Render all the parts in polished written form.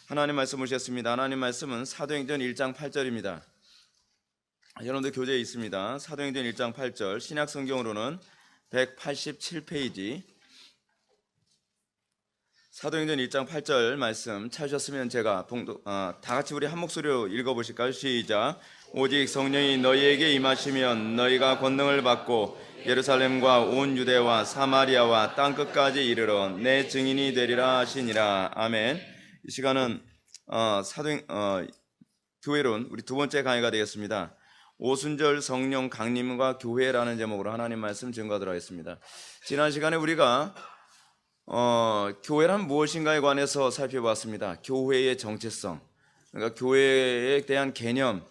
하나님 말씀 보셨습니다. 하나님 말씀은 사도행전 1장 8절입니다. 여러분들 교재에 있습니다. 사도행전 1장 8절, 신약 성경으로는 187페이지. 사도행전 1장 8절 말씀 찾으셨으면 제가 다 같이 우리 한 목소리로 읽어보실까요? 시작. 오직 성령이 너희에게 임하시면 너희가 권능을 받고 예루살렘과 온 유대와 사마리아와 땅끝까지 이르러 내 증인이 되리라 하시니라. 아멘. 이 시간은 교회론 우리 두 번째 강의가 되겠습니다. 오순절 성령 강림과 교회라는 제목으로 하나님 말씀 증거하도록 하겠습니다. 지난 시간에 우리가 교회란 무엇인가에 관해서 살펴봤습니다. 교회의 정체성, 그러니까 교회에 대한 개념,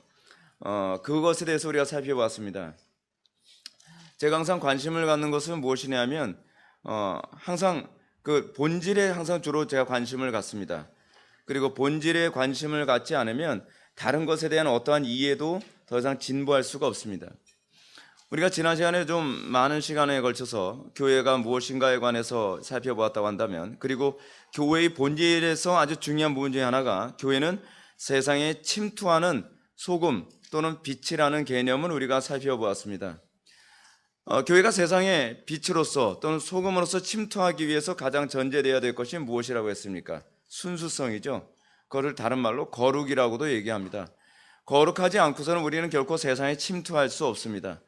그것에 대해서 우리가 살펴봤습니다. 제가 항상 관심을 갖는 것은 무엇이냐면 항상 그 본질에 항상 주로 제가 관심을 갖습니다. 그리고 본질에 관심을 갖지 않으면 다른 것에 대한 어떠한 이해도 더 이상 진보할 수가 없습니다. 우리가 지난 시간에 좀 많은 시간에 걸쳐서 교회가 무엇인가에 관해서 살펴보았다고 한다면, 그리고 교회의 본질에서 아주 중요한 부분 중에 하나가 교회는 세상에 침투하는 소금 또는 빛이라는 개념을 우리가 살펴보았습니다. 교회가 세상의 빛으로서 또는 소금으로서 침투하기 위해서 가장 전제되어야 될 것이 무엇이라고 했습니까? 순수성이죠. 그것을 다른 말로 거룩이라고도 얘기합니다. 거룩하지 않고서는 우리는 결코 세상에 침투할 수 없습니다.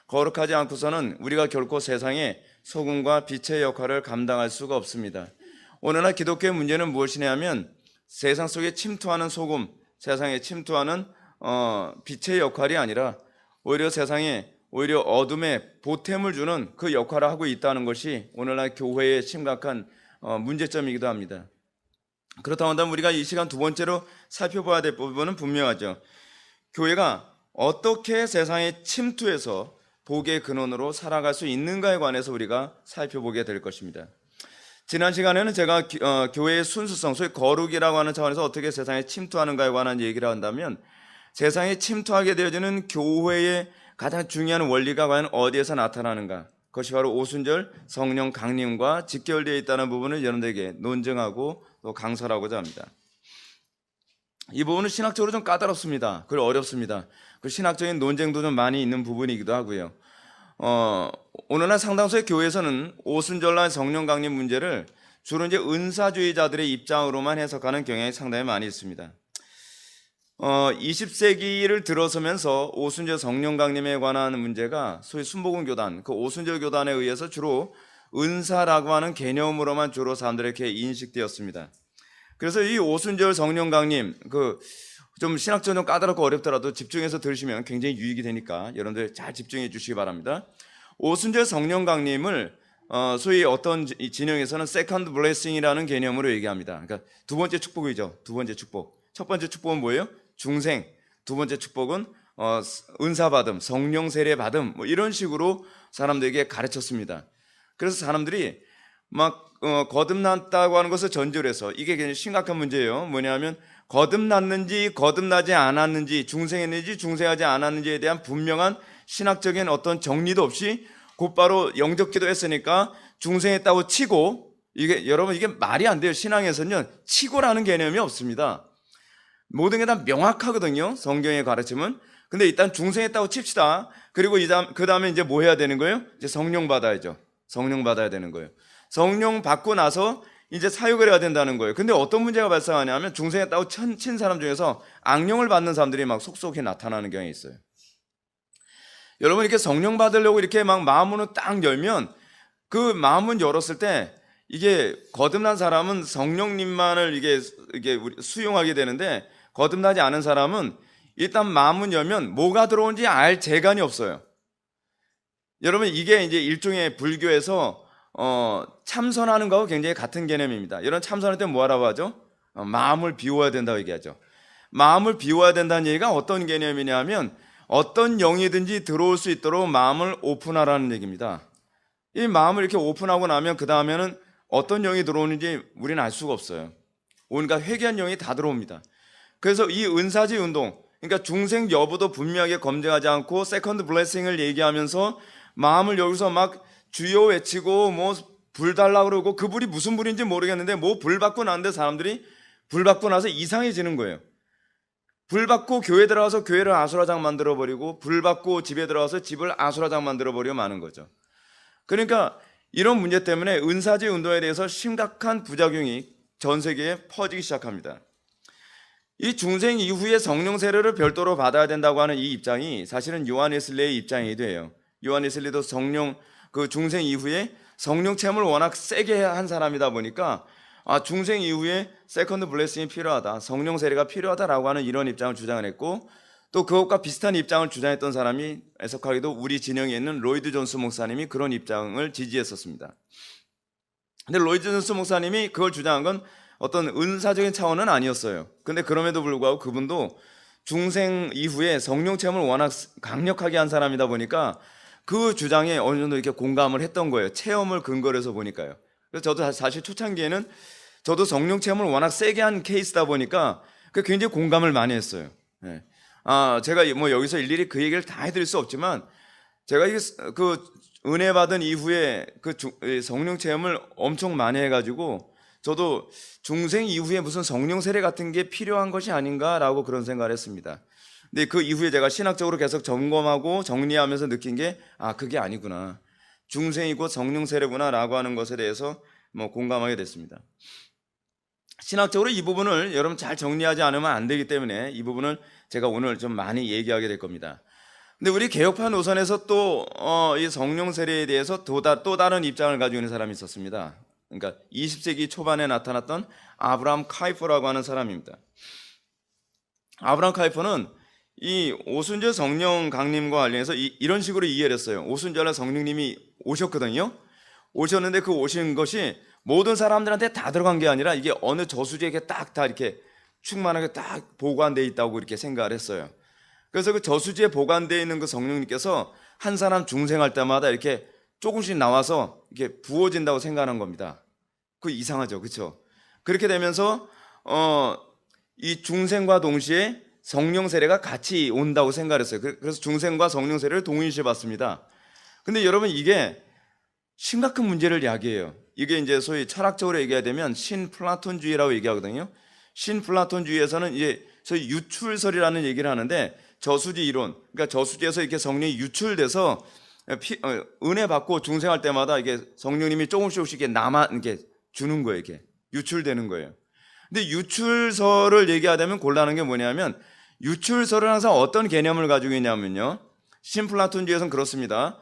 거룩하지 않고서는 우리가 결코 세상에 소금과 빛의 역할을 감당할 수가 없습니다. 오늘날 기독교의 문제는 무엇이냐면 세상 속에 침투하는 소금, 세상에 침투하는 빛의 역할이 아니라 오히려 세상에 오히려 어둠에 보탬을 주는 그 역할을 하고 있다는 것이 오늘날 교회의 심각한 문제점이기도 합니다. 그렇다고 한다면 우리가 이 시간 두 번째로 살펴봐야 될 부분은 분명하죠. 교회가 어떻게 세상에 침투해서 복의 근원으로 살아갈 수 있는가에 관해서 우리가 살펴보게 될 것입니다. 지난 시간에는 제가 교회의 순수성, 소위 거룩이라고 하는 차원에서 어떻게 세상에 침투하는가에 관한 얘기를 한다면, 세상에 침투하게 되어지는 교회의 가장 중요한 원리가 과연 어디에서 나타나는가, 그것이 바로 오순절 성령 강림과 직결되어 있다는 부분을 여러분들에게 논증하고 또 강설하고자 합니다. 이 부분은 신학적으로 좀 까다롭습니다. 그리고 어렵습니다. 그 신학적인 논쟁도 좀 많이 있는 부분이기도 하고요. 오늘날 상당수의 교회에서는 오순절날 성령 강림 문제를 주로 이제 은사주의자들의 입장으로만 해석하는 경향이 상당히 많이 있습니다. 20세기를 들어서면서 오순절 성령 강림에 관한 문제가 소위 순복음 교단, 그 오순절 교단에 의해서 주로 은사라고 하는 개념으로만 주로 사람들에게 인식되었습니다. 그래서 이 오순절 성령 강림, 좀 신학적으로 까다롭고 어렵더라도 집중해서 들으시면 굉장히 유익이 되니까 여러분들 잘 집중해 주시기 바랍니다. 오순절 성령 강림을 소위 어떤 진영에서는 세컨드 블레싱이라는 개념으로 얘기합니다. 그러니까 두 번째 축복이죠. 두 번째 축복. 첫 번째 축복은 뭐예요? 중생. 두 번째 축복은 은사 받음, 성령 세례 받음, 이런 식으로 사람들에게 가르쳤습니다. 그래서 사람들이 막 거듭났다고 하는 것을 전제로 해서, 이게 굉장히 심각한 문제예요. 뭐냐면 거듭났는지 거듭나지 않았는지, 중생했는지 중생하지 않았는지에 대한 분명한 신학적인 어떤 정리도 없이 곧바로 영접 기도했으니까 중생했다고 치고, 여러분 이게 말이 안 돼요. 신앙에서는요, 치고라는 개념이 없습니다. 모든 게 다 명확하거든요, 성경의 가르침은. 근데 일단 중생했다고 칩시다. 그리고 그 다음에 이제 뭐 해야 되는 거예요? 이제 성령 받아야죠. 성령 받아야 되는 거예요. 성령 받고 나서 이제 사역을 해야 된다는 거예요. 근데 어떤 문제가 발생하냐면 중생했다고 친 사람 중에서 악령을 받는 사람들이 막 속속히 나타나는 경향이 있어요. 여러분, 이렇게 성령 받으려고 이렇게 막 마음문을 딱 열면, 그 마음문 열었을 때 이게 거듭난 사람은 성령님만을 이게 수용하게 되는데, 거듭나지 않은 사람은 일단 마음문 열면 뭐가 들어온지 알 재간이 없어요. 여러분, 이게 이제 일종의 불교에서 참선하는 거하고 굉장히 같은 개념입니다. 여러분, 참선할 때 뭐라고 하죠? 마음을 비워야 된다고 얘기하죠. 마음을 비워야 된다는 얘기가 어떤 개념이냐면, 어떤 영이든지 들어올 수 있도록 마음을 오픈하라는 얘기입니다. 이 마음을 이렇게 오픈하고 나면 그 다음에는 어떤 영이 들어오는지 우리는 알 수가 없어요. 온갖 회개한 영이 다 들어옵니다. 그래서 이 은사지 운동, 그러니까 중생 여부도 분명하게 검증하지 않고 세컨드 블레싱을 얘기하면서 마음을 여기서 막 주여 외치고 뭐 불 달라고 그러고, 그 불이 무슨 불인지 모르겠는데 뭐 불 받고 나는데 사람들이 불 받고 나서 이상해지는 거예요. 불 받고 교회 들어가서 교회를 아수라장 만들어버리고 불 받고 집에 들어가서 집을 아수라장 만들어버리고 마는 거죠. 그러니까 이런 문제 때문에 은사제 운동에 대해서 심각한 부작용이 전 세계에 퍼지기 시작합니다. 이 중생 이후에 성령 세례를 별도로 받아야 된다고 하는 이 입장이 사실은 요한 웨슬리의 입장이 돼요. 요한 웨슬리도 중생 이후에 성령 체험을 워낙 세게 한 사람이다 보니까 중생 이후에 세컨드 블레싱이 필요하다, 성령 세례가 필요하다라고 하는 이런 입장을 주장을 했고, 또 그것과 비슷한 입장을 주장했던 사람이 애석하게도 우리 진영에 있는 로이드 존스 목사님이 그런 입장을 지지했었습니다. 근데 로이드 존스 목사님이 그걸 주장한 건 어떤 은사적인 차원은 아니었어요. 근데 그럼에도 불구하고 그분도 중생 이후에 성령 체험을 워낙 강력하게 한 사람이다 보니까 그 주장에 어느 정도 이렇게 공감을 했던 거예요. 체험을 근거로 해서 보니까요. 그래서 저도 사실 초창기에는 저도 성령 체험을 워낙 세게 한 케이스다 보니까 굉장히 공감을 많이 했어요. 네. 제가 뭐 여기서 일일이 그 얘기를 다 해드릴 수 없지만, 제가 그 은혜 받은 이후에 성령 체험을 엄청 많이 해가지고 저도 중생 이후에 무슨 성령 세례 같은 게 필요한 것이 아닌가라고 그런 생각을 했습니다. 근데 그 이후에 제가 신학적으로 계속 점검하고 정리하면서 느낀 게 그게 아니구나, 중생이고 성령 세례구나라고 하는 것에 대해서 뭐 공감하게 됐습니다. 신학적으로 이 부분을 여러분 잘 정리하지 않으면 안 되기 때문에 이 부분을 제가 오늘 좀 많이 얘기하게 될 겁니다. 근데 우리 개혁파 노선에서 또 이 성령 세례에 대해서 또 다른 입장을 가지고 있는 사람이 있었습니다. 그러니까 20세기 초반에 나타났던 아브라함 카이퍼라고 하는 사람입니다. 아브라함 카이퍼는 이 오순절 성령 강림과 관련해서 이런 식으로 이해를 했어요. 오순절날 성령님이 오셨거든요. 오셨는데 그 오신 것이 모든 사람들한테 다 들어간 게 아니라 이게 어느 저수지에게 딱 다 이렇게 충만하게 딱 보관되어 있다고 이렇게 생각을 했어요. 그래서 그 저수지에 보관되어 있는 그 성령님께서 한 사람 중생할 때마다 이렇게 조금씩 나와서 이렇게 부어진다고 생각하는 겁니다. 그 이상하죠, 그렇죠? 그렇게 되면서 이 중생과 동시에 성령 세례가 같이 온다고 생각을 했어요. 그래서 중생과 성령 세례를 동일시해 봤습니다. 근데 여러분, 이게 심각한 문제를 야기해요. 이게 이제 소위 철학적으로 얘기하면 신플라톤주의라고 얘기하거든요. 신플라톤주의에서는 이제 소위 유출설이라는 얘기를 하는데, 저수지 이론, 그러니까 저수지에서 이렇게 성령이 유출돼서 은혜 받고 중생할 때마다 이게 성령님이 조금씩 이렇게 이렇게 주는 거예요. 이렇게 유출되는 거예요. 근데 유출설을 얘기하자면 곤란한 게 뭐냐면, 유출설은 항상 어떤 개념을 가지고 있냐면요, 신플라톤주의에서는 그렇습니다.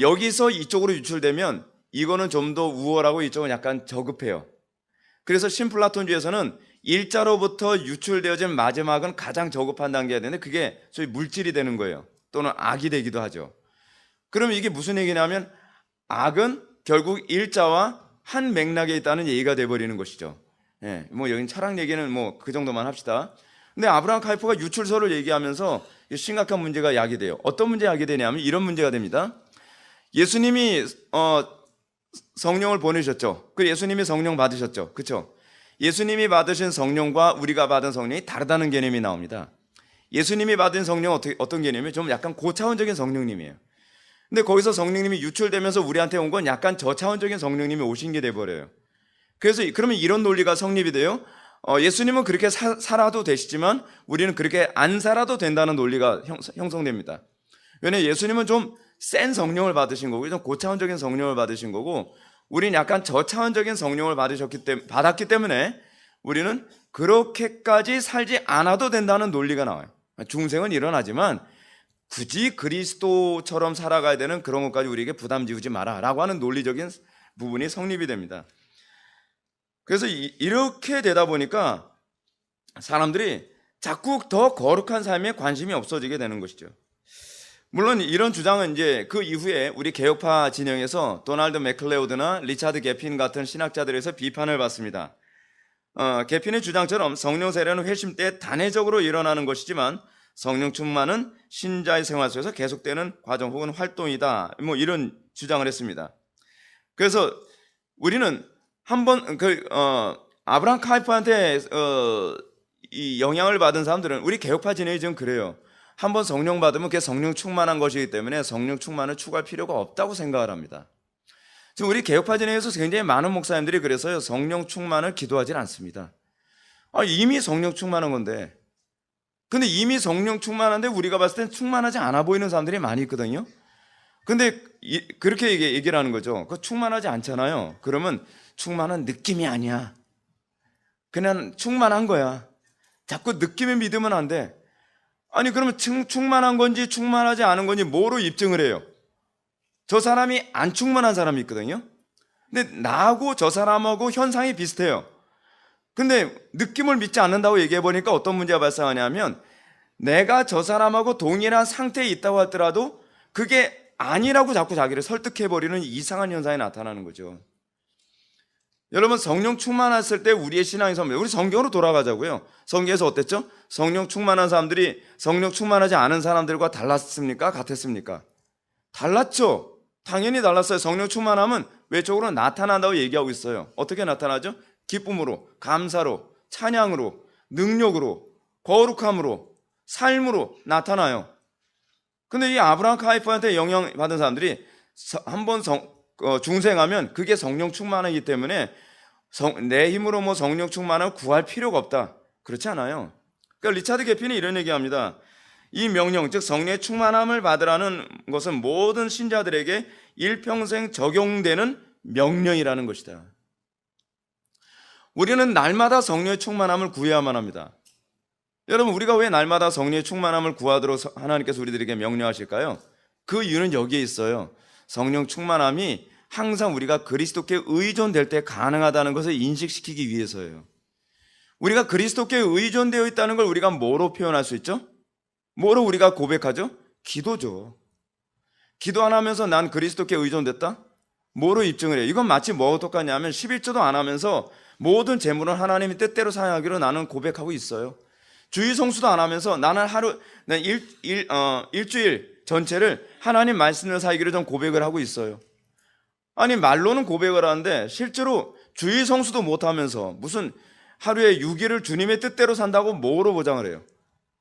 여기서 이쪽으로 유출되면 이거는 좀 더 우월하고 이쪽은 약간 저급해요. 그래서 신플라톤주의에서는 일자로부터 유출되어진 마지막은 가장 저급한 단계가 되는데, 그게 소위 물질이 되는 거예요. 또는 악이 되기도 하죠. 그럼 이게 무슨 얘기냐면, 악은 결국 일자와 한 맥락에 있다는 얘기가 돼버리는 것이죠. 예, 뭐 여긴 철학 얘기는 뭐 그 정도만 합시다. 근데 아브라함 카이퍼가 유출설을 얘기하면서 심각한 문제가 야기돼요. 어떤 문제가 야기되냐면 이런 문제가 됩니다. 예수님이 성령을 보내셨죠. 그 예수님이 성령 받으셨죠. 그렇죠? 예수님이 받으신 성령과 우리가 받은 성령이 다르다는 개념이 나옵니다. 예수님이 받은 성령은 어떤 개념이에요? 좀 약간 고차원적인 성령님이에요. 근데 거기서 성령님이 유출되면서 우리한테 온 건 약간 저차원적인 성령님이 오신 게 돼버려요. 그래서 그러면 이런 논리가 성립이 돼요. 예수님은 그렇게 살아도 되시지만 우리는 그렇게 안 살아도 된다는 논리가 형성됩니다. 왜냐하면 예수님은 좀 센 성령을 받으신 거고, 좀 고차원적인 성령을 받으신 거고, 우리는 약간 저차원적인 성령을 받았기 때문에 우리는 그렇게까지 살지 않아도 된다는 논리가 나와요. 중생은 일어나지만 굳이 그리스도처럼 살아가야 되는 그런 것까지 우리에게 부담 지우지 마라 라고 하는 논리적인 부분이 성립이 됩니다. 그래서 이렇게 되다 보니까 사람들이 자꾸 더 거룩한 삶에 관심이 없어지게 되는 것이죠. 물론 이런 주장은 이제 그 이후에 우리 개혁파 진영에서 도널드 맥클레오드나 리차드 게핀 같은 신학자들에서 비판을 받습니다. 게핀의 주장처럼 성령 세례는 회심 때 단회적으로 일어나는 것이지만 성령 충만은 신자의 생활 속에서 계속되는 과정 혹은 활동이다, 뭐 이런 주장을 했습니다. 그래서 우리는 한번 아브라함 카이퍼한테 이 영향을 받은 사람들은 우리 개혁파 진영이 지금 그래요. 한번 성령 받으면 그게 성령 충만한 것이기 때문에 성령 충만을 추구할 필요가 없다고 생각을 합니다. 지금 우리 개혁파 진영에서 굉장히 많은 목사님들이 그래서요, 성령 충만을 기도하지 않습니다. 이미 성령 충만한 건데. 근데 이미 성령 충만한데 우리가 봤을 땐 충만하지 않아 보이는 사람들이 많이 있거든요. 근데 그렇게 얘기를 하는 거죠. 그 충만하지 않잖아요. 그러면 충만한 느낌이 아니야. 그냥 충만한 거야. 자꾸 느낌에 믿으면 안 돼. 아니 그러면 충만한 건지 충만하지 않은 건지 뭐로 입증을 해요? 저 사람이 안 충만한 사람이 있거든요. 근데 나하고 저 사람하고 현상이 비슷해요. 근데 느낌을 믿지 않는다고 얘기해 보니까 어떤 문제가 발생하냐면, 내가 저 사람하고 동일한 상태에 있다고 하더라도 그게 아니라고 자꾸 자기를 설득해 버리는 이상한 현상이 나타나는 거죠. 여러분, 성령 충만했을 때 우리의 신앙이 섭니다. 우리 성경으로 돌아가자고요. 성경에서 어땠죠? 성령 충만한 사람들이 성령 충만하지 않은 사람들과 달랐습니까? 같았습니까? 달랐죠. 당연히 달랐어요. 성령 충만함은 외적으로 나타난다고 얘기하고 있어요. 어떻게 나타나죠? 기쁨으로, 감사로, 찬양으로, 능력으로, 거룩함으로, 삶으로 나타나요. 근데 이 아브라함 카이퍼한테 영향받은 사람들이 한번 중생하면 그게 성령 충만이기 때문에 내 힘으로 뭐 성령 충만을 구할 필요가 없다. 그렇지 않아요. 그러니까 리차드 개핀이 이런 얘기합니다. 이 명령, 즉 성령의 충만함을 받으라는 것은 모든 신자들에게 일평생 적용되는 명령이라는 것이다. 우리는 날마다 성령의 충만함을 구해야만 합니다. 여러분, 우리가 왜 날마다 성령의 충만함을 구하도록 하나님께서 우리들에게 명령하실까요? 그 이유는 여기에 있어요. 성령 충만함이 항상 우리가 그리스도께 의존될 때 가능하다는 것을 인식시키기 위해서예요. 우리가 그리스도께 의존되어 있다는 걸 우리가 뭐로 표현할 수 있죠? 뭐로 우리가 고백하죠? 기도죠. 기도 안 하면서 난 그리스도께 의존됐다? 뭐로 입증을 해요? 이건 마치 뭐와 똑같냐면 11조도 안 하면서 모든 재물은 하나님의 뜻대로 사용하기로 나는 고백하고 있어요. 주일 성수도 안 하면서 나는 일주일 전체를 하나님 말씀을 살기로 좀 고백을 하고 있어요. 아니 말로는 고백을 하는데 실제로 주일 성수도 못 하면서 무슨 하루에 6일을 주님의 뜻대로 산다고 뭐로 보장을 해요?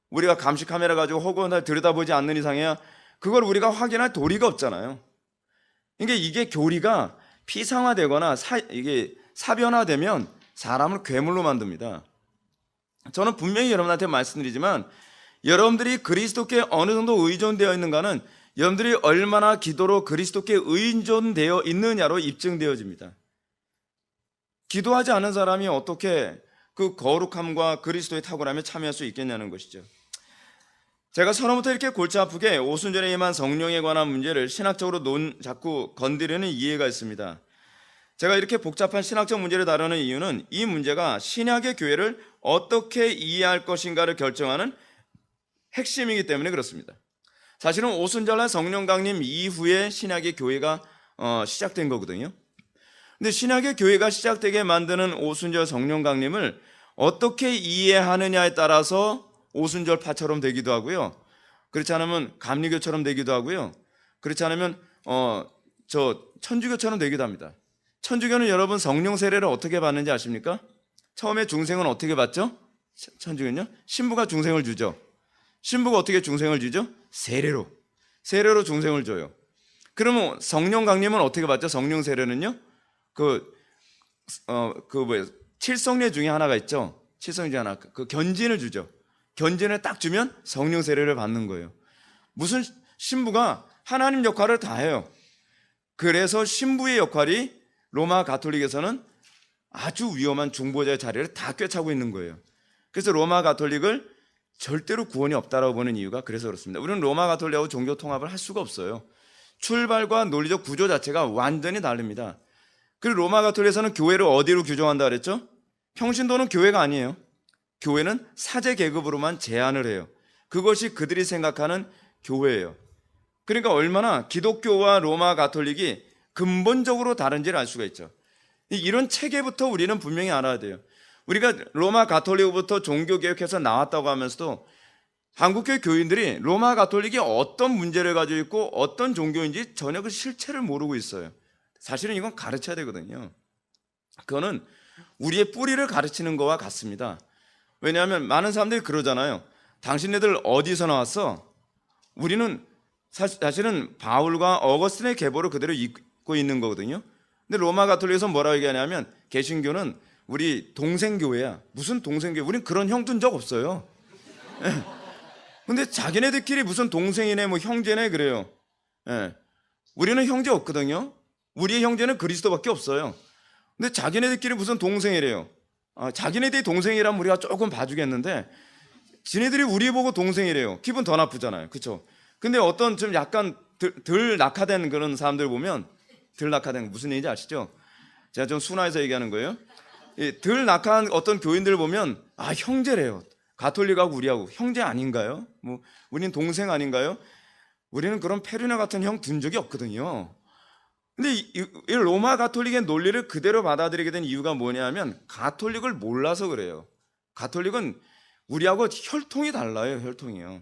우리가 감시 카메라 가지고 허구날 들여다보지 않는 이상이야 그걸 우리가 확인할 도리가 없잖아요. 그러니까 이게 교리가 피상화되거나 이게 사변화되면 사람을 괴물로 만듭니다. 저는 분명히 여러분한테 말씀드리지만 여러분들이 그리스도께 어느 정도 의존되어 있는가는 여러분들이 얼마나 기도로 그리스도께 의존되어 있느냐로 입증되어집니다. 기도하지 않은 사람이 어떻게 그 거룩함과 그리스도의 탁월함에 참여할 수 있겠냐는 것이죠. 제가 처음부터 이렇게 골치 아프게 오순절에 임한 성령에 관한 문제를 신학적으로 자꾸 건드리는 이해가 있습니다. 제가 이렇게 복잡한 신학적 문제를 다루는 이유는 이 문제가 신약의 교회를 어떻게 이해할 것인가를 결정하는 핵심이기 때문에 그렇습니다. 사실은 오순절날 성령 강림 이후에 신약의 교회가 시작된 거거든요. 근데 신약의 교회가 시작되게 만드는 오순절 성령 강림을 어떻게 이해하느냐에 따라서 오순절파처럼 되기도 하고요. 그렇지 않으면 감리교처럼 되기도 하고요. 그렇지 않으면 천주교처럼 되기도 합니다. 천주교는 여러분 성령 세례를 어떻게 받는지 아십니까? 처음에 중생은 어떻게 받죠? 천주교는요? 신부가 중생을 주죠. 신부가 어떻게 중생을 주죠? 세례로 중생을 줘요. 그러면 성령 강림은 어떻게 받죠? 성령 세례는요? 칠성례 중에 하나가 있죠. 칠성례 중에 하나. 그 견진을 주죠. 견진을 딱 주면 성령 세례를 받는 거예요. 무슨 신부가 하나님 역할을 다 해요. 그래서 신부의 역할이 로마 가톨릭에서는 아주 위험한 중보자의 자리를 다 꿰차고 있는 거예요. 그래서 로마 가톨릭을 절대로 구원이 없다라고 보는 이유가 그래서 그렇습니다. 우리는 로마 가톨릭하고 종교 통합을 할 수가 없어요. 출발과 논리적 구조 자체가 완전히 다릅니다. 그리고 로마 가톨릭에서는 교회를 어디로 규정한다 그랬죠? 평신도는 교회가 아니에요. 교회는 사제 계급으로만 제한을 해요. 그것이 그들이 생각하는 교회예요. 그러니까 얼마나 기독교와 로마 가톨릭이 근본적으로 다른지를 알 수가 있죠. 이런 체계부터 우리는 분명히 알아야 돼요. 우리가 로마 가톨릭부터 종교개혁해서 나왔다고 하면서도 한국교회 교인들이 로마 가톨릭이 어떤 문제를 가지고 있고 어떤 종교인지 전혀 그 실체를 모르고 있어요. 사실은 이건 가르쳐야 되거든요. 그거는 우리의 뿌리를 가르치는 거와 같습니다. 왜냐하면 많은 사람들이 그러잖아요. 당신네들 어디서 나왔어? 우리는 사실은 바울과 어거스틴의 계보를 그대로 읽고 있는 거거든요. 근데 로마 가톨릭에서 뭐라고 얘기하냐면 개신교는 우리 동생교회야. 무슨 동생교회? 우린 그런 형 둔 적 없어요. 예. 근데 자기네들끼리 무슨 동생이네 뭐 형제네 그래요. 예. 우리는 형제 없거든요. 우리의 형제는 그리스도밖에 없어요. 근데 자기네들끼리 무슨 동생이래요. 자기네들이 동생이라면 우리가 조금 봐주겠는데 지네들이 우리 보고 동생이래요. 기분 더 나쁘잖아요. 그렇죠? 근데 어떤 좀 약간 덜 낙하된 그런 사람들 보면, 덜 낙하된 무슨 얘기인지 아시죠? 제가 좀 순화해서 얘기하는 거예요. 덜 낙한 어떤 교인들 보면 형제래요. 가톨릭하고 우리하고 형제 아닌가요? 뭐 우리는 동생 아닌가요? 우리는 그런 페르네 같은 형 둔 적이 없거든요. 근데 이 로마 가톨릭의 논리를 그대로 받아들이게 된 이유가 뭐냐면 가톨릭을 몰라서 그래요. 가톨릭은 우리하고 혈통이 달라요. 혈통이요.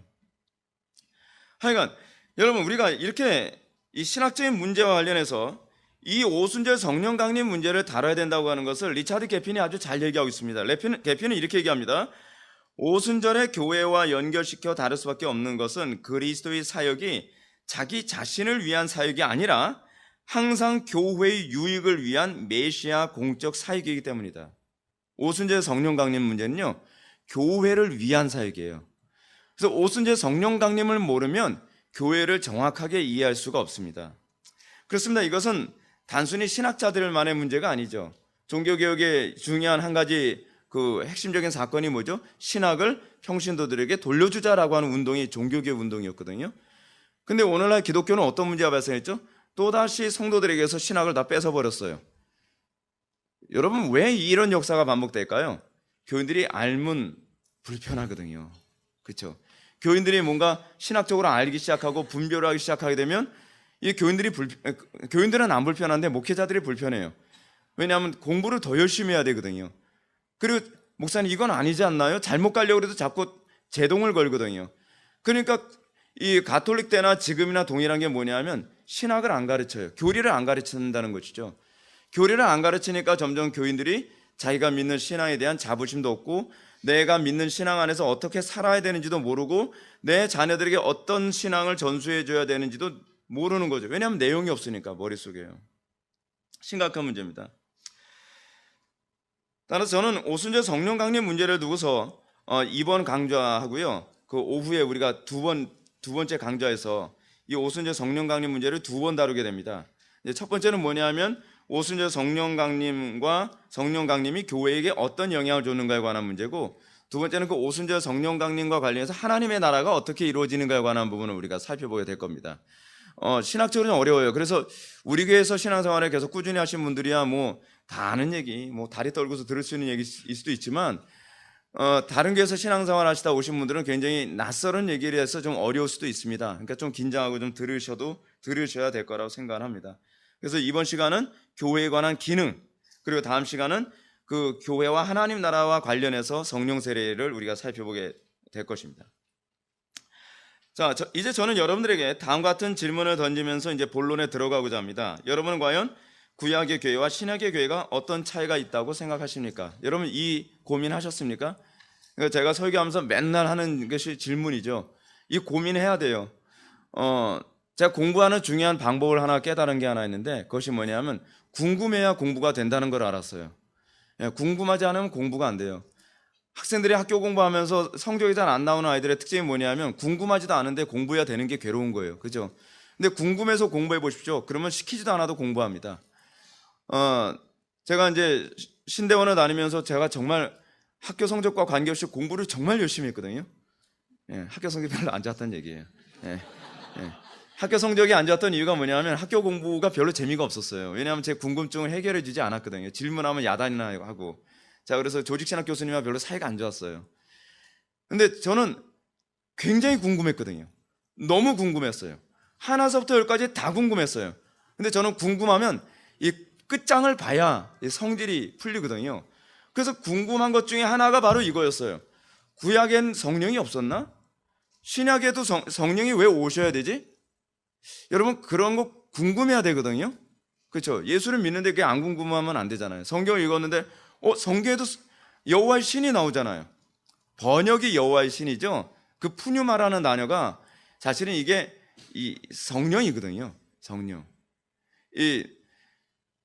하여간 여러분, 우리가 이렇게 이 신학적인 문제와 관련해서 이 오순절 성령 강림 문제를 다뤄야 된다고 하는 것을 리차드 개핀이 아주 잘 얘기하고 있습니다. 개핀은 이렇게 얘기합니다. 오순절에 교회와 연결시켜 다룰 수밖에 없는 것은 그리스도의 사역이 자기 자신을 위한 사역이 아니라 항상 교회의 유익을 위한 메시아 공적 사역이기 때문이다. 오순절 성령 강림 문제는요, 교회를 위한 사역이에요. 그래서 오순절 성령 강림을 모르면 교회를 정확하게 이해할 수가 없습니다. 그렇습니다. 이것은 단순히 신학자들만의 문제가 아니죠. 종교개혁의 중요한 한 가지 그 핵심적인 사건이 뭐죠? 신학을 평신도들에게 돌려주자라고 하는 운동이 종교개혁 운동이었거든요. 근데 오늘날 기독교는 어떤 문제가 발생했죠? 또다시 성도들에게서 신학을 다 뺏어버렸어요. 여러분, 왜 이런 역사가 반복될까요? 교인들이 알면 불편하거든요. 그렇죠? 교인들이 뭔가 신학적으로 알기 시작하고 분별을 하기 시작하게 되면 이 교인들은 안 불편한데 목회자들이 불편해요. 왜냐하면 공부를 더 열심히 해야 되거든요. 그리고 목사님 이건 아니지 않나요? 잘못 가려고 해도 자꾸 제동을 걸거든요. 그러니까 이 가톨릭 때나 지금이나 동일한 게 뭐냐면 신학을 안 가르쳐요. 교리를 안 가르친다는 것이죠. 교리를 안 가르치니까 점점 교인들이 자기가 믿는 신앙에 대한 자부심도 없고 내가 믿는 신앙 안에서 어떻게 살아야 되는지도 모르고 내 자녀들에게 어떤 신앙을 전수해 줘야 되는지도 모르는 거죠. 왜냐하면 내용이 없으니까 머릿속에요. 심각한 문제입니다. 따라서 저는 오순절 성령 강림 문제를 두고서 이번 강좌하고요, 그 오후에 우리가 두 번째 강좌에서 이 오순절 성령 강림 문제를 두 번 다루게 됩니다. 첫 번째는 뭐냐면 오순절 성령 강림과 성령 강림이 교회에게 어떤 영향을 줬는가에 관한 문제고, 두 번째는 그 오순절 성령 강림과 관련해서 하나님의 나라가 어떻게 이루어지는가에 관한 부분을 우리가 살펴보게 될 겁니다. 신학적으로는 어려워요. 그래서 우리 교회에서 신앙생활을 계속 꾸준히 하신 분들이야 뭐 다 아는 얘기, 뭐 다리 떨고서 들을 수 있는 얘기일 수도 있지만 다른 교회에서 신앙생활 하시다 오신 분들은 굉장히 낯설은 얘기를 해서 좀 어려울 수도 있습니다. 그러니까 좀 긴장하고 좀 들으셔야 될 거라고 생각을 합니다. 그래서 이번 시간은 교회에 관한 기능, 그리고 다음 시간은 그 교회와 하나님 나라와 관련해서 성령 세례를 우리가 살펴보게 될 것입니다. 자, 이제 저는 여러분들에게 다음 같은 질문을 던지면서 이제 본론에 들어가고자 합니다. 여러분은 과연 구약의 교회와 신약의 교회가 어떤 차이가 있다고 생각하십니까? 여러분 이 고민하셨습니까? 제가 설교하면서 맨날 하는 것이 질문이죠. 이 고민해야 돼요. 제가 공부하는 중요한 방법을 하나 깨달은 게 하나 있는데 그것이 뭐냐면 궁금해야 공부가 된다는 걸 알았어요. 궁금하지 않으면 공부가 안 돼요. 학생들이 학교 공부하면서 성적이 잘 안 나오는 아이들의 특징이 뭐냐면 궁금하지도 않은데 공부해야 되는 게 괴로운 거예요. 그죠? 근데 궁금해서 공부해 보십시오. 그러면 시키지도 않아도 공부합니다. 제가 이제 신대원을 다니면서 제가 정말 학교 성적과 관계없이 공부를 정말 열심히 했거든요. 학교 성적이 별로 안 좋았다는 얘기예요. 학교 성적이 안 좋았던 이유가 뭐냐면 학교 공부가 별로 재미가 없었어요. 왜냐하면 제 궁금증을 해결해 주지 않았거든요. 질문하면 야단이나 하고. 자, 그래서 조직신학 교수님과 별로 사이가 안 좋았어요. 근데 저는 굉장히 궁금했거든요. 너무 궁금했어요. 하나서부터 열까지 다 궁금했어요. 근데 저는 궁금하면 이 끝장을 봐야 성질이 풀리거든요. 그래서 궁금한 것 중에 하나가 바로 이거였어요. 구약엔 성령이 없었나? 신약에도 성령이 왜 오셔야 되지? 여러분 그런 거 궁금해야 되거든요. 그렇죠? 예수를 믿는데 그게 안 궁금하면 안 되잖아요. 성경을 읽었는데 성경에도 여호와의 신이 나오잖아요. 번역이 여호와의 신이죠. 그 푸뉴마라는 단어가 사실은 이게 이 성령이거든요. 성령.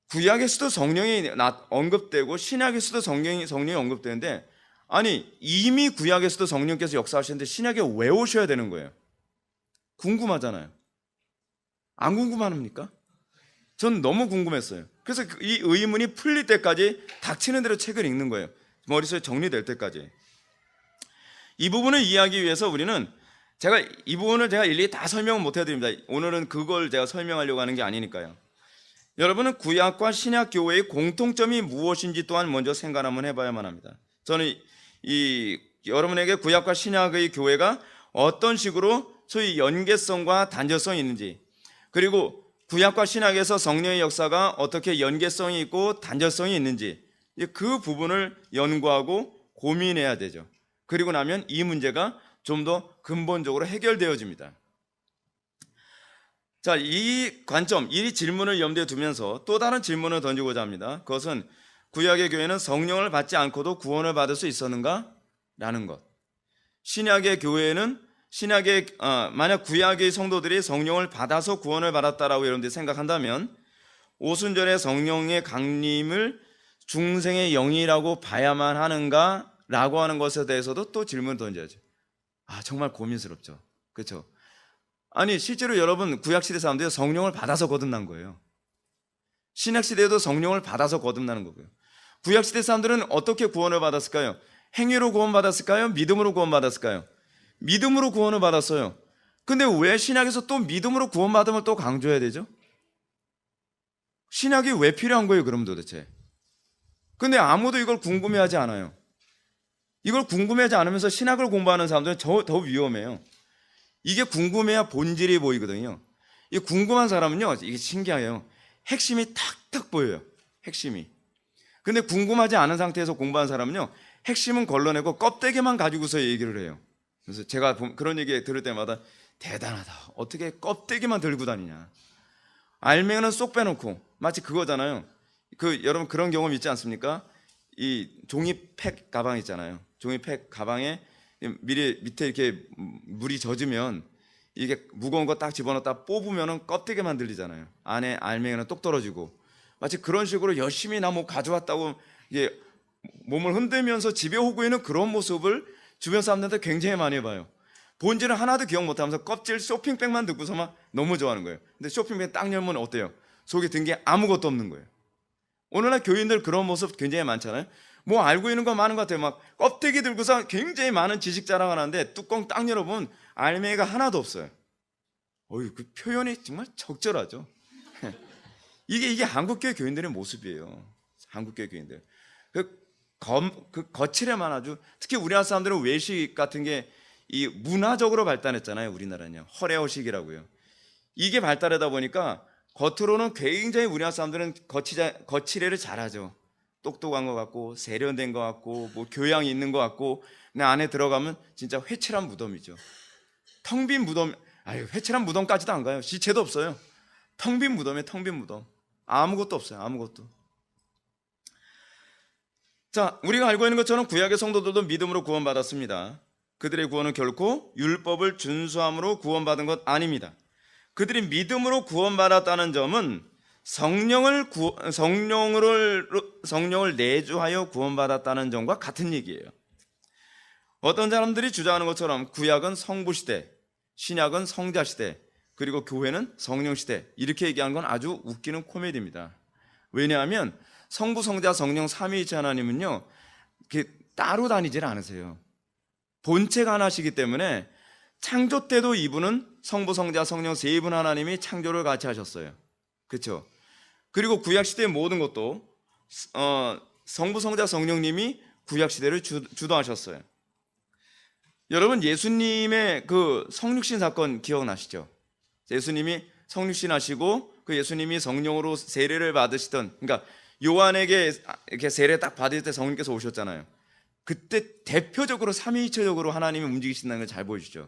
구약에서도 성령이 언급되고 신약에서도 성령이 언급되는데, 아니 이미 구약에서도 성령께서 역사하시는데 신약에 왜 오셔야 되는 거예요? 궁금하잖아요. 안 궁금합니까? 전 너무 궁금했어요. 그래서 이 의문이 풀릴 때까지 닥치는 대로 책을 읽는 거예요. 머릿속에 정리될 때까지. 이 부분을 이해하기 위해서 우리는 이 부분을 제가 일일이 다 설명은 못 해드립니다. 오늘은 그걸 제가 설명하려고 하는 게 아니니까요. 여러분은 구약과 신약 교회의 공통점이 무엇인지 또한 먼저 생각 한번 해봐야만 합니다. 저는 여러분에게 구약과 신약의 교회가 어떤 식으로 소위 연계성과 단절성이 있는지, 그리고 구약과 신약에서 성령의 역사가 어떻게 연계성이 있고 단절성이 있는지, 그 부분을 연구하고 고민해야 되죠. 그리고 나면 이 문제가 좀 더 근본적으로 해결되어집니다. 자, 이 관점, 이 질문을 염두에 두면서 또 다른 질문을 던지고자 합니다. 그것은 구약의 교회는 성령을 받지 않고도 구원을 받을 수 있었는가? 라는 것. 신약의 교회는 만약 구약의 성도들이 성령을 받아서 구원을 받았다라고 여러분들이 생각한다면 오순절의 성령의 강림을 중생의 영이라고 봐야만 하는가? 라고 하는 것에 대해서도 또 질문을 던져야죠. 정말 고민스럽죠. 그렇죠? 아니 실제로 여러분 구약시대 사람들이 성령을 받아서 거듭난 거예요. 신약시대에도 성령을 받아서 거듭나는 거고요. 구약시대 사람들은 어떻게 구원을 받았을까요? 행위로 구원받았을까요? 믿음으로 구원받았을까요? 믿음으로 구원을 받았어요. 근데 왜 신약에서 또 믿음으로 구원받음을 또 강조해야 되죠? 신약이 왜 필요한 거예요 그럼 도대체? 근데 아무도 이걸 궁금해하지 않아요. 이걸 궁금해하지 않으면서 신학을 공부하는 사람들은 더 위험해요. 이게 궁금해야 본질이 보이거든요. 이 궁금한 사람은요, 이게 신기해요. 핵심이 탁탁 보여요. 핵심이. 근데 궁금하지 않은 상태에서 공부하는 사람은요, 핵심은 걸러내고 껍데기만 가지고서 얘기를 해요. 그래서 제가 그런 얘기 들을 때마다 대단하다. 어떻게 껍데기만 들고 다니냐. 알맹이는 쏙 빼놓고 마치 그거잖아요. 여러분 그런 경험 있지 않습니까? 이 종이팩 가방 있잖아요. 종이팩 가방에 밑에 이렇게 물이 젖으면 이게 무거운 거 딱 집어넣었다 뽑으면은 껍데기만 들리잖아요. 안에 알맹이는 똑 떨어지고, 마치 그런 식으로 열심히 나 뭐 가져왔다고 이게 몸을 흔들면서 집에 오고 있는 그런 모습을 주변 사람들한테 굉장히 많이 봐요. 본질은 하나도 기억 못하면서 껍질 쇼핑백만 듣고서만 너무 좋아하는 거예요. 근데 쇼핑백 딱 열면 어때요? 속에 든 게 아무것도 없는 거예요. 오늘날 교인들 그런 모습 굉장히 많잖아요. 뭐 알고 있는 거 많은 것 같아요. 막 껍데기 들고서 굉장히 많은 지식 자랑을 하는데 뚜껑 딱 열어보면 알맹이가 하나도 없어요. 그 표현이 정말 적절하죠. 이게 한국교회 교인들의 모습이에요. 한국교회 교인들. 거칠에만 아주, 특히 우리나라 사람들은 외식 같은 게 이 문화적으로 발달했잖아요. 우리나라는요. 허례허식이라고요. 이게 발달하다 보니까 겉으로는 굉장히 우리나라 사람들은 거칠애를 잘하죠. 똑똑한 것 같고 세련된 것 같고 뭐 교양이 있는 것 같고, 근데 안에 들어가면 진짜 회칠한 무덤이죠. 텅 빈 무덤. 회칠한 무덤까지도 안 가요. 시체도 없어요. 텅 빈 무덤에 텅 빈 무덤. 아무것도 없어요. 아무것도. 자, 우리가 알고 있는 것처럼 구약의 성도들도 믿음으로 구원받았습니다. 그들의 구원은 결코 율법을 준수함으로 구원받은 것 아닙니다. 그들이 믿음으로 구원받았다는 점은 성령을 내주하여 구원받았다는 점과 같은 얘기예요. 어떤 사람들이 주장하는 것처럼 구약은 성부시대, 신약은 성자시대, 그리고 교회는 성령시대, 이렇게 얘기하는 건 아주 웃기는 코미디입니다. 왜냐하면 성부, 성자, 성령 삼위일체 하나님은요 따로 다니질 않으세요. 본체가 하나시기 때문에 창조 때도 이분은 성부, 성자, 성령 세 분 하나님이 창조를 같이 하셨어요. 그렇죠? 그리고 구약시대의 모든 것도 성부, 성자, 성령님이 구약시대를 주도하셨어요. 여러분 예수님의 그 성육신 사건 기억나시죠? 예수님이 성육신 하시고 그 예수님이 성령으로 세례를 받으시던, 그러니까 요한에게 이렇게 세례 딱 받을 때 성령께서 오셨잖아요. 그때 대표적으로 삼위일체적으로 하나님이 움직이신다는 걸 잘 보여주죠.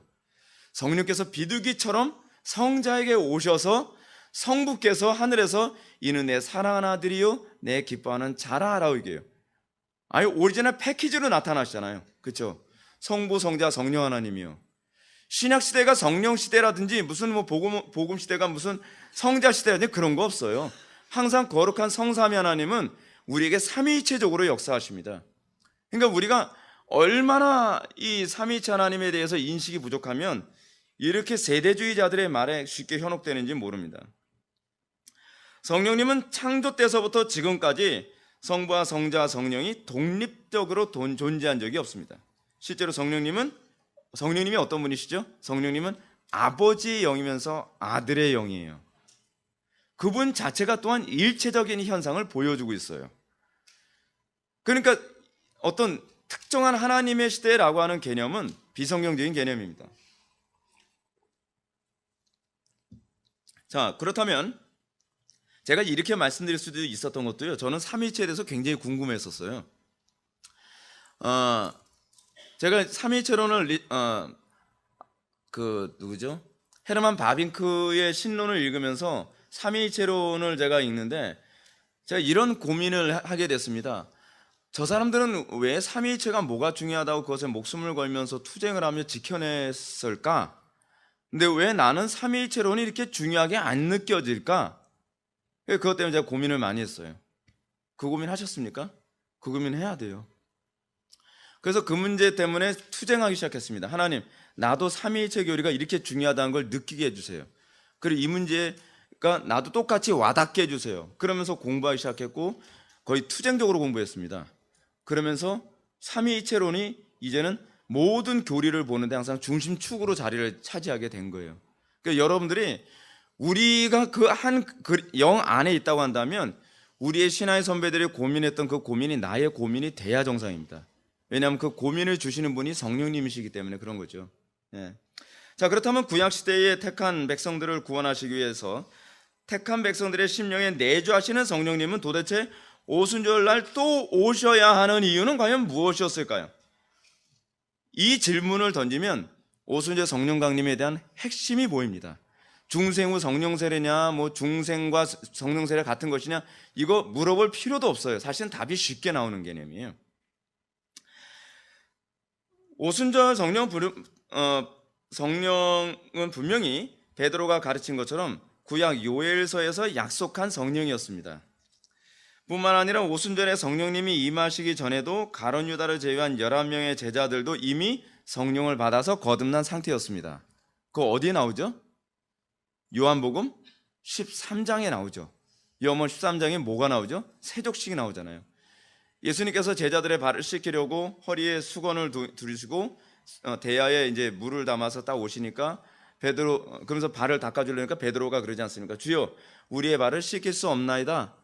성령께서 비둘기처럼 성자에게 오셔서 성부께서 하늘에서 이는 내 사랑하는 아들이요 내 기뻐하는 자라라고 얘기해요. 오리지널 패키지로 나타나시잖아요. 그렇죠? 성부, 성자, 성령 하나님이요. 신약 시대가 성령 시대라든지 무슨 뭐 복음 시대가 무슨 성자 시대라든지 그런 거 없어요. 항상 거룩한 성삼위 하나님은 우리에게 삼위일체적으로 역사하십니다. 그러니까 우리가 얼마나 이 삼위일체 하나님에 대해서 인식이 부족하면 이렇게 세대주의자들의 말에 쉽게 현혹되는지 모릅니다. 성령님은 창조 때서부터 지금까지 성부와 성자와 성령이 독립적으로 존재한 적이 없습니다. 실제로 성령님이 어떤 분이시죠? 성령님은 아버지의 영이면서 아들의 영이에요. 그분 자체가 또한 일체적인 현상을 보여주고 있어요. 그러니까 어떤 특정한 하나님의 시대라고 하는 개념은 비성경적인 개념입니다. 자, 그렇다면 제가 이렇게 말씀드릴 수도 있었던 것도요, 저는 삼위일체에 대해서 굉장히 궁금했었어요. 제가 삼위일체론을 누구죠? 헤르만 바빙크의 신론을 읽으면서 삼위일체론을 제가 읽는데 제가 이런 고민을 하게 됐습니다. 저 사람들은 왜 삼위일체가 뭐가 중요하다고 그것에 목숨을 걸면서 투쟁을 하며 지켜냈을까? 근데 왜 나는 삼위일체론이 이렇게 중요하게 안 느껴질까? 그것 때문에 제가 고민을 많이 했어요. 그 고민 하셨습니까? 그 고민 해야 돼요. 그래서 그 문제 때문에 투쟁하기 시작했습니다. 하나님, 나도 삼위일체 교리가 이렇게 중요하다는 걸 느끼게 해주세요. 그리고 이 문제가 나도 똑같이 와닿게 해주세요. 그러면서 공부하기 시작했고 거의 투쟁적으로 공부했습니다. 그러면서 삼위일체론이 이제는 모든 교리를 보는데 항상 중심축으로 자리를 차지하게 된 거예요. 그러니까 여러분들이 우리가 그 한 영 안에 있다고 한다면 우리의 신화의 선배들이 고민했던 그 고민이 나의 고민이 돼야 정상입니다. 왜냐하면 그 고민을 주시는 분이 성령님이시기 때문에 그런 거죠. 예. 자, 그렇다면 구약시대에 택한 백성들을 구원하시기 위해서 택한 백성들의 심령에 내주하시는 성령님은 도대체 오순절날 또 오셔야 하는 이유는 과연 무엇이었을까요? 이 질문을 던지면 오순절 성령 강림에 대한 핵심이 보입니다. 중생 후 성령 세례냐, 중생과 성령 세례 같은 것이냐, 이거 물어볼 필요도 없어요. 사실은 답이 쉽게 나오는 개념이에요. 오순절 성령은 분명히 베드로가 가르친 것처럼 구약 요엘서에서 약속한 성령이었습니다. 뿐만 아니라 오순절에 성령님이 임하시기 전에도 가룟 유다를 제외한 11명의 제자들도 이미 성령을 받아서 거듭난 상태였습니다. 그거 어디에 나오죠? 요한복음 13장에 나오죠. 요한복음 13장에 뭐가 나오죠? 세족식이 나오잖아요. 예수님께서 제자들의 발을 씻기려고 허리에 수건을 두르시고 대야에 이제 물을 담아서 딱 오시니까 베드로, 그러면서 발을 닦아주려니까 베드로가 그러지 않습니까? 주여, 우리의 발을 씻길 수 없나이다.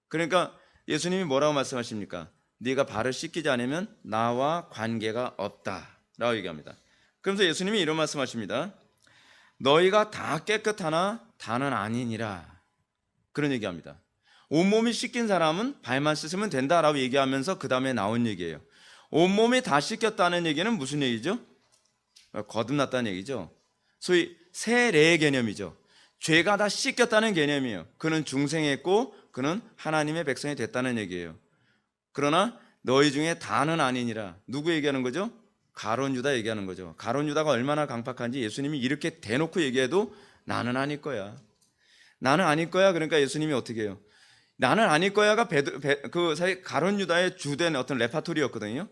그러니까 예수님이 뭐라고 말씀하십니까? 네가 발을 씻기지 않으면 나와 관계가 없다라고 얘기합니다. 그러면서 예수님이 이런 말씀하십니다. 너희가 다 깨끗하나 다는 아니니라. 그런 얘기합니다. 온몸이 씻긴 사람은 발만 씻으면 된다라고 얘기하면서 그 다음에 나온 얘기예요. 온몸이 다 씻겼다는 얘기는 무슨 얘기죠? 거듭났다는 얘기죠. 소위 세례의 개념이죠. 죄가 다 씻겼다는 개념이에요. 그는 중생했고 그는 하나님의 백성이 됐다는 얘기예요. 그러나 너희 중에 다는 아니니라. 누구 얘기하는 거죠? 가룟 유다 얘기하는 거죠. 가룟 유다가 얼마나 강팍한지 예수님이 이렇게 대놓고 얘기해도 나는 아닐 거야. 나는 아닐 거야. 그러니까 예수님이 어떻게 해요? 나는 아닐 거야가 가룟 유다의 주된 어떤 레파토리였거든요.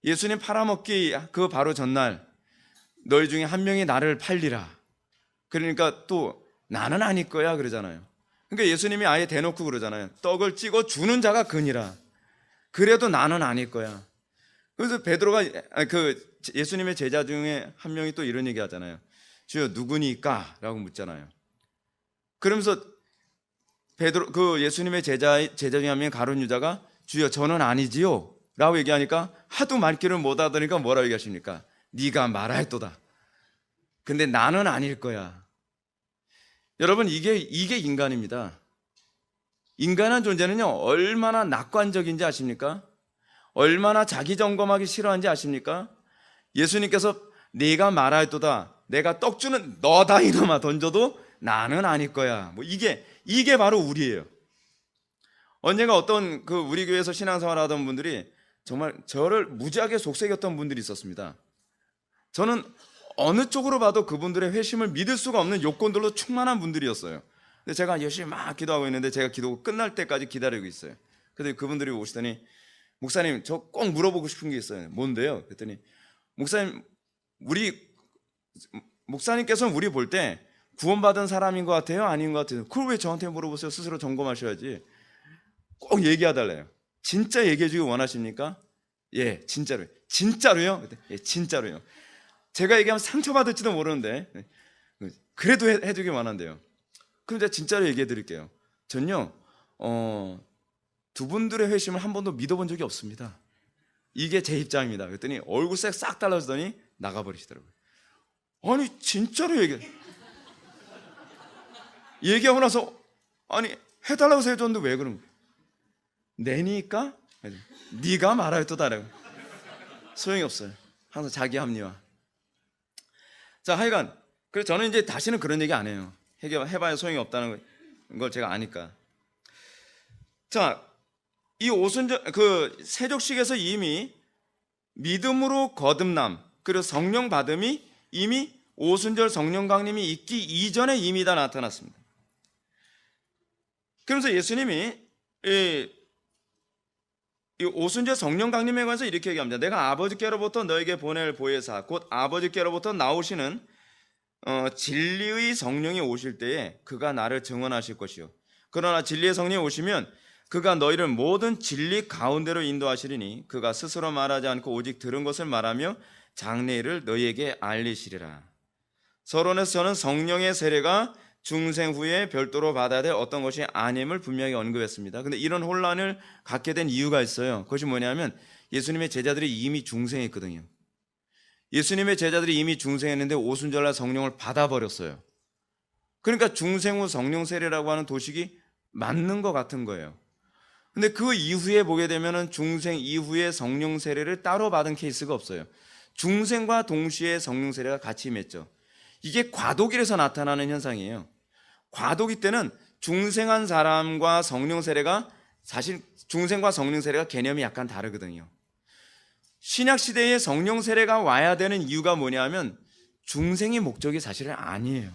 예수님 팔아먹기 그 바로 전날 너희 중에 한 명이 나를 팔리라. 그러니까 또 나는 아닐 거야 그러잖아요. 그러니까 예수님이 아예 대놓고 그러잖아요. 떡을 찍어 주는 자가 그니라. 그래도 나는 아닐 거야. 그래서 베드로가 예수님의 제자 중에 한 명이 또 이런 얘기 하잖아요. 주여 누구니까? 라고 묻잖아요. 그러면서 예수님의 제자 중에 한 명인 가룟 유다가 주여 저는 아니지요 라고 얘기하니까 하도 말귀를 못 하더니까 뭐라고 얘기하십니까? 네가 말할도다. 근데 나는 아닐 거야. 여러분 이게 인간입니다. 인간한 존재는요 얼마나 낙관적인지 아십니까? 얼마나 자기 점검하기 싫어하는지 아십니까? 예수님께서 네가 말할도다. 내가 떡 주는 너다 이놈아 던져도 나는 아닐 거야. 이게 바로 우리예요. 언젠가 어떤 우리 교회에서 신앙생활 하던 분들이 정말 저를 무지하게 속삭였던 분들이 있었습니다. 저는 어느 쪽으로 봐도 그분들의 회심을 믿을 수가 없는 요건들로 충만한 분들이었어요. 근데 제가 열심히 막 기도하고 있는데 제가 기도가 끝날 때까지 기다리고 있어요. 근데 그분들이 오시더니 목사님 저 꼭 물어보고 싶은 게 있어요. 뭔데요? 그랬더니 목사님 우리 목사님께서는 우리 볼 때 구원받은 사람인 것 같아요? 아닌 것 같아요? 그걸 왜 저한테 물어보세요? 스스로 점검하셔야지. 꼭 얘기해달래요. 진짜 얘기해주기 원하십니까? 예, 진짜로요. 진짜로요? 예, 진짜로요. 제가 얘기하면 상처받을지도 모르는데 그래도 해주기 원한대요. 그럼 제가 진짜로 얘기해 드릴게요. 전요 두 분들의 회심을 한 번도 믿어본 적이 없습니다. 이게 제 입장입니다. 그랬더니 얼굴색 싹 달라지더니 나가버리시더라고요. 아니 진짜로 얘기하고 나서 아니 해달라고 해줬는데 왜 그런 거야? 내니까? 네가 말아요 또 다르고. 소용이 없어요. 항상 자기 합리화. 자, 하여간 그래서 저는 이제 다시는 그런 얘기 안 해요. 해봐야 소용이 없다는 걸 제가 아니까. 자, 이 오순절 그 세족식에서 이미 믿음으로 거듭남 그리고 성령 받음이 이미 오순절 성령 강림이 있기 이전에 이미 다 나타났습니다. 그러면서 예수님이 이 오순절 성령 강림에 관해서 이렇게 얘기합니다. 내가 아버지께로부터 너에게 보낼 보혜사 곧 아버지께로부터 나오시는 진리의 성령이 오실 때에 그가 나를 증언하실 것이요. 그러나 진리의 성령이 오시면 그가 너희를 모든 진리 가운데로 인도하시리니 그가 스스로 말하지 않고 오직 들은 것을 말하며 장래일을 너희에게 알리시리라. 서론에서 저는 성령의 세례가 중생 후에 별도로 받아야 될 어떤 것이 아님을 분명히 언급했습니다. 근데 이런 혼란을 갖게 된 이유가 있어요. 그것이 뭐냐면 예수님의 제자들이 이미 중생했거든요. 예수님의 제자들이 이미 중생했는데 오순절날 성령을 받아버렸어요. 그러니까 중생 후 성령 세례라고 하는 도식이 맞는 것 같은 거예요. 근데 그 이후에 보게 되면은 중생 이후에 성령 세례를 따로 받은 케이스가 없어요. 중생과 동시에 성령 세례가 같이 임했죠. 이게 과도기에서 나타나는 현상이에요. 과도기 때는 중생한 사람과 성령 세례가 사실 중생과 성령 세례가 개념이 약간 다르거든요. 신약 시대에 성령 세례가 와야 되는 이유가 뭐냐면 중생이 목적이 사실은 아니에요.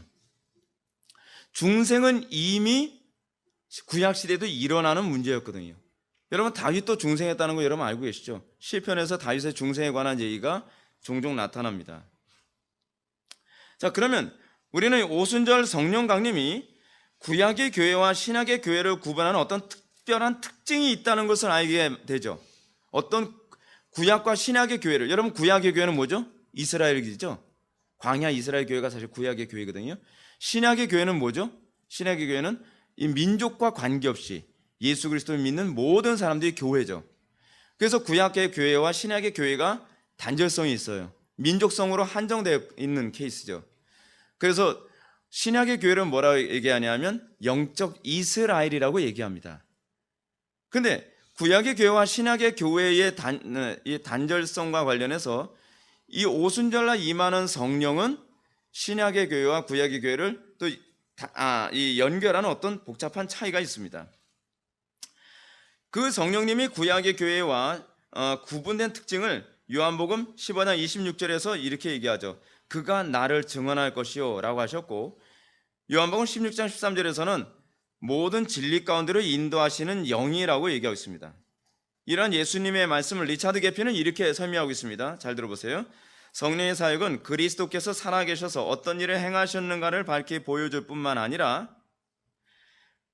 중생은 이미 구약 시대도 일어나는 문제였거든요. 여러분 다윗도 중생했다는 거 여러분 알고 계시죠? 시편에서 다윗의 중생에 관한 얘기가 종종 나타납니다. 자, 그러면 우리는 오순절 성령 강림이 구약의 교회와 신약의 교회를 구분하는 어떤 특별한 특징이 있다는 것을 알게 되죠. 어떤 구약과 신약의 교회를, 여러분 구약의 교회는 뭐죠? 이스라엘이죠. 광야 이스라엘 교회가 사실 구약의 교회거든요. 신약의 교회는 뭐죠? 신약의 교회는 이 민족과 관계없이 예수 그리스도를 믿는 모든 사람들이 교회죠. 그래서 구약의 교회와 신약의 교회가 단절성이 있어요. 민족성으로 한정되어 있는 케이스죠. 그래서 신약의 교회를 뭐라고 얘기하냐면 영적 이스라엘이라고 얘기합니다. 근데 구약의 교회와 신약의 교회의 단절성과 관련해서 이 오순절날 임하는 성령은 신약의 교회와 구약의 교회를 또 연결하는 어떤 복잡한 차이가 있습니다. 그 성령님이 구약의 교회와 구분된 특징을 요한복음 15장 26절에서 이렇게 얘기하죠. 그가 나를 증언할 것이요 라고 하셨고, 요한복음 16장 13절에서는 모든 진리 가운데로 인도하시는 영이라고 얘기하고 있습니다. 이러한 예수님의 말씀을 리차드 게피는 이렇게 설명하고 있습니다. 잘 들어보세요. 성령의 사역은 그리스도께서 살아계셔서 어떤 일을 행하셨는가를 밝히 보여줄 뿐만 아니라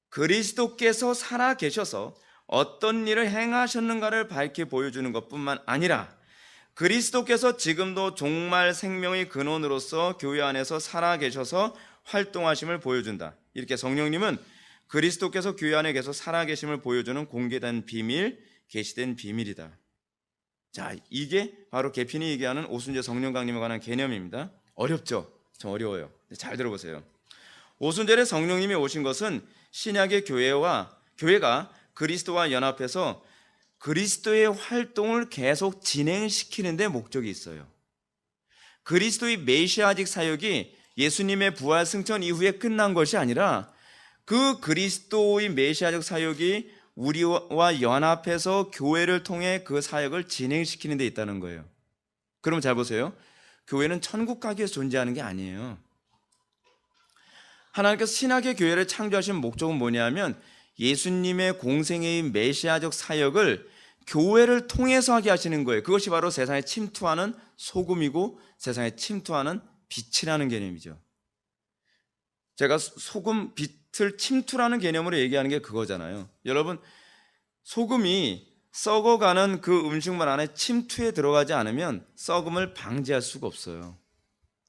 그리스도께서 살아계셔서 어떤 일을 행하셨는가를 밝히 보여주는 것뿐만 아니라 그리스도께서 지금도 종말 생명의 근원으로서 교회 안에서 살아계셔서 활동하심을 보여준다. 이렇게 성령님은 그리스도께서 교회 안에 계속 살아계심을 보여주는 공개된 비밀, 계시된 비밀이다. 자, 이게 바로 계핀이 얘기하는 오순절 성령 강림에 관한 개념입니다. 어렵죠? 좀 어려워요. 잘 들어보세요. 오순절에 성령님이 오신 것은 신약의 교회가 그리스도와 연합해서 그리스도의 활동을 계속 진행시키는 데 목적이 있어요. 그리스도의 메시아직 사역이 예수님의 부활 승천 이후에 끝난 것이 아니라 그 그리스도의 메시아적 사역이 우리와 연합해서 교회를 통해 그 사역을 진행시키는 데 있다는 거예요. 그럼 잘 보세요. 교회는 천국 가기 위해서 존재하는 게 아니에요. 하나님께서 신학의 교회를 창조하신 목적은 뭐냐면 예수님의 공생애인 메시아적 사역을 교회를 통해서 하게 하시는 거예요. 그것이 바로 세상에 침투하는 소금이고 세상에 침투하는 빛이라는 개념이죠. 제가 소금, 빛을 침투라는 개념으로 얘기하는 게 그거잖아요. 여러분, 소금이 썩어가는 그 음식물 안에 침투해 들어가지 않으면 썩음을 방지할 수가 없어요.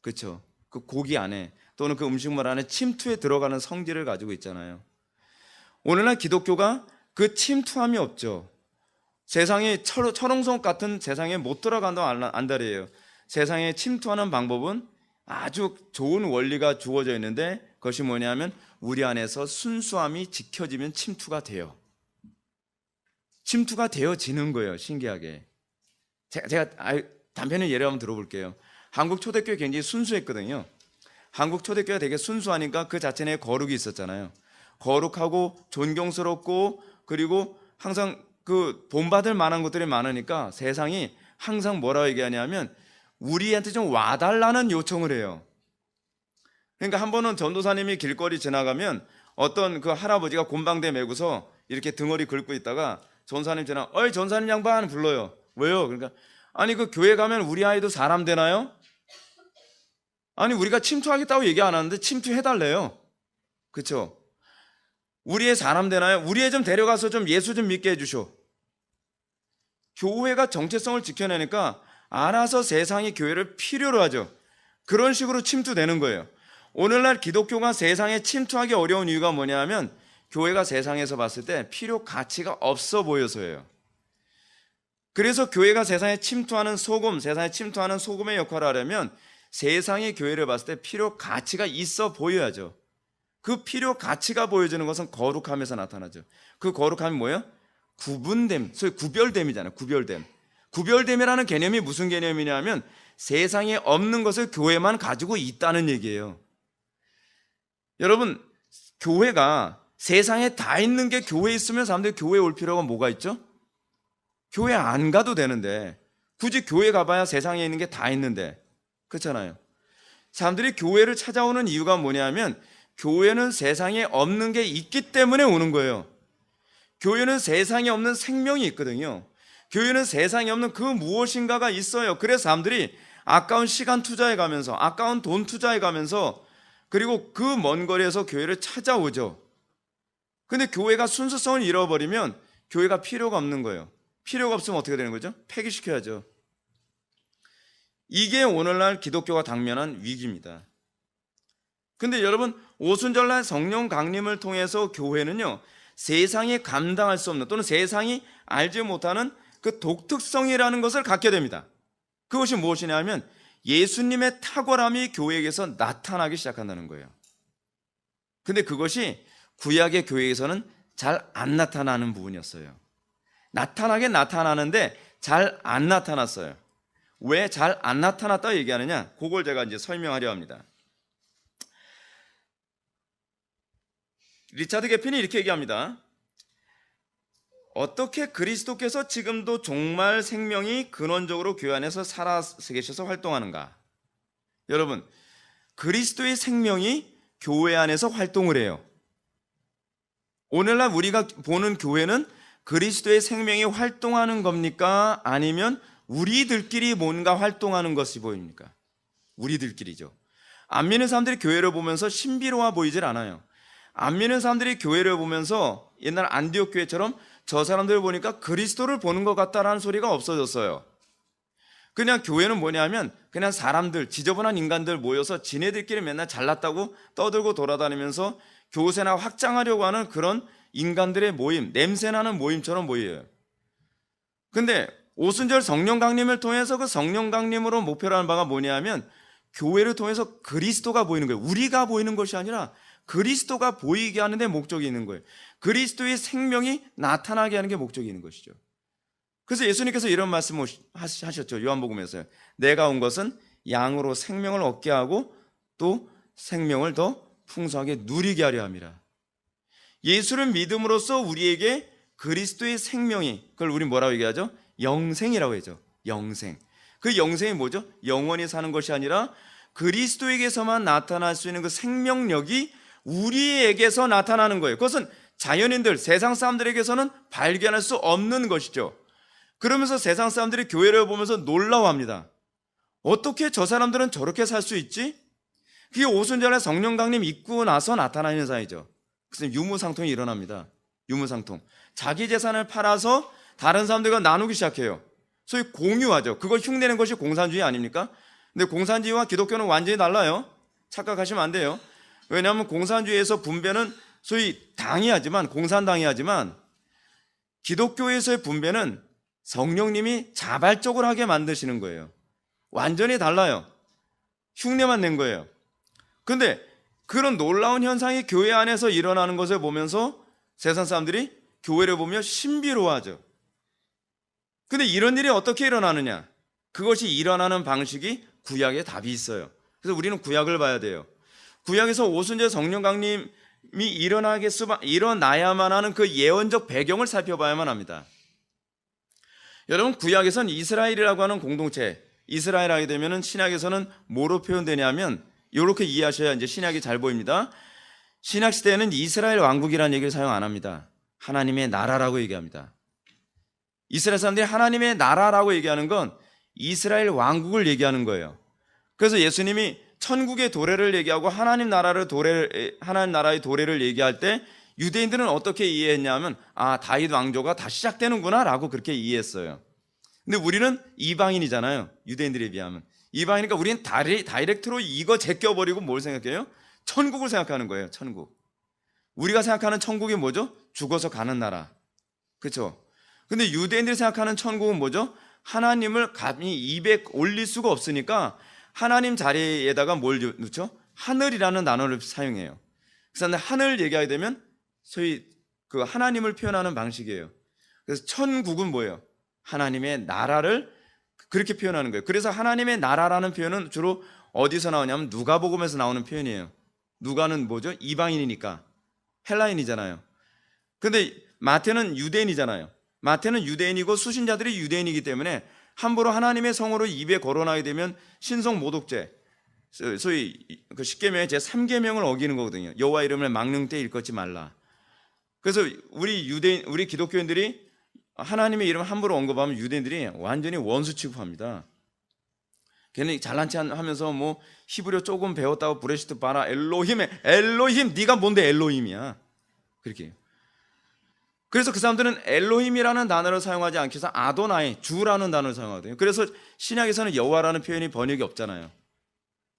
그렇죠? 그 고기 안에 또는 그 음식물 안에 침투해 들어가는 성질을 가지고 있잖아요. 오늘날 기독교가 그 침투함이 없죠. 세상에 철옹성 같은 세상에 못 들어간다고 안달이에요. 세상에 침투하는 방법은 아주 좋은 원리가 주어져 있는데 그것이 뭐냐면 우리 안에서 순수함이 지켜지면 침투가 돼요. 침투가 되어지는 거예요. 신기하게. 제가 단편의 예를 한번 들어볼게요. 한국 초대교회 굉장히 순수했거든요. 한국 초대교회가 되게 순수하니까 그 자체 내에 거룩이 있었잖아요. 거룩하고 존경스럽고 그리고 항상 그 본받을 만한 것들이 많으니까 세상이 항상 뭐라고 얘기하냐면 우리한테 좀 와달라는 요청을 해요. 그러니까 한 번은 전도사님이 길거리 지나가면 어떤 그 할아버지가 곰방대 메고서 이렇게 등허리 긁고 있다가 전사님 지나 어이 전사님 양반 불러요. 왜요? 그러니까 아니 그 교회 가면 우리 아이도 사람 되나요? 아니 우리가 침투하겠다고 얘기 안 하는데 침투해달래요. 그렇죠? 우리 애 사람 되나요? 우리 애 좀 데려가서 좀 예수 좀 믿게 해주쇼. 교회가 정체성을 지켜내니까 알아서 세상이 교회를 필요로 하죠. 그런 식으로 침투되는 거예요. 오늘날 기독교가 세상에 침투하기 어려운 이유가 뭐냐면 교회가 세상에서 봤을 때 필요 가치가 없어 보여서예요. 그래서 교회가 세상에 침투하는 소금, 세상에 침투하는 소금의 역할을 하려면 세상의 교회를 봤을 때 필요 가치가 있어 보여야죠. 그 필요 가치가 보여지는 것은 거룩함에서 나타나죠. 그 거룩함이 뭐예요? 구분됨, 소위 구별됨이잖아요. 구별됨. 구별됨이라는 개념이 무슨 개념이냐면 세상에 없는 것을 교회만 가지고 있다는 얘기예요. 여러분, 교회가 세상에 다 있는 게 교회에 있으면 사람들이 교회에 올 필요가 뭐가 있죠? 교회 안 가도 되는데 굳이 교회 가봐야 세상에 있는 게 다 있는데 그렇잖아요. 사람들이 교회를 찾아오는 이유가 뭐냐면 교회는 세상에 없는 게 있기 때문에 오는 거예요. 교회는 세상에 없는 생명이 있거든요. 교회는 세상에 없는 그 무엇인가가 있어요. 그래서 사람들이 아까운 시간 투자해 가면서 아까운 돈 투자해 가면서 그리고 그 먼 거리에서 교회를 찾아오죠. 근데 교회가 순수성을 잃어버리면 교회가 필요가 없는 거예요. 필요가 없으면 어떻게 되는 거죠? 폐기시켜야죠. 이게 오늘날 기독교가 당면한 위기입니다. 근데 여러분, 오순절날 성령 강림을 통해서 교회는요 세상이 감당할 수 없는 또는 세상이 알지 못하는 그 독특성이라는 것을 갖게 됩니다. 그것이 무엇이냐면 예수님의 탁월함이 교회에서 나타나기 시작한다는 거예요. 근데 그것이 구약의 교회에서는 잘 안 나타나는 부분이었어요. 나타나긴 나타나는데 잘 안 나타났어요. 왜 잘 안 나타났다고 얘기하느냐? 그걸 제가 이제 설명하려 합니다. 리차드 개핀이 이렇게 얘기합니다. 어떻게 그리스도께서 지금도 종말 생명이 근원적으로 교회 안에서 살아 계셔서 활동하는가? 여러분, 그리스도의 생명이 교회 안에서 활동을 해요. 오늘날 우리가 보는 교회는 그리스도의 생명이 활동하는 겁니까? 아니면 우리들끼리 뭔가 활동하는 것이 보입니까? 우리들끼리죠. 안 믿는 사람들이 교회를 보면서 신비로워 보이질 않아요. 안 믿는 사람들이 교회를 보면서 옛날 안디옥 교회처럼 저 사람들 보니까 그리스도를 보는 것 같다라는 소리가 없어졌어요. 그냥 교회는 뭐냐면 그냥 사람들, 지저분한 인간들 모여서 지네들끼리 맨날 잘났다고 떠들고 돌아다니면서 교세나 확장하려고 하는 그런 인간들의 모임, 냄새나는 모임처럼 보여요. 근데 오순절 성령 강림을 통해서 그 성령 강림으로 목표로 하는 바가 뭐냐면 교회를 통해서 그리스도가 보이는 거예요. 우리가 보이는 것이 아니라 그리스도가 보이게 하는 데 목적이 있는 거예요. 그리스도의 생명이 나타나게 하는 게 목적이 있는 것이죠. 그래서 예수님께서 이런 말씀을 하셨죠. 요한복음에서요. 내가 온 것은 양으로 생명을 얻게 하고 또 생명을 더 풍성하게 누리게 하려 함이라. 예수를 믿음으로써 우리에게 그리스도의 생명이, 그걸 우리 뭐라고 얘기하죠? 영생이라고 하죠. 영생. 그 영생이 뭐죠? 영원히 사는 것이 아니라 그리스도에게서만 나타날 수 있는 그 생명력이 우리에게서 나타나는 거예요. 그것은 자연인들, 세상 사람들에게서는 발견할 수 없는 것이죠. 그러면서 세상 사람들이 교회를 보면서 놀라워합니다. 어떻게 저 사람들은 저렇게 살 수 있지? 그게 오순절에 성령 강림 입고 나서 나타나는 사이죠. 그래서 유무상통이 일어납니다. 유무상통. 자기 재산을 팔아서 다른 사람들과 나누기 시작해요. 소위 공유하죠. 그걸 흉내낸 것이 공산주의 아닙니까? 근데 공산주의와 기독교는 완전히 달라요. 착각하시면 안 돼요. 왜냐하면 공산주의에서 분배는 소위 당이 하지만, 공산당이 하지만, 기독교에서의 분배는 성령님이 자발적으로 하게 만드시는 거예요. 완전히 달라요. 흉내만 낸 거예요. 근데 그런 놀라운 현상이 교회 안에서 일어나는 것을 보면서 세상 사람들이 교회를 보며 신비로워하죠. 근데 이런 일이 어떻게 일어나느냐? 그것이 일어나는 방식이 구약에 답이 있어요. 그래서 우리는 구약을 봐야 돼요. 구약에서 오순절 성령 강림이 일어나야만 하는 그 예언적 배경을 살펴봐야만 합니다. 여러분, 구약에서는 이스라엘이라고 하는 공동체, 이스라엘 하게 되면은 신약에서는 뭐로 표현되냐면 이렇게 이해하셔야 이제 신약이 잘 보입니다. 신약 시대에는 이스라엘 왕국이라는 얘기를 사용 안 합니다. 하나님의 나라라고 얘기합니다. 이스라엘 사람들이 하나님의 나라라고 얘기하는 건 이스라엘 왕국을 얘기하는 거예요. 그래서 예수님이 천국의 도래를 얘기하고 하나님 나라의 도래를 얘기할 때 유대인들은 어떻게 이해했냐면 다윗 왕조가 다시 시작되는구나 라고 그렇게 이해했어요. 근데 우리는 이방인이잖아요. 유대인들에 비하면. 이방이니까 우리는 다이렉트로 이거 제껴버리고 뭘 생각해요? 천국을 생각하는 거예요. 천국. 우리가 생각하는 천국이 뭐죠? 죽어서 가는 나라. 그렇죠? 근데 유대인들이 생각하는 천국은 뭐죠? 하나님을 감히 입에 올릴 수가 없으니까 하나님 자리에다가 뭘 넣죠? 하늘이라는 단어를 사용해요. 그래서 하늘 얘기하게 되면 소위 그 하나님을 표현하는 방식이에요. 그래서 천국은 뭐예요? 하나님의 나라를 그렇게 표현하는 거예요. 그래서 하나님의 나라라는 표현은 주로 어디서 나오냐면 누가복음에서 나오는 표현이에요. 누가는 뭐죠? 이방인이니까 헬라인이잖아요. 근데 마태는 유대인이잖아요. 마태는 유대인이고 수신자들이 유대인이기 때문에 함부로 하나님의 성으로 입에 거론하게 되면 신성 모독죄, 소위 그 십계명의 제 3계명을 어기는 거거든요. 여호와 이름을 막는 때 일컫지 말라. 그래서 우리 기독교인들이 하나님의 이름을 함부로 언급하면 유대인들이 완전히 원수 취급합니다. 걔는 잘난 체 하면서 뭐 히브리어 조금 배웠다고 브레시트 바라 엘로힘 네가 뭔데 엘로힘이야. 그렇게. 그래서 그 사람들은 엘로힘이라는 단어를 사용하지 않기 위해서 아도나이, 주라는 단어를 사용하거든요. 그래서 신약에서는 여호와라는 표현이 번역이 없잖아요.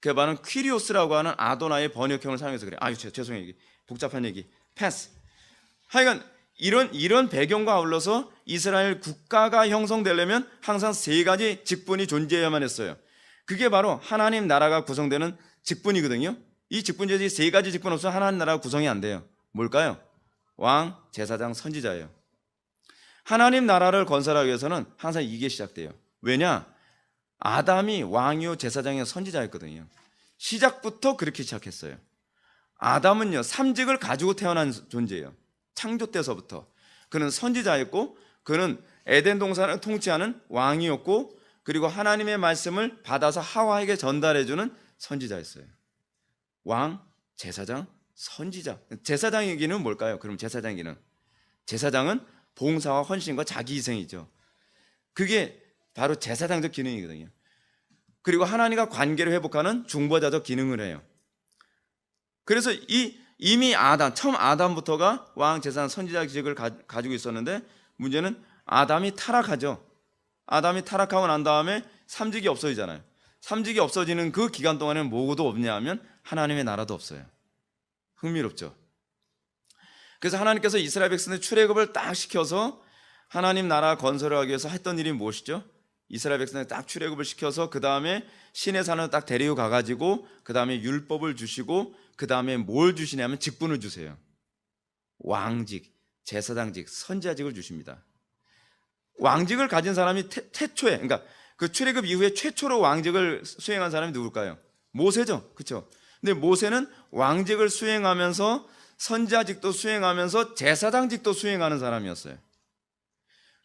그 말은 퀴리오스라고 하는 아도나의 번역형을 사용해서 그래요. 죄송해요. 복잡한 얘기. 패스. 하여간 이런 배경과 아울러서 이스라엘 국가가 형성되려면 항상 세 가지 직분이 존재해야만 했어요. 그게 바로 하나님 나라가 구성되는 직분이거든요. 이 직분제지 세 가지 직분 없으면 하나님 나라가 구성이 안 돼요. 뭘까요? 왕, 제사장, 선지자예요. 하나님 나라를 건설하기 위해서는 항상 이게 시작돼요. 왜냐? 아담이 왕이요 제사장이요 선지자였거든요. 시작부터 그렇게 시작했어요. 아담은요 3직을 가지고 태어난 존재예요. 창조 때서부터 그는 선지자였고 그는 에덴 동산을 통치하는 왕이었고 그리고 하나님의 말씀을 받아서 하와에게 전달해주는 선지자였어요. 왕, 제사장, 선지자. 제사장의 기능은 뭘까요? 그럼 제사장의 기능. 제사장은 봉사와 헌신과 자기희생이죠. 그게 바로 제사장적 기능이거든요. 그리고 하나님과 관계를 회복하는 중보자적 기능을 해요. 그래서 이미 처음 아담부터가 왕, 제사장, 선지자직을 가지고 있었는데 문제는 아담이 타락하죠. 아담이 타락하고 난 다음에 삼직이 없어지잖아요. 삼직이 없어지는 그 기간 동안에는 뭐도 없냐 하면 하나님의 나라도 없어요. 흥미롭죠. 그래서 하나님께서 이스라엘 백성의 출애굽을 딱 시켜서 하나님 나라 건설을 하기 위해서 했던 일이 무엇이죠? 이스라엘 백성을 딱 출애굽을 시켜서 그 다음에 신의 산을 딱 데리고 가가지고 그 다음에 율법을 주시고 그 다음에 뭘 주시냐면 직분을 주세요. 왕직, 제사장직, 선지자직을 주십니다. 왕직을 가진 사람이 태초에, 그러니까 그 출애굽 이후에 최초로 왕직을 수행한 사람이 누굴까요? 모세죠, 그렇죠? 근데 모세는 왕직을 수행하면서 선지자직도 수행하면서 제사장직도 수행하는 사람이었어요.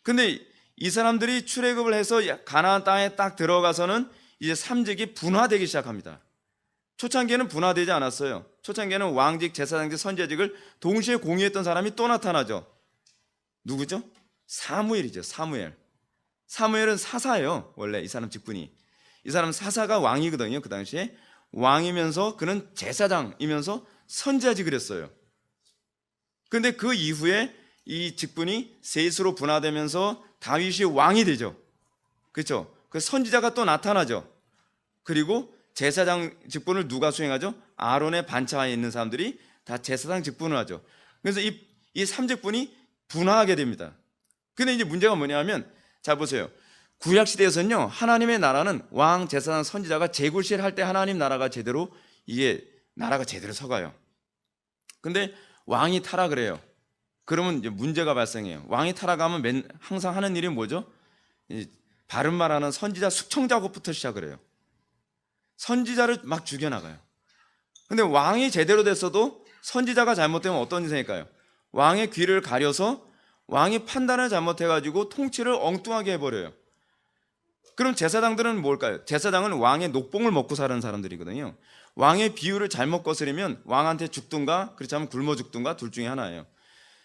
근데 이 사람들이 출애굽을 해서 가나안 땅에 딱 들어가서는 이제 삼직이 분화되기 시작합니다. 초창기에는 분화되지 않았어요. 초창기에는 왕직, 제사장직, 선지자직을 동시에 공유했던 사람이 또 나타나죠. 누구죠? 사무엘이죠. 사무엘은 사사예요. 원래 이 사람 직분이. 이 사람 사사가 왕이거든요. 그 당시에 왕이면서 그는 제사장이면서 선지자직을 했어요. 그런데 그 이후에 이 직분이 셋으로 분화되면서 다윗이 왕이 되죠. 그렇죠? 그 선지자가 또 나타나죠. 그리고 제사장 직분을 누가 수행하죠? 아론의 반차에 있는 사람들이 다 제사장 직분을 하죠. 그래서 이 삼직분이 분화하게 됩니다. 근데 이제 문제가 뭐냐면, 자 보세요. 구약 시대에서는요, 하나님의 나라는 왕, 제사장, 선지자가 재굴시를 할 때 하나님 나라가 제대로 서가요. 근데 왕이 타락을 해요. 그러면 이제 문제가 발생해요. 왕이 타락하면 항상 하는 일이 뭐죠? 바른 말하는 선지자 숙청 작업부터 시작을 해요. 선지자를 막 죽여나가요. 근데 왕이 제대로 됐어도 선지자가 잘못되면 어떤 일이 생길까요? 왕의 귀를 가려서 왕이 판단을 잘못해가지고 통치를 엉뚱하게 해버려요. 그럼 제사장들은 뭘까요? 제사장은 왕의 녹봉을 먹고 사는 사람들이거든요. 왕의 비유를 잘못 거스르면 왕한테 죽든가 그렇지 않으면 굶어 죽든가 둘 중에 하나예요.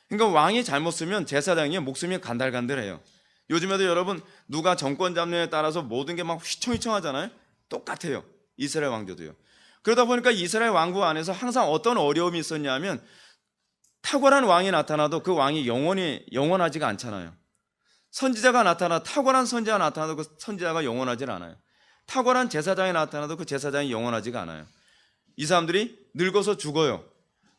그러니까 왕이 잘못 쓰면 제사장이 목숨이 간달간달해요. 요즘에도 여러분 누가 정권 잡느냐에 따라서 모든 게 막 휘청휘청하잖아요. 똑같아요. 이스라엘 왕조도요. 그러다 보니까 이스라엘 왕국 안에서 항상 어떤 어려움이 있었냐면, 탁월한 왕이 나타나도 그 왕이 영원하지가 않잖아요. 선지자가 나타나 탁월한 선지자가 나타나도 그 선지자가 영원하지 않아요. 탁월한 제사장이 나타나도 그 제사장이 영원하지가 않아요. 이 사람들이 늙어서 죽어요.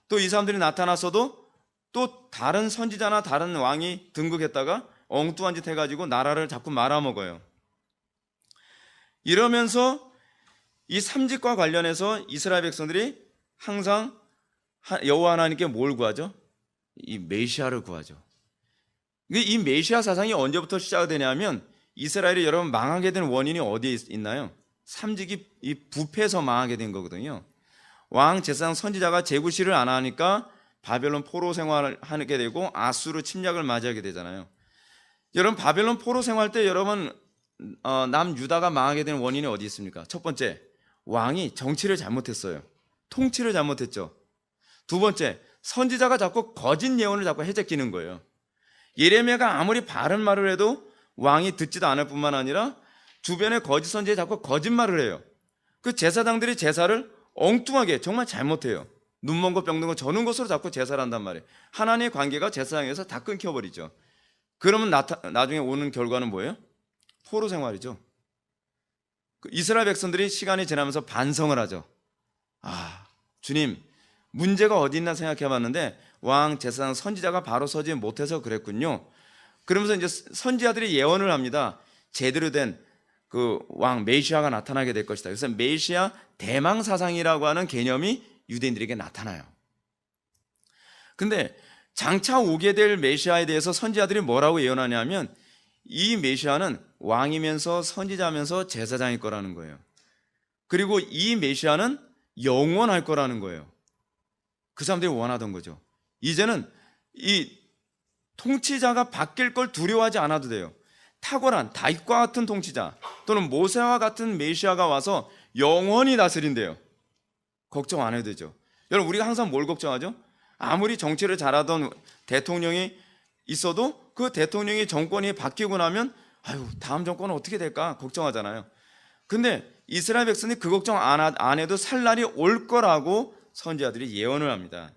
또 이 사람들이 나타났어도 또 다른 선지자나 다른 왕이 등극했다가 엉뚱한 짓 해가지고 나라를 자꾸 말아먹어요. 이러면서 이 삼직과 관련해서 이스라엘 백성들이 항상 여호와 하나님께 뭘 구하죠? 이 메시아를 구하죠. 이 메시아 사상이 언제부터 시작되냐면, 이스라엘이 여러분 망하게 된 원인이 어디에 있나요? 삼직이 이 부패해서 망하게 된 거거든요. 왕, 제사장, 선지자가 재구시를 안 하니까 바벨론 포로 생활을 하게 되고 아수르 침략을 맞이하게 되잖아요. 여러분 바벨론 포로 생활 때 여러분 남유다가 망하게 된 원인이 어디 있습니까? 첫 번째, 왕이 정치를 잘못했어요. 통치를 잘못했죠. 두 번째, 선지자가 자꾸 거짓 예언을 자꾸 해제끼는 거예요. 예레미야가 아무리 바른 말을 해도 왕이 듣지도 않을 뿐만 아니라 주변의 거짓 선지자가 자꾸 거짓말을 해요. 그 제사장들이 제사를 엉뚱하게 정말 잘못해요. 눈먼 것 병든 것 저는 것으로 자꾸 제사를 한단 말이에요. 하나님의 관계가 제사장에서 다 끊겨버리죠. 그러면 나중에 오는 결과는 뭐예요? 포로 생활이죠. 이스라엘 백성들이 시간이 지나면서 반성을 하죠. 주님, 문제가 어디 있나 생각해 봤는데 왕, 제사장, 선지자가 바로 서지 못해서 그랬군요. 그러면서 이제 선지자들이 예언을 합니다. 제대로 된 그 왕 메시아가 나타나게 될 것이다. 그래서 메시아 대망 사상이라고 하는 개념이 유대인들에게 나타나요. 근데 장차 오게 될 메시아에 대해서 선지자들이 뭐라고 예언하냐면, 이 메시아는 왕이면서 선지자면서 제사장일 거라는 거예요. 그리고 이 메시아는 영원할 거라는 거예요. 그 사람들이 원하던 거죠. 이제는 이 통치자가 바뀔 걸 두려워하지 않아도 돼요. 탁월한 다윗과 같은 통치자 또는 모세와 같은 메시아가 와서 영원히 다스린대요. 걱정 안 해도 되죠. 여러분 우리가 항상 뭘 걱정하죠? 아무리 정치를 잘하던 대통령이 있어도 그 대통령이 정권이 바뀌고 나면 다음 정권은 어떻게 될까 걱정하잖아요. 근데 이스라엘 백성이 그 걱정 안 해도 살 날이 올 거라고 선지자들이 예언을 합니다.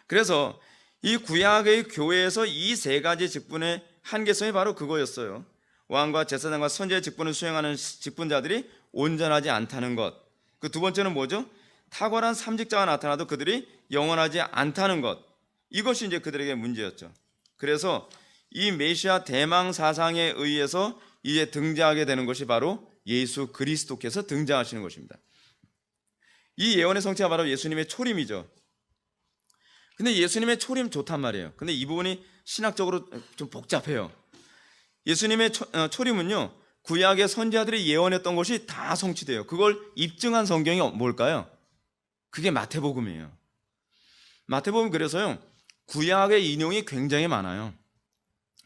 그래서 이 구약의 교회에서 이 세 가지 직분의 한계성이 바로 그거였어요. 왕과 제사장과 선지자의 직분을 수행하는 직분자들이 온전하지 않다는 것. 그 두 번째는 뭐죠? 탁월한 삼직자가 나타나도 그들이 영원하지 않다는 것. 이것이 이제 그들에게 문제였죠. 그래서 이 메시아 대망 사상에 의해서 이제 등장하게 되는 것이 바로 예수 그리스도께서 등장하시는 것입니다. 이 예언의 성취가 바로 예수님의 초림이죠. 근데 예수님의 초림 좋단 말이에요. 근데 이 부분이 신학적으로 좀 복잡해요. 예수님의 초림은요, 구약의 선지자들이 예언했던 것이 다 성취돼요. 그걸 입증한 성경이 뭘까요? 그게 마태복음이에요. 마태복음 그래서요, 구약의 인용이 굉장히 많아요.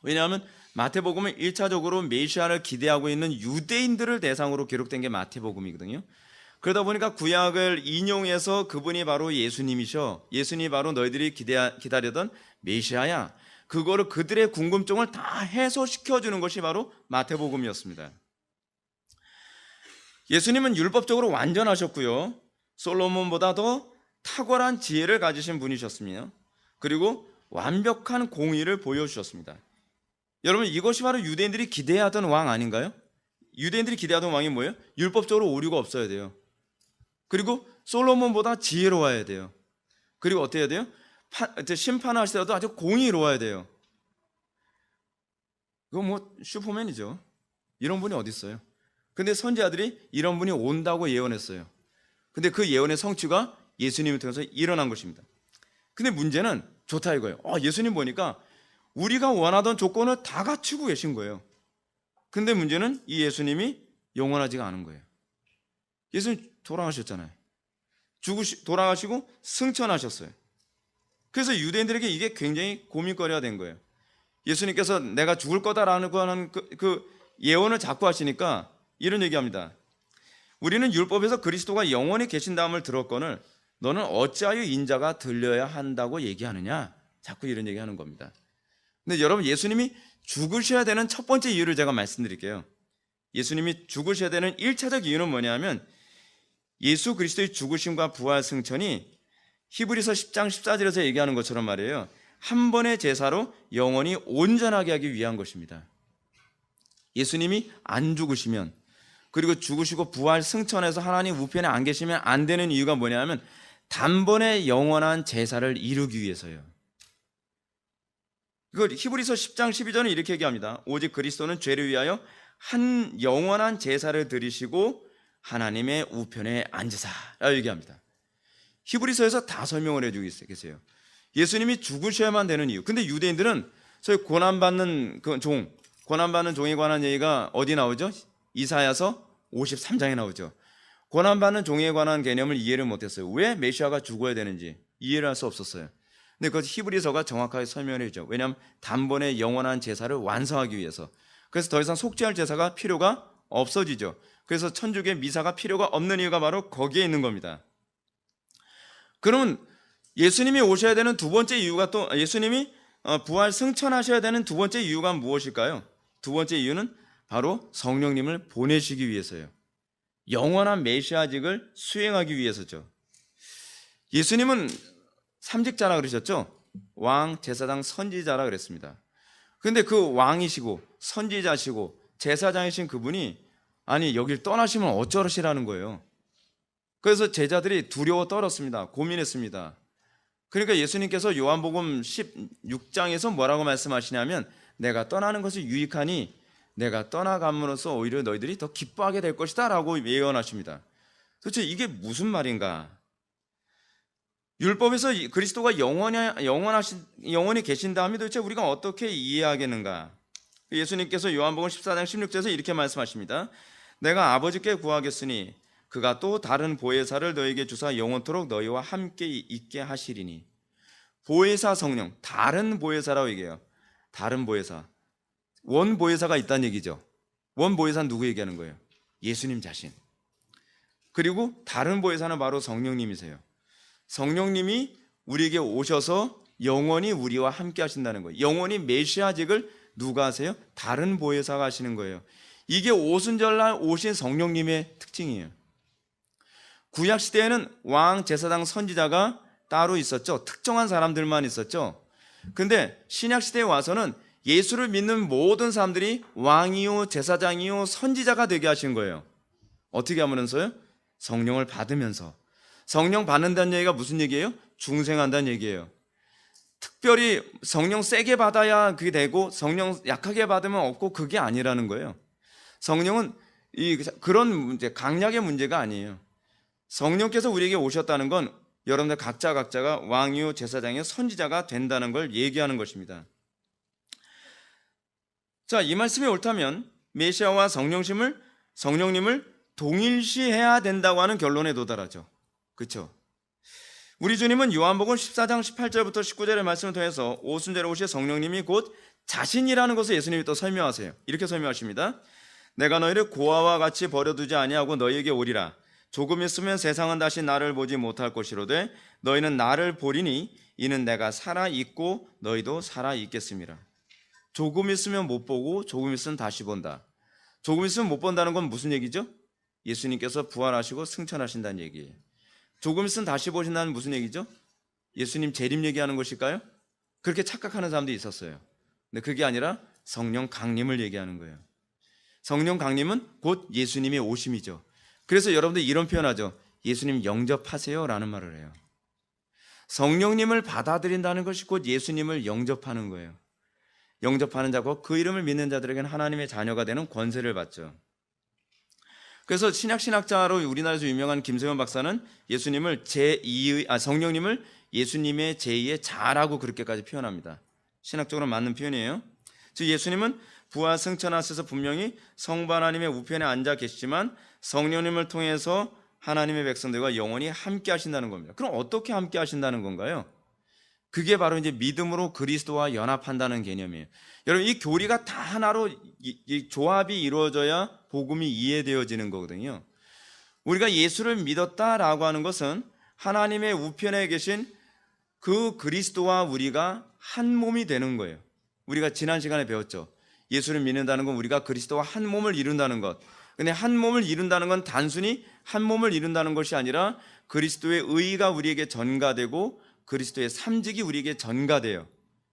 왜냐하면 마태복음은 1차적으로 메시아를 기대하고 있는 유대인들을 대상으로 기록된 게 마태복음이거든요. 그러다 보니까 구약을 인용해서 그분이 바로 예수님이셔. 예수님이 바로 너희들이 기다리던 메시아야. 그거를 그들의 궁금증을 다 해소시켜 주는 것이 바로 마태복음이었습니다. 예수님은 율법적으로 완전하셨고요. 솔로몬보다 더 탁월한 지혜를 가지신 분이셨으며, 그리고 완벽한 공의를 보여주셨습니다. 여러분, 이것이 바로 유대인들이 기대하던 왕 아닌가요? 유대인들이 기대하던 왕이 뭐예요? 율법적으로 오류가 없어야 돼요. 그리고 솔로몬보다 지혜로워야 돼요. 그리고 어떻게 해야 돼요? 심판하시더라도 아주 공의로워야 돼요. 그거 뭐 슈퍼맨이죠. 이런 분이 어디 있어요? 근데 선지자들이 이런 분이 온다고 예언했어요. 근데 그 예언의 성취가 예수님을 통해서 일어난 것입니다. 근데 문제는 좋다 이거예요. 예수님 보니까 우리가 원하던 조건을 다 갖추고 계신 거예요. 근데 문제는 이 예수님이 영원하지가 않은 거예요. 예수님 돌아가셨잖아요. 돌아가시고 승천하셨어요. 그래서 유대인들에게 이게 굉장히 고민거리가 된 거예요. 예수님께서 내가 죽을 거다라는 그 예언을 자꾸 하시니까 이런 얘기합니다. 우리는 율법에서 그리스도가 영원히 계신다함을 들었거늘 너는 어찌하여 인자가 들려야 한다고 얘기하느냐? 자꾸 이런 얘기하는 겁니다. 근데 여러분, 예수님이 죽으셔야 되는 첫 번째 이유를 제가 말씀드릴게요. 예수님이 죽으셔야 되는 1차적 이유는 뭐냐면 예수 그리스도의 죽으심과 부활 승천이 히브리서 10장 14절에서 얘기하는 것처럼 말이에요. 한 번의 제사로 영원히 온전하게 하기 위한 것입니다. 예수님이 안 죽으시면, 그리고 죽으시고 부활 승천해서 하나님 우편에 안 계시면 안 되는 이유가 뭐냐면 단번에 영원한 제사를 이루기 위해서요. 그 히브리서 10장 12절은 이렇게 얘기합니다. 오직 그리스도는 죄를 위하여 한 영원한 제사를 드리시고 하나님의 우편에 앉으사라고 얘기합니다. 히브리서에서 다 설명을 해주고 계세요. 예수님이 죽으셔야만 되는 이유. 근데 유대인들은 소위 고난받는 고난받는 종에 관한 얘기가 어디 나오죠? 이사야서 53장에 나오죠. 고난받는 종에 관한 개념을 이해를 못했어요. 왜 메시아가 죽어야 되는지 이해를 할 수 없었어요. 근데 그것 히브리서가 정확하게 설명을 해주죠. 왜냐하면 단번에 영원한 제사를 완성하기 위해서. 그래서 더 이상 속죄할 제사가 필요가 없어지죠. 그래서 천주교의 미사가 필요가 없는 이유가 바로 거기에 있는 겁니다. 그러면 예수님이 오셔야 되는 두 번째 이유가 또 예수님이 부활 승천하셔야 되는 두 번째 이유가 무엇일까요? 두 번째 이유는 바로 성령님을 보내시기 위해서요. 영원한 메시아직을 수행하기 위해서죠. 예수님은 삼직자라 그러셨죠? 왕, 제사장, 선지자라 그랬습니다. 그런데 그 왕이시고 선지자시고 제사장이신 그분이 여길 떠나시면 어쩌시라는 거예요. 그래서 제자들이 두려워 떨었습니다. 고민했습니다. 그러니까 예수님께서 요한복음 16장에서 뭐라고 말씀하시냐면 내가 떠나는 것이 유익하니 내가 떠나감으로써 오히려 너희들이 더 기뻐하게 될 것이다 라고 예언하십니다. 도대체 이게 무슨 말인가? 율법에서 그리스도가 영원히 계신 다음에 도대체 우리가 어떻게 이해하겠는가? 예수님께서 요한복음 14장 16절에서 이렇게 말씀하십니다. 내가 아버지께 구하겠으니 그가 또 다른 보혜사를 너에게 주사 영원토록 너희와 함께 있게 하시리니. 보혜사 성령, 다른 보혜사라고 얘기해요. 다른 보혜사. 원 보혜사가 있다는 얘기죠. 원 보혜사는 누구 얘기하는 거예요? 예수님 자신. 그리고 다른 보혜사는 바로 성령님이세요. 성령님이 우리에게 오셔서 영원히 우리와 함께 하신다는 거예요. 영원히 메시아직을 누가 하세요? 다른 보혜사가 하시는 거예요. 이게 오순절날 오신 성령님의 특징이에요. 구약 시대에는 왕, 제사장, 선지자가 따로 있었죠. 특정한 사람들만 있었죠. 근데 신약 시대에 와서는 예수를 믿는 모든 사람들이 왕이요, 제사장이요, 선지자가 되게 하신 거예요. 어떻게 하면서요? 성령을 받으면서. 성령 받는다는 얘기가 무슨 얘기예요? 중생한다는 얘기예요. 특별히 성령 세게 받아야 그게 되고 성령 약하게 받으면 없고 그게 아니라는 거예요. 성령은 그런 문제, 강약의 문제가 아니에요. 성령께서 우리에게 오셨다는 건 여러분들 각자가 왕이요, 제사장이요, 선지자가 된다는 걸 얘기하는 것입니다. 자, 이 말씀이 옳다면 메시아와 성령님을 동일시해야 된다고 하는 결론에 도달하죠. 그렇죠? 우리 주님은 요한복음 14장 18절부터 19절의 말씀을 통해서 오순절에 오실 성령님이 곧 자신이라는 것을 예수님이 또 설명하세요. 이렇게 설명하십니다. 내가 너희를 고아와 같이 버려두지 아니하고 너희에게 오리라. 조금 있으면 세상은 다시 나를 보지 못할 것이로되 너희는 나를 보리니 이는 내가 살아 있고 너희도 살아 있겠음이라. 조금 있으면 못 보고 조금 있으면 다시 본다. 조금 있으면 못 본다는 건 무슨 얘기죠? 예수님께서 부활하시고 승천하신다는 얘기예요. 조금 있으면 다시 보신다는 무슨 얘기죠? 예수님 재림 얘기하는 것일까요? 그렇게 착각하는 사람도 있었어요. 근데 그게 아니라 성령 강림을 얘기하는 거예요. 성령 강림은 곧 예수님의 오심이죠. 그래서 여러분들 이런 표현하죠. 예수님 영접하세요 라는 말을 해요. 성령님을 받아들인다는 것이 곧 예수님을 영접하는 거예요. 영접하는 자고 그 이름을 믿는 자들에게는 하나님의 자녀가 되는 권세를 받죠. 그래서 신약신학자로 우리나라에서 유명한 김세현 박사는 예수님을 성령님을 예수님의 제2의 자라고 그렇게까지 표현합니다. 신학적으로 맞는 표현이에요. 즉 예수님은 부활 승천하셔서 분명히 성부 하나님의 우편에 앉아 계시지만 성령님을 통해서 하나님의 백성들과 영원히 함께 하신다는 겁니다. 그럼 어떻게 함께 하신다는 건가요? 그게 바로 이제 믿음으로 그리스도와 연합한다는 개념이에요. 여러분 이 교리가 다 하나로 이 조합이 이루어져야 복음이 이해되어지는 거거든요. 우리가 예수를 믿었다라고 하는 것은 하나님의 우편에 계신 그 그리스도와 우리가 한 몸이 되는 거예요. 우리가 지난 시간에 배웠죠. 예수를 믿는다는 건 우리가 그리스도와 한 몸을 이룬다는 것. 근데 한 몸을 이룬다는 건 단순히 한 몸을 이룬다는 것이 아니라 그리스도의 의가 우리에게 전가되고 그리스도의 삼직이 우리에게 전가돼요.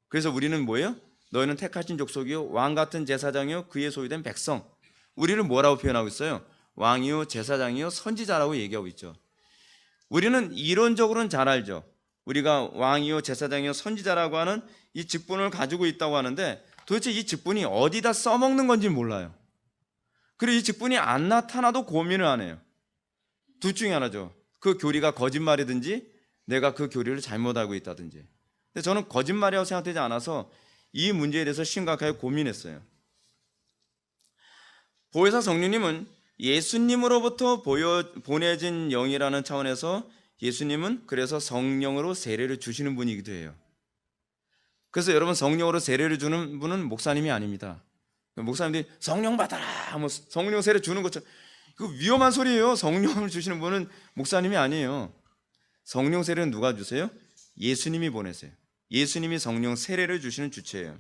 그래서 우리는 뭐예요? 너희는 택하신 족속이요 왕 같은 제사장이요 그의 소유된 백성. 우리를 뭐라고 표현하고 있어요? 왕이요 제사장이요 선지자라고 얘기하고 있죠. 우리는 이론적으로는 잘 알죠. 우리가 왕이요 제사장이요 선지자라고 하는 이 직분을 가지고 있다고 하는데 도대체 이 직분이 어디다 써먹는 건지 몰라요. 그리고 이 직분이 안 나타나도 고민을 안 해요. 둘 중에 하나죠. 그 교리가 거짓말이든지 내가 그 교리를 잘못 알고 있다든지. 근데 저는 거짓말이라고 생각되지 않아서 이 문제에 대해서 심각하게 고민했어요. 보혜사 성령님은 예수님으로부터 보내진 영이라는 차원에서 예수님은 그래서 성령으로 세례를 주시는 분이기도 해요. 그래서 여러분 성령으로 세례를 주는 분은 목사님이 아닙니다. 목사님들이 성령 받아라 뭐 성령 세례 주는 것처럼 그 위험한 소리예요. 성령을 주시는 분은 목사님이 아니에요. 성령 세례는 누가 주세요? 예수님이 보내세요. 예수님이 성령 세례를 주시는 주체예요.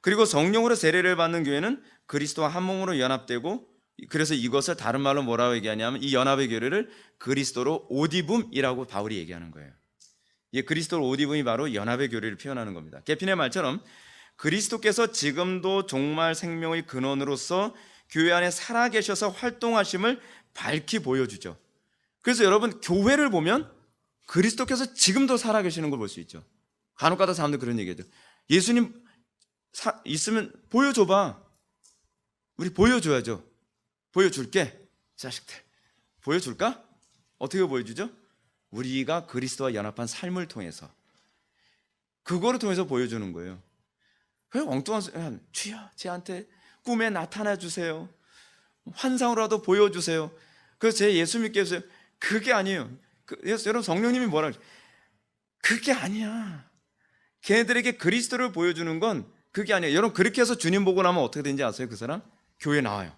그리고 성령으로 세례를 받는 교회는 그리스도와 한 몸으로 연합되고 그래서 이것을 다른 말로 뭐라고 얘기하냐면 이 연합의 교회를 그리스도로 오디붐이라고 바울이 얘기하는 거예요. 이 그리스도로 오디붐이 바로 연합의 교회를 표현하는 겁니다. 계핀의 말처럼 그리스도께서 지금도 종말 생명의 근원으로서 교회 안에 살아계셔서 활동하심을 밝히 보여주죠. 그래서 여러분 교회를 보면 그리스도께서 지금도 살아계시는 걸 볼 수 있죠. 간혹가다 사람들 그런 얘기하죠. 예수님 있으면 보여줘봐. 우리 보여줘야죠. 보여줄게. 자식들 보여줄까? 어떻게 보여주죠? 우리가 그리스도와 연합한 삶을 통해서 그거를 통해서 보여주는 거예요. 그냥 엉뚱한 주여 제한테 꿈에 나타나 주세요. 환상으로라도 보여주세요. 그래서 제 예수 믿게 해주세요. 그게 아니에요. 여러분 성령님이 뭐라고 그게 아니야. 걔네들에게 그리스도를 보여주는 건 그게 아니에요. 여러분 그렇게 해서 주님 보고 나면 어떻게 되는지 아세요? 그 사람? 교회 나와요.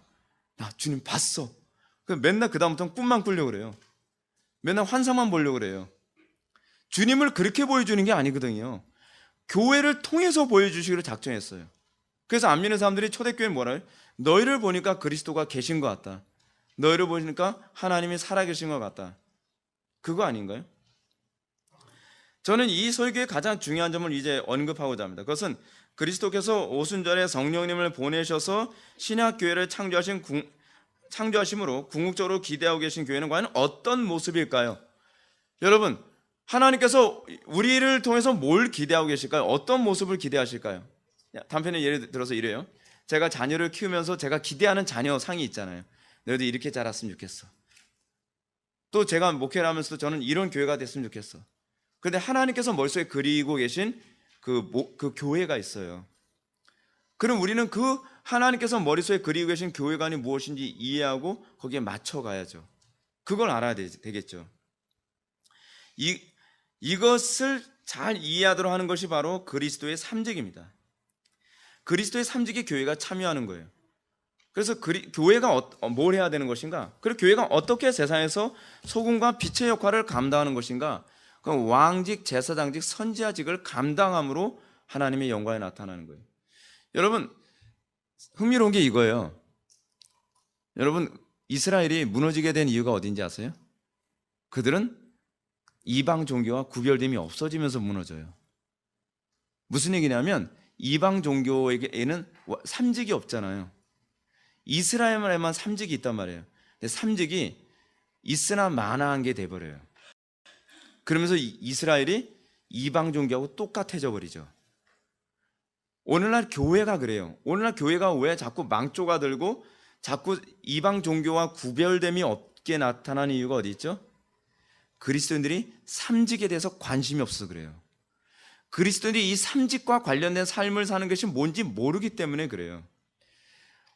나 주님 봤어. 맨날 그 다음부터는 꿈만 꾸려고 그래요. 맨날 환상만 보려고 그래요. 주님을 그렇게 보여주는 게 아니거든요. 교회를 통해서 보여주시기로 작정했어요. 그래서 안 믿는 사람들이 초대교회는 뭐라 해요? 너희를 보니까 그리스도가 계신 것 같다. 너희를 보니까 하나님이 살아계신 것 같다. 그거 아닌가요? 저는 이 설교의 가장 중요한 점을 이제 언급하고자 합니다. 그것은 그리스도께서 오순절에 성령님을 보내셔서 신약교회를 창조하심으로 궁극적으로 기대하고 계신 교회는 과연 어떤 모습일까요? 여러분 하나님께서 우리를 통해서 뭘 기대하고 계실까요? 어떤 모습을 기대하실까요? 단편의 예를 들어서 이래요. 제가 자녀를 키우면서 제가 기대하는 자녀 상이 있잖아요. 너희도 이렇게 자랐으면 좋겠어. 또 제가 목회를 하면서도 저는 이런 교회가 됐으면 좋겠어. 그런데 하나님께서 머릿속에 그리고 계신 그 교회가 있어요. 그럼 우리는 그 하나님께서 머릿속에 그리고 계신 교회관이 무엇인지 이해하고 거기에 맞춰가야죠. 그걸 알아야 되겠죠. 이것을 잘 이해하도록 하는 것이 바로 그리스도의 삼직입니다. 그리스도의 삼직에 교회가 참여하는 거예요. 그래서 교회가 뭘 해야 되는 것인가? 그리고 교회가 어떻게 세상에서 소금과 빛의 역할을 감당하는 것인가? 그 왕직, 제사장직, 선지자직을 감당함으로 하나님의 영광이 나타나는 거예요. 여러분, 흥미로운 게 이거예요. 여러분, 이스라엘이 무너지게 된 이유가 어딘지 아세요? 그들은 이방 종교와 구별됨이 없어지면서 무너져요. 무슨 얘기냐면 이방 종교에게는 삼직이 없잖아요. 이스라엘에만 삼직이 있단 말이에요. 근데 삼직이 있으나 마나한 게 돼버려요. 그러면서 이스라엘이 이방 종교하고 똑같아져 버리죠. 오늘날 교회가 그래요. 오늘날 교회가 왜 자꾸 망조가 들고 자꾸 이방 종교와 구별됨이 없게 나타나는 이유가 어디 있죠? 그리스도인들이 삼직에 대해서 관심이 없어서 그래요. 그리스도인들이 이 삼직과 관련된 삶을 사는 것이 뭔지 모르기 때문에 그래요.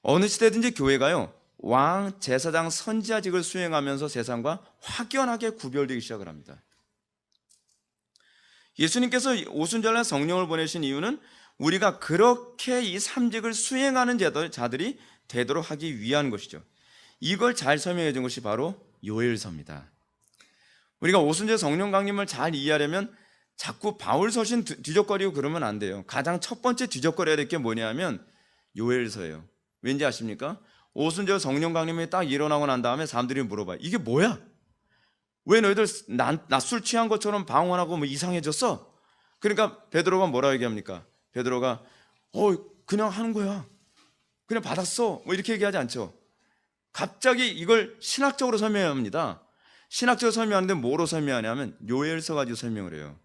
어느 시대든지 교회가요, 왕, 제사장, 선지자직을 수행하면서 세상과 확연하게 구별되기 시작을 합니다. 예수님께서 오순절날 성령을 보내신 이유는 우리가 그렇게 이 삼직을 수행하는 자들이 되도록 하기 위한 것이죠. 이걸 잘 설명해 준 것이 바로 요엘서입니다. 우리가 오순절 성령 강림을 잘 이해하려면 자꾸 바울 서신 뒤적거리고 그러면 안 돼요. 가장 첫 번째 뒤적거려야 될 게 뭐냐 하면 요엘서예요. 왠지 아십니까? 오순절 성령 강림이 딱 일어나고 난 다음에 사람들이 물어봐요. 이게 뭐야? 왜 너희들 낮술 취한 것처럼 방언하고 뭐 이상해졌어? 그러니까 베드로가 뭐라고 얘기합니까? 베드로가 그냥 하는 거야. 그냥 받았어. 뭐 이렇게 얘기하지 않죠. 갑자기 이걸 신학적으로 설명해야 합니다. 신학적으로 설명하는데 뭐로 설명하냐면 요엘서 가지고 설명을 해요.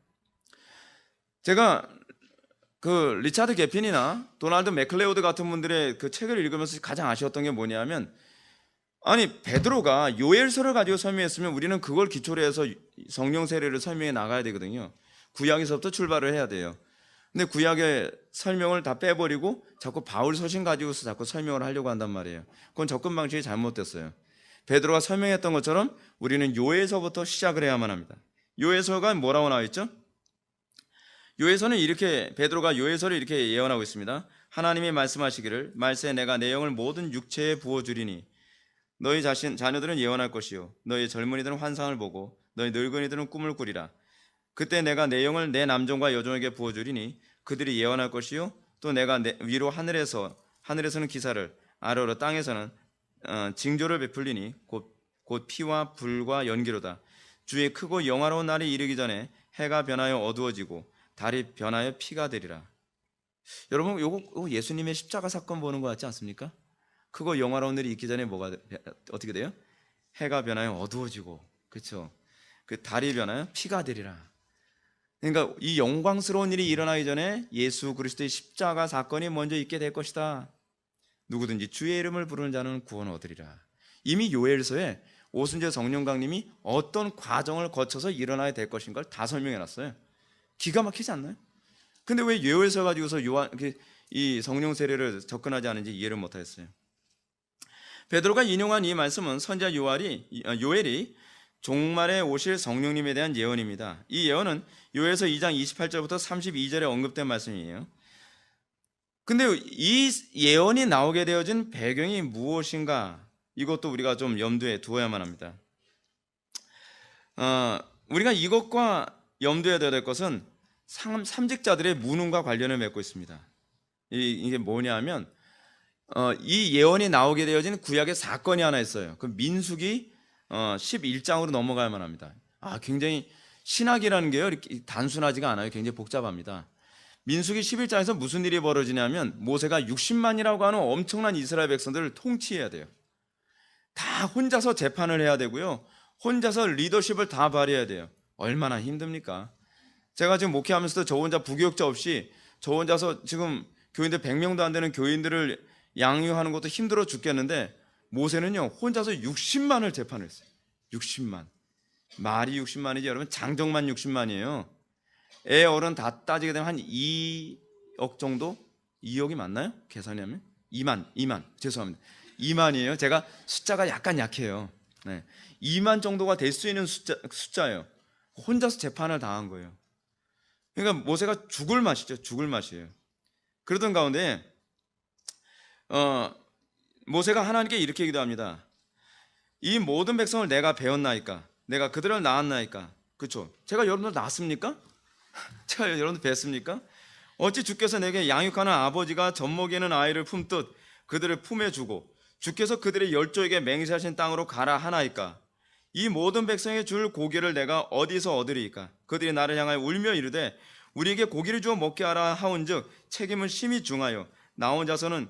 제가 그 리차드 게핀이나 도널드 맥클레오드 같은 분들의 그 책을 읽으면서 가장 아쉬웠던 게 뭐냐면, 아니 베드로가 요엘서를 가지고 설명했으면 우리는 그걸 기초로 해서 성령 세례를 설명해 나가야 되거든요. 구약에서부터 출발을 해야 돼요. 근데 구약의 설명을 다 빼버리고 자꾸 바울 서신 가지고서 자꾸 설명을 하려고 한단 말이에요. 그건 접근 방식이 잘못됐어요. 베드로가 설명했던 것처럼 우리는 요엘서부터 시작을 해야만 합니다. 요엘서가 뭐라고 나와 있죠? 요엘서는 이렇게, 베드로가 요엘서를 이렇게 예언하고 있습니다. 하나님이 말씀하시기를 말세 내가 내 영을 모든 육체에 부어주리니 너희 자녀들은 예언할 것이요 너희 젊은이들은 환상을 보고 너희 늙은이들은 꿈을 꾸리라. 그때 내가 내 영을 내 남종과 여종에게 부어주리니 그들이 예언할 것이요 또 내가 위로 하늘에서는 기사를, 아래로 땅에서는 징조를 베풀리니 곧 피와 불과 연기로다. 주의 크고 영화로운 날이 이르기 전에 해가 변하여 어두워지고 달이 변하여 피가 되리라. 여러분, 요거 예수님의 십자가 사건 보는 것 같지 않습니까? 크고 영화로운 날이 있기 전에 어떻게 돼요? 해가 변하여 어두워지고, 그렇죠? 그 달이 변하여 피가 되리라. 그러니까 이 영광스러운 일이 일어나기 전에 예수 그리스도의 십자가 사건이 먼저 있게 될 것이다. 누구든지 주의 이름을 부르는 자는 구원을 얻으리라. 이미 요엘서에 오순절 성령 강림이 어떤 과정을 거쳐서 일어나야 될 것인 걸 다 설명해 놨어요. 기가 막히지 않나요? 근데 왜 요엘서 가지고서 이 성령 세례를 접근하지 않은지 이해를 못 하겠어요. 베드로가 인용한 이 말씀은 선지자 요엘이 종말에 오실 성령님에 대한 예언입니다. 이 예언은 요엘서 2장 28절부터 32절에 언급된 말씀이에요. 근데 이 예언이 나오게 되어진 배경이 무엇인가? 이것도 우리가 좀 염두에 두어야만 합니다. 우리가 이것과 염두에 둬야 될 것은 삼직자들의 무능과 관련을 맺고 있습니다. 이게 뭐냐면 이 예언이 나오게 되어진 구약의 사건이 하나 있어요. 그 민수기 11장으로 넘어가야만 합니다. 굉장히 신학이라는 게요, 이렇게 단순하지가 않아요. 굉장히 복잡합니다. 민수기 11장에서 무슨 일이 벌어지냐면 모세가 60만이라고 하는 엄청난 이스라엘 백성들을 통치해야 돼요. 다 혼자서 재판을 해야 되고요, 혼자서 리더십을 다 발휘해야 돼요. 얼마나 힘듭니까? 제가 지금 목회하면서도 저 혼자 부교육자 없이 저 혼자서 지금 교인들 100명도 안 되는 교인들을 양육하는 것도 힘들어 죽겠는데, 모세는요 혼자서 60만을 재판을 했어요. 60만. 말이 60만이지 여러분, 장정만 60만이에요. 애 어른 다 따지게 되면 한 2억 정도? 2억이 맞나요? 계산하면? 2만 죄송합니다. 2만이에요. 제가 숫자가 약간 약해요. 2만 정도가 될 수 있는 숫자예요. 혼자서 재판을 당한 거예요. 그러니까 모세가 죽을 맛이에요. 그러던 가운데 모세가 하나님께 이렇게 기도합니다. 이 모든 백성을 내가 배웠나이까? 내가 그들을 낳았나이까? 그렇죠? 제가 여러분들 낳았습니까? 제가 여러분들 뵀습니까? 어찌 주께서 내게 양육하는 아버지가 젖먹이는 아이를 품듯 그들을 품에 주고 주께서 그들의 열조에게 맹세하신 땅으로 가라 하나이까? 이 모든 백성에 줄 고기를 내가 어디서 얻으리이까? 그들이 나를 향하여 울며 이르되 우리에게 고기를 주어 먹게 하라 하온즉 책임을 심히 중하여 나온 자손은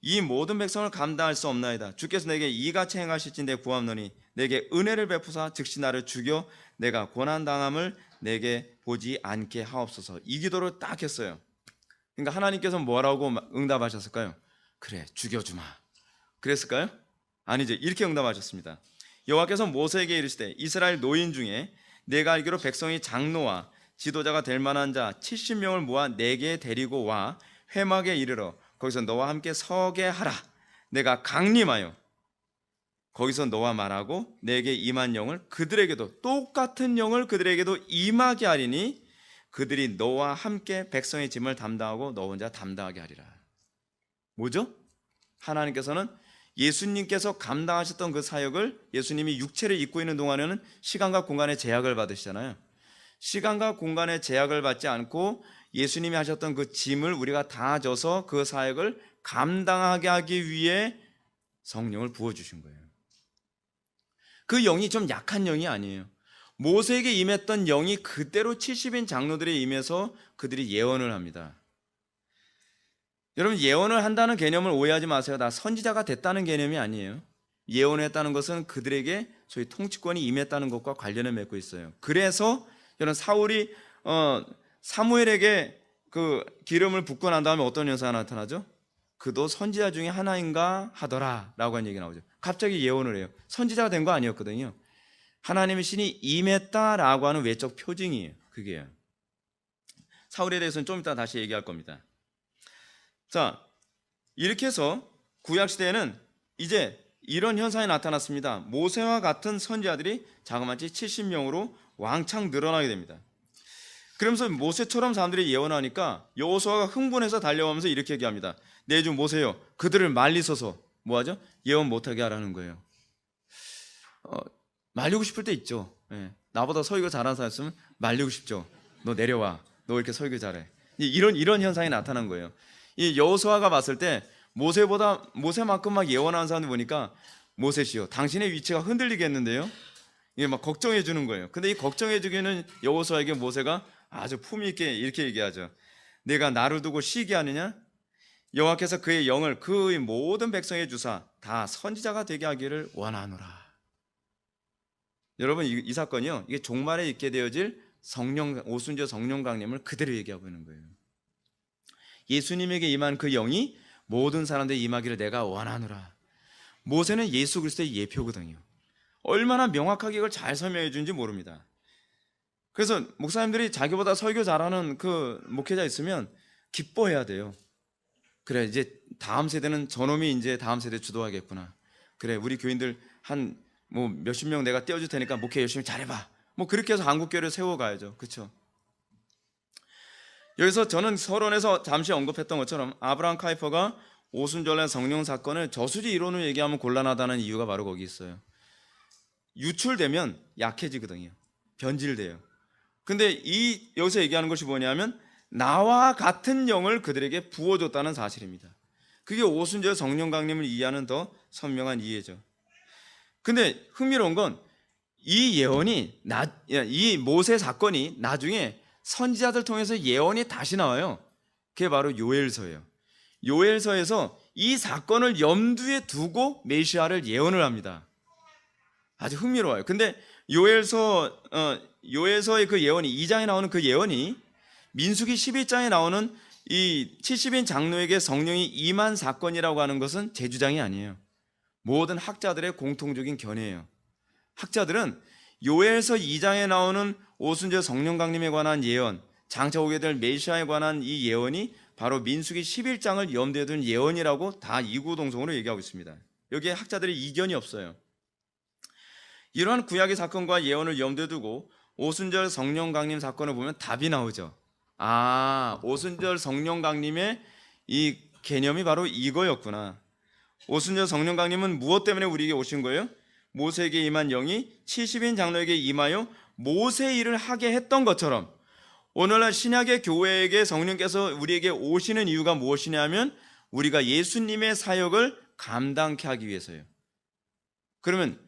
이 모든 백성을 감당할 수 없나이다. 주께서 내게 이같이 행하실진대 구함노니 내게 은혜를 베푸사 즉시 나를 죽여 내가 고난당함을 내게 보지 않게 하옵소서. 이 기도를 딱 했어요. 그러니까 하나님께서 뭐라고 응답하셨을까요? 그래, 죽여주마. 그랬을까요? 아니죠. 이렇게 응답하셨습니다. 여호와께서 모세에게 이르시되 이스라엘 노인 중에 내가 알기로 백성이 장로와 지도자가 될 만한 자 70명을 모아 내게 데리고 와 회막에 이르러 거기서 너와 함께 서게 하라. 내가 강림하여 거기서 너와 말하고 내게 임한 영을 그들에게도 똑같은 영을 그들에게도 임하게 하리니 그들이 너와 함께 백성의 짐을 담당하고 너 혼자 담당하게 하리라. 뭐죠? 하나님께서는 예수님께서 감당하셨던 그 사역을 예수님이 육체를 입고 있는 동안에는 시간과 공간의 제약을 받으시잖아요. 시간과 공간의 제약을 받지 않고 예수님이 하셨던 그 짐을 우리가 다 져서 그 사역을 감당하게 하기 위해 성령을 부어주신 거예요. 그 영이 좀 약한 영이 아니에요. 모세에게 임했던 영이 그대로 70인 장로들에 임해서 그들이 예언을 합니다. 여러분, 예언을 한다는 개념을 오해하지 마세요. 나 선지자가 됐다는 개념이 아니에요. 예언을 했다는 것은 그들에게 소위 통치권이 임했다는 것과 관련을 맺고 있어요. 그래서 여러분, 사울이 사무엘에게 그 기름을 붓고 난 다음에 어떤 현상이 나타나죠? 그도 선지자 중에 하나인가 하더라 라고 한 얘기 나오죠. 갑자기 예언을 해요. 선지자가 된 거 아니었거든요. 하나님의 신이 임했다라고 하는 외적 표징이에요. 그게요. 사울에 대해서는 좀 이따 다시 얘기할 겁니다. 자, 이렇게 해서 구약시대에는 이제 이런 현상이 나타났습니다. 모세와 같은 선지자들이 자그마치 70명으로 왕창 늘어나게 됩니다. 그러면서 모세처럼 사람들이 예언하니까 여호수아가 흥분해서 달려오면서 이렇게 얘기합니다. 내 주 모세요, 그들을 말리소서. 뭐하죠? 예언 못하게 하라는 거예요. 말리고 싶을 때 있죠. 나보다 설교 잘하는 사람 있으면 말리고 싶죠. 너 내려와. 너 이렇게 설교 잘해. 이런 현상이 나타난 거예요. 이 여호수아가 봤을 때 모세만큼 막 예언하는 사람들 보니까 모세시여, 당신의 위치가 흔들리겠는데요. 이게 막 걱정해 주는 거예요. 근데 이 걱정해 주기는 여호수아에게 모세가 아주 품위 있게 이렇게 얘기하죠. 내가 나를 두고 쉬게 하느냐? 여호와께서 그의 영을 그의 모든 백성에 주사 다 선지자가 되게 하기를 원하노라. 여러분, 이 사건이요, 이게 종말에 있게 되어질 오순절 성령 강림을 그대로 얘기하고 있는 거예요. 예수님에게 임한 그 영이 모든 사람들에 임하기를 내가 원하노라. 모세는 예수 그리스도의 예표거든요. 얼마나 명확하게 이걸 잘 설명해 주는지 모릅니다. 그래서 목사님들이 자기보다 설교 잘하는 그 목회자 있으면 기뻐해야 돼요. 그래, 이제 다음 세대는 저놈이 이제 다음 세대 주도하겠구나. 그래, 우리 교인들 한 몇십 명 내가 떼어줄 테니까 목회 열심히 잘해봐. 그렇게 해서 한국교회를 세워가야죠. 그렇죠? 여기서 저는 서론에서 잠시 언급했던 것처럼 아브라함 카이퍼가 오순절날 성령 사건을 저수지 이론을 얘기하면 곤란하다는 이유가 바로 거기 있어요. 유출되면 약해지거든요. 변질돼요. 근데 여기서 얘기하는 것이 뭐냐면 나와 같은 영을 그들에게 부어줬다는 사실입니다. 그게 오순절 성령 강림을 이해하는 더 선명한 이해죠. 근데 흥미로운 건 이 예언이 이 모세 사건이 나중에 선지자들 통해서 예언이 다시 나와요. 그게 바로 요엘서예요. 요엘서에서 이 사건을 염두에 두고 메시아를 예언을 합니다. 아주 흥미로워요. 근데 요엘서의 그 예언이 2장에 나오는 그 예언이 민수기 11장에 나오는 이 70인 장로에게 성령이 임한 사건이라고 하는 것은 제 주장이 아니에요. 모든 학자들의 공통적인 견해예요. 학자들은 요엘서 2장에 나오는 오순절 성령 강림에 관한 예언, 장차 오게 될 메시아에 관한 이 예언이 바로 민수기 11장을 염두에 둔 예언이라고 다 이구동성으로 얘기하고 있습니다. 여기에 학자들의 이견이 없어요. 이러한 구약의 사건과 예언을 염두에 두고 오순절 성령 강림 사건을 보면 답이 나오죠. 오순절 성령 강림의 이 개념이 바로 이거였구나. 오순절 성령 강림은 무엇 때문에 우리에게 오신 거예요? 모세에게 임한 영이 70인 장로에게 임하여 모세 일을 하게 했던 것처럼 오늘날 신약의 교회에게 성령께서 우리에게 오시는 이유가 무엇이냐 하면 우리가 예수님의 사역을 감당케 하기 위해서요. 그러면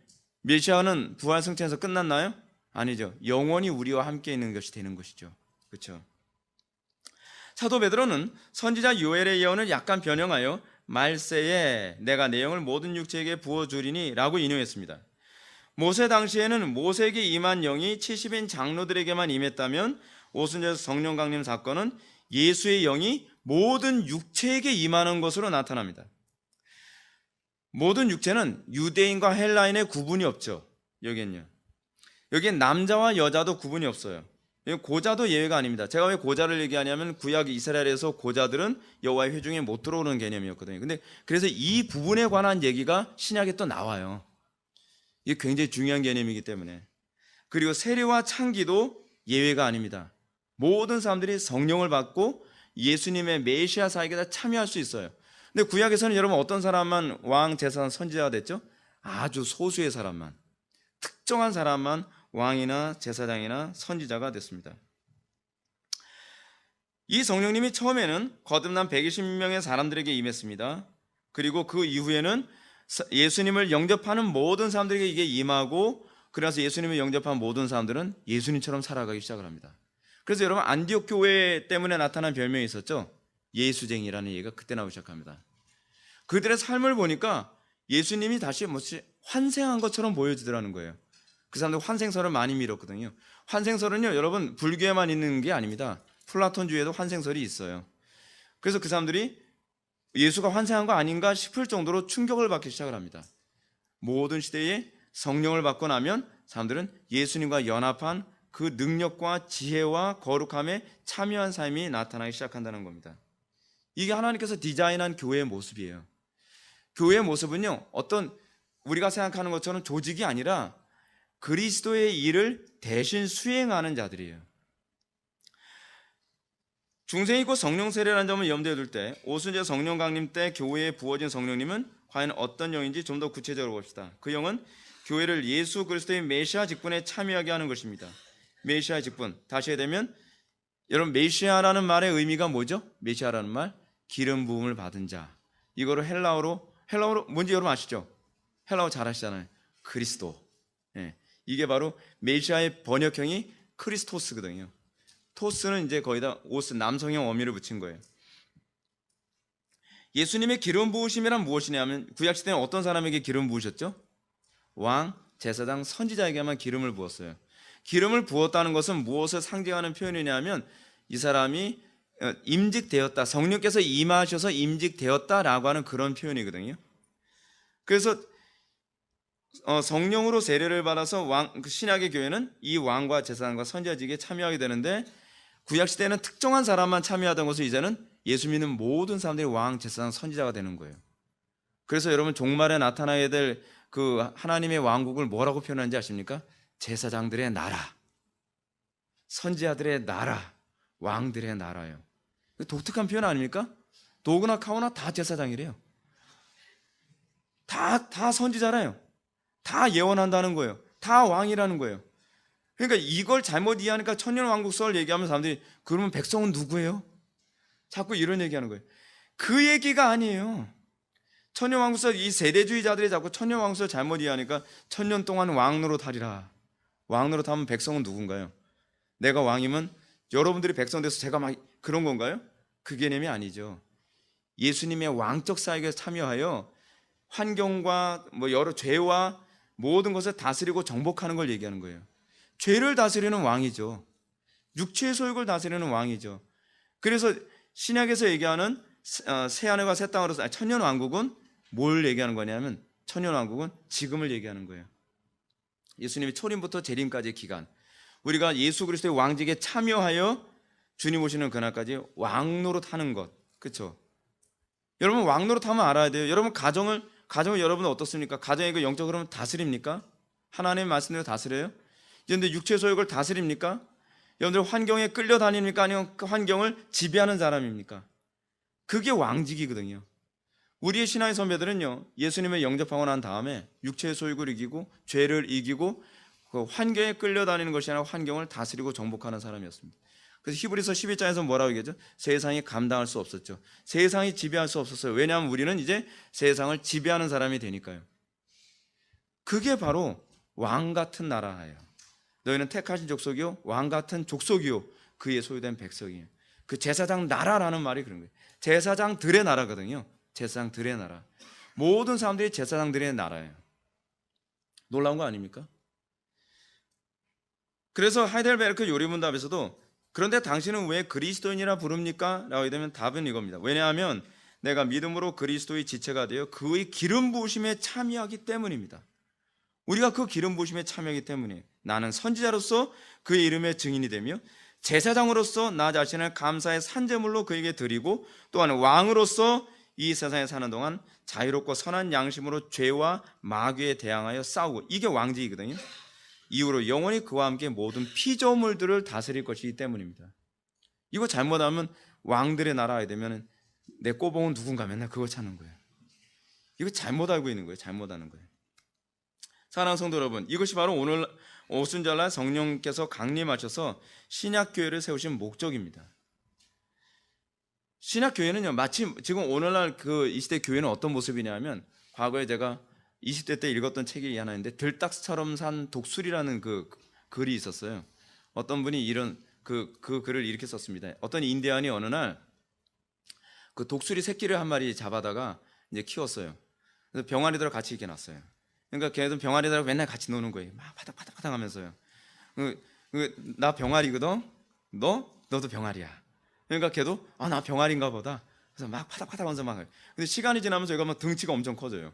메시아는 부활 승천에서 끝났나요? 아니죠. 영원히 우리와 함께 있는 것이 되는 것이죠. 그렇죠? 사도 베드로는 선지자 요엘의 예언을 약간 변형하여 말세에 내가 내 영을 모든 육체에게 부어주리니 라고 인용했습니다. 모세 당시에는 모세에게 임한 영이 70인 장로들에게만 임했다면 오순절 성령 강림 사건은 예수의 영이 모든 육체에게 임하는 것으로 나타납니다. 모든 육체는 유대인과 헬라인의 구분이 없죠. 여기엔요. 여기엔 남자와 여자도 구분이 없어요. 고자도 예외가 아닙니다. 제가 왜 고자를 얘기하냐면 구약 이스라엘에서 고자들은 여호와의 회중에 못 들어오는 개념이었거든요. 근데 그래서 이 부분에 관한 얘기가 신약에 또 나와요. 이게 굉장히 중요한 개념이기 때문에. 그리고 세리와 창기도 예외가 아닙니다. 모든 사람들이 성령을 받고 예수님의 메시아 사역에 다 참여할 수 있어요. 근데 구약에서는 여러분 어떤 사람만 왕, 제사장, 선지자가 됐죠? 아주 소수의 사람만, 특정한 사람만 왕이나 제사장이나 선지자가 됐습니다. 이 성령님이 처음에는 거듭난 120명의 사람들에게 임했습니다. 그리고 그 이후에는 예수님을 영접하는 모든 사람들에게 이게 임하고, 그래서 예수님을 영접한 모든 사람들은 예수님처럼 살아가기 시작을 합니다. 그래서 여러분 안디옥 교회 때문에 나타난 별명이 있었죠. 예수쟁이라는 얘기가 그때 나오기 시작합니다. 그들의 삶을 보니까 예수님이 다시 환생한 것처럼 보여지더라는 거예요. 그 사람들 환생설을 많이 밀었거든요. 환생설은요, 여러분 불교에만 있는 게 아닙니다. 플라톤주의에도 환생설이 있어요. 그래서 그 사람들이 예수가 환생한 거 아닌가 싶을 정도로 충격을 받기 시작을 합니다. 모든 시대에 성령을 받고 나면 사람들은 예수님과 연합한 그 능력과 지혜와 거룩함에 참여한 삶이 나타나기 시작한다는 겁니다. 이게 하나님께서 디자인한 교회의 모습이에요. 교회의 모습은요, 어떤 우리가 생각하는 것처럼 조직이 아니라 그리스도의 일을 대신 수행하는 자들이에요. 중생이고 성령 세례라는 점을 염두에 둘 때 오순절 성령 강림 때 교회에 부어진 성령님은 과연 어떤 영인지 좀 더 구체적으로 봅시다. 그 영은 교회를 예수 그리스도의 메시아 직분에 참여하게 하는 것입니다. 메시아의 직분, 다시 해야되면 여러분 메시아라는 말의 의미가 뭐죠? 메시아라는 말, 기름 부음을 받은 자. 이거를 헬라어로 뭔지 여러분 아시죠? 헬라어 잘 아시잖아요. 그리스도. 예. 이게 바로 메시아의 번역형이 크리스토스거든요. 토스는 이제 거의 다 오스 남성형 어미를 붙인 거예요. 예수님의 기름 부으심이란 무엇이냐면 구약시대는 어떤 사람에게 기름 부으셨죠? 왕, 제사장, 선지자에게만 기름을 부었어요. 기름을 부었다는 것은 무엇을 상징하는 표현이냐면 이 사람이 임직되었다, 성령께서 임하셔서 임직되었다라고 하는 그런 표현이거든요. 그래서 성령으로 세례를 받아서 신약의 교회는 이 왕과 제사장과 선지자직에 참여하게 되는데 구약시대에는 특정한 사람만 참여하던 것을 이제는 예수 믿는 모든 사람들이 왕, 제사장, 선지자가 되는 거예요. 그래서 여러분 종말에 나타나야 될 그 하나님의 왕국을 뭐라고 표현하는지 아십니까? 제사장들의 나라, 선지자들의 나라, 왕들의 나라예요. 독특한 표현 아닙니까? 도구나 카오나 다 제사장이래요. 다 선지자라요. 다 예언한다는 거예요. 다 왕이라는 거예요. 그러니까 이걸 잘못 이해하니까 천년왕국설 얘기하면 사람들이 그러면 백성은 누구예요? 자꾸 이런 얘기하는 거예요. 그 얘기가 아니에요. 천년왕국설, 이 세대주의자들이 자꾸 천년왕국설 잘못 이해하니까 천년 동안 왕노로 타리라. 왕노로 타면 백성은 누군가요? 내가 왕이면 여러분들이 백성 돼서 제가 막 그런 건가요? 그 개념이 아니죠. 예수님의 왕적 사역에 참여하여 환경과 여러 죄와 모든 것을 다스리고 정복하는 걸 얘기하는 거예요. 죄를 다스리는 왕이죠. 육체의 소욕을 다스리는 왕이죠. 그래서 신약에서 얘기하는 새하늘과 새 땅으로서 천년왕국은 뭘 얘기하는 거냐면 천년왕국은 지금을 얘기하는 거예요. 예수님이 초림부터 재림까지의 기간, 우리가 예수 그리스도의 왕직에 참여하여 주님 오시는 그날까지 왕노릇 하는 것, 그렇죠? 여러분 왕노릇 하면 알아야 돼요. 여러분 가정을 여러분은 어떻습니까? 가정의 그 영적 흐름을 다스립니까? 하나님의 말씀대로 다스려요? 그런데 육체 소욕을 다스립니까? 여러분들 환경에 끌려다닙니까? 아니면 그 환경을 지배하는 사람입니까? 그게 왕직이거든요. 우리의 신앙의 선배들은요, 예수님을 영접하고 난 다음에 육체의 소욕을 이기고 죄를 이기고 그 환경에 끌려다니는 것이 아니라 환경을 다스리고 정복하는 사람이었습니다. 그래서 히브리서 11장에서 뭐라고 얘기하죠? 세상이 감당할 수 없었죠. 세상이 지배할 수 없었어요. 왜냐하면 우리는 이제 세상을 지배하는 사람이 되니까요. 그게 바로 왕 같은 나라예요. 너희는 택하신 족속이요 왕 같은 족속이요 그의 소유된 백성이에요. 그 제사장 나라라는 말이 그런 거예요. 제사장들의 나라거든요. 제사장들의 나라. 모든 사람들이 제사장들의 나라예요. 놀라운 거 아닙니까? 그래서 하이델베르크 요리문답에서도 그런데 당신은 왜 그리스도인이라 부릅니까? 라고 되면 답은 이겁니다. 왜냐하면 내가 믿음으로 그리스도의 지체가 되어 그의 기름 부으심에 참여하기 때문입니다. 우리가 그 기름 부으심에 참여하기 때문에 나는 선지자로서 그의 이름의 증인이 되며 제사장으로서 나 자신을 감사의 산제물로 그에게 드리고 또한 왕으로서 이 세상에 사는 동안 자유롭고 선한 양심으로 죄와 마귀에 대항하여 싸우고, 이게 왕직이거든요. 이후로 영원히 그와 함께 모든 피조물들을 다스릴 것이기 때문입니다. 이거 잘못하면 왕들의 나라에 되면 내 꼬봉은 누군가 맨날 그거 찾는 거예요. 이거 잘못 알고 있는 거예요. 잘못하는 거예요. 사랑하는 성도 여러분, 이것이 바로 오늘 오순절날 성령께서 강림하셔서 신약교회를 세우신 목적입니다. 신약교회는요, 마치 지금 오늘날 이 시대 교회는 어떤 모습이냐면, 과거에 제가 20대 때 읽었던 책이 하나 있는데 들딱스처럼 산 독수리라는 그 글이 있었어요. 어떤 분이 이런 그 글을 이렇게 썼습니다. 어떤 인디안이 어느 날 그 독수리 새끼를 한 마리 잡아다가 이제 키웠어요. 그래서 병아리들하고 같이 이렇게 놨어요. 그러니까 걔네들 병아리들하고 맨날 같이 노는 거예요. 막 파닥파닥 하면서요. 나 병아리거든. 너도 병아리야. 그러니까 걔도 나 병아리인가 보다. 그래서 막 파닥파닥 하면서 막. 근데 시간이 지나면서 얘가 막 등치가 엄청 커져요.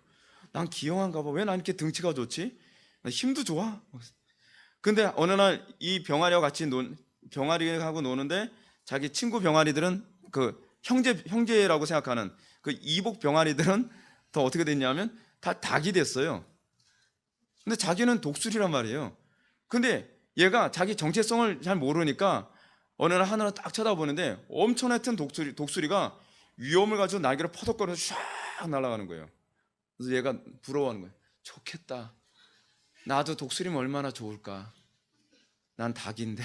난 기형한가 봐. 왜 난 이렇게 등치가 좋지? 나 힘도 좋아. 근데 어느 날 이 병아리와 같이 병아리하고 노는데 자기 친구 병아리들은 그 형제라고 생각하는 그 이복 병아리들은 더 어떻게 됐냐면 다 닭이 됐어요. 근데 자기는 독수리란 말이에요. 근데 얘가 자기 정체성을 잘 모르니까 어느 날 하늘을 딱 쳐다보는데 엄청났던 독수리가 위험을 가지고 날개를 퍼덕거려서 샥 날아가는 거예요. 그래서 얘가 부러워하는 거예요. 좋겠다. 나도 독수리면 얼마나 좋을까. 난 닭인데.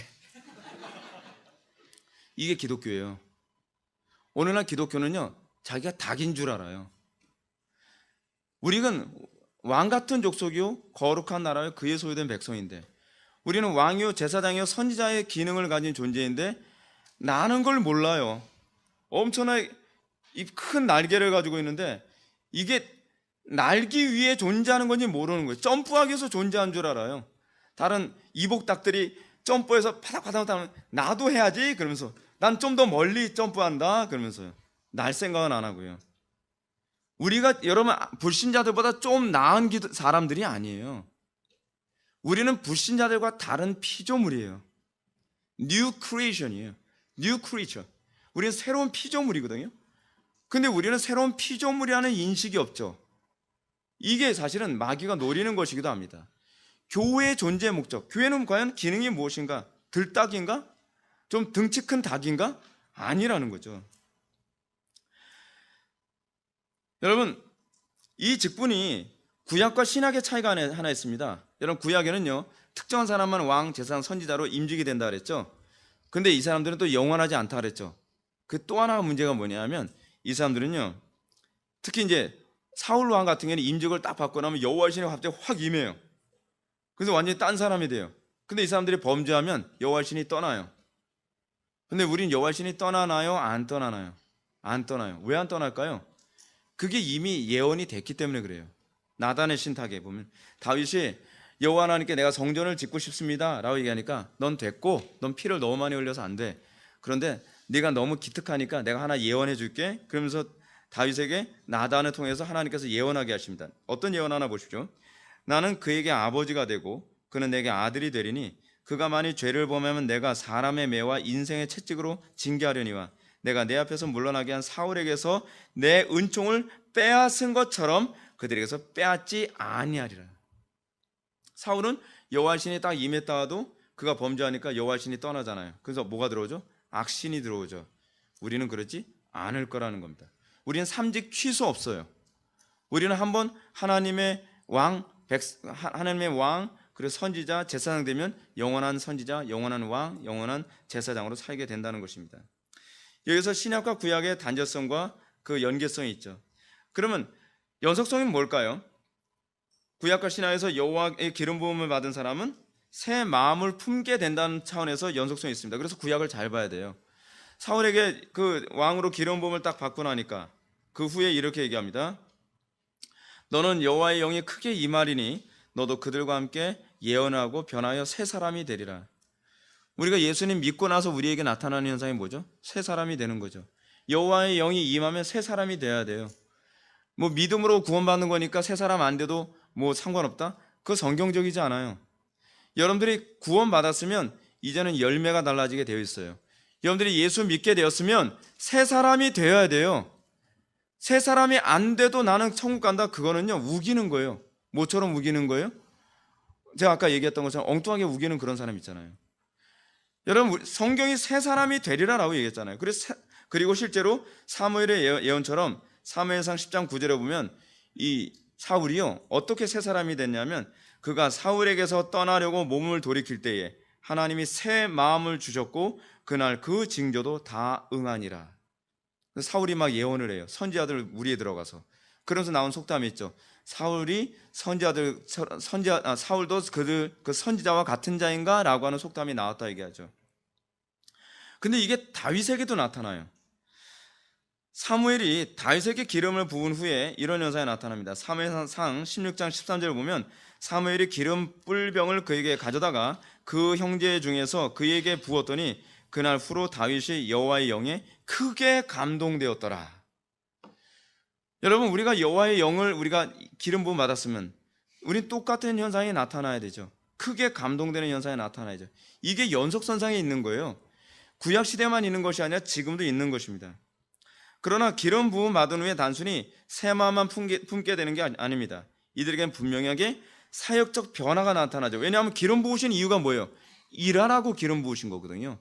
이게 기독교예요. 오늘날 기독교는요, 자기가 닭인 줄 알아요. 우리는 왕 같은 족속이요 거룩한 나라요 그의 소유된 백성인데, 우리는 왕이요 제사장이요 선지자의 기능을 가진 존재인데 나는 걸 몰라요. 엄청나게 이 큰 날개를 가지고 있는데 이게 날기 위해 존재하는 건지 모르는 거예요. 점프하기 위해서 존재한 줄 알아요. 다른 이복닭들이 점프해서 파닥파닥 하면 나도 해야지 그러면서 난 좀 더 멀리 점프한다 그러면서요. 날 생각은 안 하고요. 우리가 여러분 불신자들보다 좀 나은 사람들이 아니에요. 우리는 불신자들과 다른 피조물이에요. New creation이에요. New creature. 우리는 새로운 피조물이거든요. 근데 우리는 새로운 피조물이라는 인식이 없죠. 이게 사실은 마귀가 노리는 것이기도 합니다. 교회의 존재 목적, 교회는 과연 기능이 무엇인가? 들닭인가? 좀 등치 큰 닭인가? 아니라는 거죠. 여러분, 이 직분이 구약과 신약의 차이가 하나 있습니다. 여러분, 구약에는요 특정한 사람만 왕, 제사장, 선지자로 임직이 된다 그랬죠. 근데 이 사람들은 또 영원하지 않다 그랬죠. 그 또 하나 문제가 뭐냐면 이 사람들은요, 특히 이제 사울 왕 같은 경우는 임직을 딱 받고 나면 여호와의 신이 갑자기 확 임해요. 그래서 완전히 딴 사람이 돼요. 근데 이 사람들이 범죄하면 여호와의 신이 떠나요. 근데 우린 여호와의 신이 떠나나요? 안 떠나나요? 안 떠나요. 왜 안 떠날까요? 그게 이미 예언이 됐기 때문에 그래요. 나단의 신탁에 보면 다윗이 여호와 하나님께 내가 성전을 짓고 싶습니다 라고 얘기하니까 넌 됐고 넌 피를 너무 많이 흘려서 안 돼. 그런데 네가 너무 기특하니까 내가 하나 예언해 줄게. 그러면서 다윗에게 나단을 통해서 하나님께서 예언하게 하십니다. 어떤 예언 하나 보십시오. 나는 그에게 아버지가 되고 그는 내게 아들이 되리니 그가 만일 죄를 범하면 내가 사람의 매와 인생의 채찍으로 징계하려니와 내가 내 앞에서 물러나게 한 사울에게서 내 은총을 빼앗은 것처럼 그들에게서 빼앗지 아니하리라. 사울은 여호와의 신이 딱 임했다가도 그가 범죄하니까 여호와의 신이 떠나잖아요. 그래서 뭐가 들어오죠? 악신이 들어오죠. 우리는 그러지 않을 거라는 겁니다. 우리는 삼직 취소 없어요. 우리는 한번 하나님의 하나님의 왕, 그리고 선지자, 제사장 되면 영원한 선지자, 영원한 왕, 영원한 제사장으로 살게 된다는 것입니다. 여기서 신약과 구약의 단절성과 그 연계성이 있죠. 그러면 연속성이 뭘까요? 구약과 신약에서 여호와의 기름 부음을 받은 사람은 새 마음을 품게 된다는 차원에서 연속성이 있습니다. 그래서 구약을 잘 봐야 돼요. 사울에게 그 왕으로 기름 부음을 딱 받고 나니까 그 후에 이렇게 얘기합니다. 너는 여호와의 영이 크게 임하리니 너도 그들과 함께 예언하고 변하여 새 사람이 되리라. 우리가 예수님 믿고 나서 우리에게 나타나는 현상이 뭐죠? 새 사람이 되는 거죠. 여호와의 영이 임하면 새 사람이 돼야 돼요. 뭐 믿음으로 구원받는 거니까 새 사람 안 돼도 뭐 상관없다? 그거 성경적이지 않아요. 여러분들이 구원받았으면 이제는 열매가 달라지게 되어 있어요. 여러분들이 예수 믿게 되었으면 새 사람이 되어야 돼요. 새 사람이 안 돼도 나는 천국 간다, 그거는요 우기는 거예요. 뭐처럼 우기는 거예요? 제가 아까 얘기했던 것처럼 엉뚱하게 우기는 그런 사람 있잖아요. 여러분, 성경이 새 사람이 되리라라고 얘기했잖아요. 그리고 실제로 사무엘의 예언처럼 사무엘상 10장 9절에 보면 이 사울이요 어떻게 새 사람이 됐냐면, 그가 사울에게서 떠나려고 몸을 돌이킬 때에 하나님이 새 마음을 주셨고 그날 그 징조도 다 응하니라. 사울이 막 예언을 해요. 선지자들 무리에 들어가서. 그러면서 나온 속담이 있죠. 사울도 그 선지자와 같은 자인가? 라고 하는 속담이 나왔다 얘기하죠. 근데 이게 다윗에게도 나타나요. 사무엘이 다윗에게 기름을 부은 후에 이런 현상이 나타납니다. 사무엘상 16장 13절을 보면 사무엘이 기름 뿔병을 그에게 가져다가 그 형제 중에서 그에게 부었더니 그날 후로 다윗이 여호와의 영에 크게 감동되었더라. 여러분, 우리가 여호와의 영을 우리가 기름 부음 받았으면 우린 똑같은 현상이 나타나야 되죠. 크게 감동되는 현상이 나타나야죠. 이게 연속선상에 있는 거예요. 구약 시대만 있는 것이 아니라 지금도 있는 것입니다. 그러나 기름 부음 받은 후에 단순히 새 마음만 품게 되는 게 아닙니다. 이들에겐 분명하게 사역적 변화가 나타나죠. 왜냐하면 기름 부으신 이유가 뭐예요? 일하라고 기름 부으신 거거든요.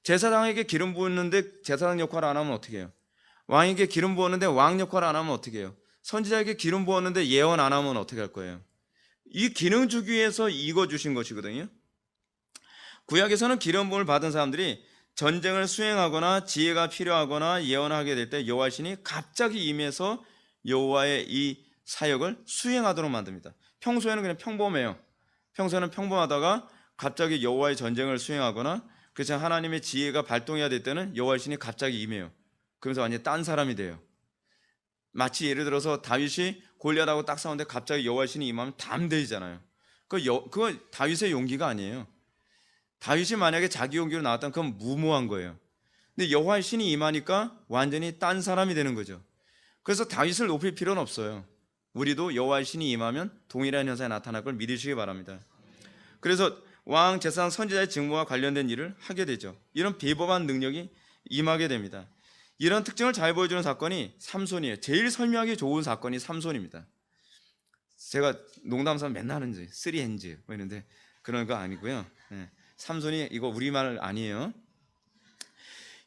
제사장에게 기름 부었는데 제사장 역할을 안 하면 어떻게 해요? 왕에게 기름 부었는데 왕 역할을 안 하면 어떻게 해요? 선지자에게 기름 부었는데 예언 안 하면 어떻게 할 거예요? 이 기능 주기 위해서 이거 주신 것이거든요. 구약에서는 기름 부음을 받은 사람들이 전쟁을 수행하거나 지혜가 필요하거나 예언하게 될 때 여호와 신이 갑자기 임해서 여호와의 이 사역을 수행하도록 만듭니다. 평소에는 그냥 평범해요. 평소에는 평범하다가 갑자기 여호와의 전쟁을 수행하거나, 그래서 하나님의 지혜가 발동해야 될 때는 여호와의 신이 갑자기 임해요. 그러면서 완전히 딴 사람이 돼요. 마치 예를 들어서 다윗이 골리앗하고 딱 싸우는데 갑자기 여호와의 신이 임하면 담대해지잖아요. 그거 다윗의 용기가 아니에요. 다윗이 만약에 자기 용기로 나왔다면 그건 무모한 거예요. 근데 여호와의 신이 임하니까 완전히 딴 사람이 되는 거죠. 그래서 다윗을 높일 필요는 없어요. 우리도 여호와의 신이 임하면 동일한 현상이 나타날 걸 믿으시기 바랍니다. 그래서 왕, 제사장, 선지자의 직무와 관련된 일을 하게 되죠. 이런 비범한 능력이 임하게 됩니다. 이런 특징을 잘 보여주는 사건이 삼손이에요. 제일 설명하기 좋은 사건이 삼손입니다. 제가 농담삼아 맨날 하는 쓰리 핸즈 뭐 이런데 그런 거 아니고요. 삼손이 이거 우리말 아니에요.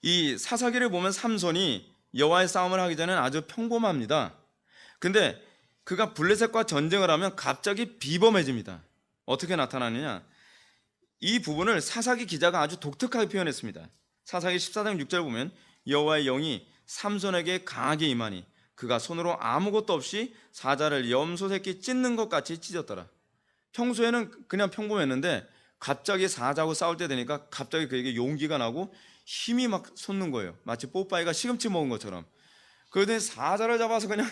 이 사사기를 보면 삼손이 여호와의 싸움을 하기 전에는 아주 평범합니다. 근데 그가 블레셋과 전쟁을 하면 갑자기 비범해집니다. 어떻게 나타나느냐? 이 부분을 사사기 기자가 아주 독특하게 표현했습니다. 사사기 14장 6절 보면 여호와의 영이 삼손에게 강하게 임하니 그가 손으로 아무것도 없이 사자를 염소 새끼 찢는 것 같이 찢었더라. 평소에는 그냥 평범했는데 갑자기 사자하고 싸울 때 되니까 갑자기 그에게 용기가 나고 힘이 막 솟는 거예요. 마치 뽀빠이가 시금치 먹은 것처럼. 그러더니 사자를 잡아서 그냥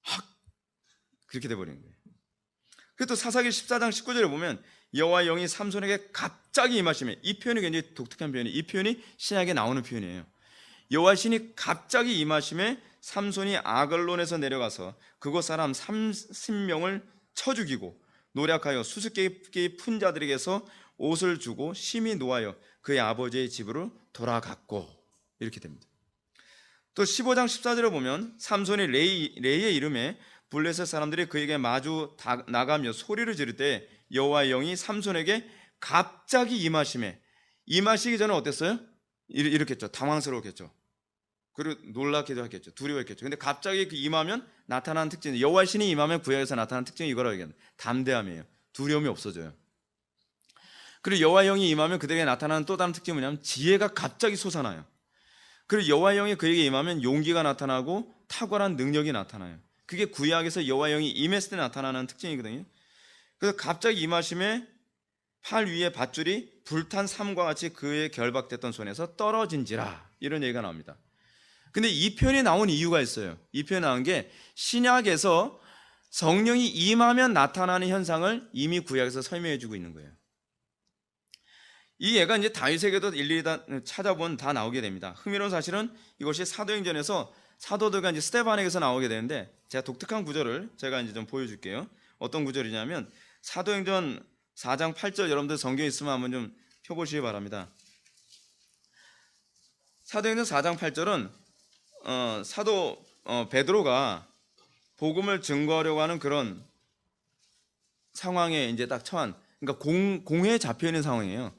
확 그렇게 돼버리는 거예요. 그리고 또 사사기 14장 19절에 보면 여호와의 영이 삼손에게 갑자기 임하시며, 이 표현이 굉장히 독특한 표현이에요. 이 표현이 신약에 나오는 표현이에요. 여호와의 신이 갑자기 임하시며 삼손이 아글론에서 내려가서 그곳 사람 30명을 쳐 죽이고 노략하여 수수께끼 푼 자들에게서 옷을 주고 심히 노하여 그의 아버지의 집으로 돌아갔고, 이렇게 됩니다. 또 15장 14절에 보면 삼손이 레이의 이름에 블레셋 사람들이 그에게 마주 나가며 소리를 지를 때 여호와의 영이 삼손에게 갑자기 임하시기 전에 어땠어요? 이렇겠죠. 당황스러웠겠죠. 그리고 놀랍게도 했겠죠. 두려워했겠죠. 근데 갑자기 그 임하면 나타나는 특징, 여호와의 신이 임하면 구약에서 나타나는 특징이 이거라고 얘기합니다. 담대함이에요. 두려움이 없어져요. 그리고 여호와의 영이 임하면 그들에게 나타나는 또 다른 특징이 뭐냐면 지혜가 갑자기 솟아나요. 그리고 여호와의 영이 그에게 임하면 용기가 나타나고 탁월한 능력이 나타나요. 그게 구약에서 여호와의 영이 임했을 때 나타나는 특징이거든요. 그래서 갑자기 임하심에 팔 위에 밧줄이 불탄 삼과 같이 그의 결박됐던 손에서 떨어진지라, 이런 얘기가 나옵니다. 근데 이 표현이 나온 이유가 있어요. 이 표현이 나온 게 신약에서 성령이 임하면 나타나는 현상을 이미 구약에서 설명해 주고 있는 거예요. 이 예가 이제 다윗에게도 일일이 다 찾아보면 다 나오게 됩니다. 흥미로운 사실은 이것이 사도행전에서 사도들과 이제 스데반에게서 나오게 되는데, 제가 독특한 구절을 제가 이제 좀 보여줄게요. 어떤 구절이냐면 사도행전 4장 8절, 여러분들 성경에 있으면 한번 좀 펴보시기 바랍니다. 사도행전 4장 8절은 사도 베드로가 복음을 증거하려고 하는 그런 상황에 이제 딱 처한, 그러니까 공회에 잡혀 있는 상황이에요.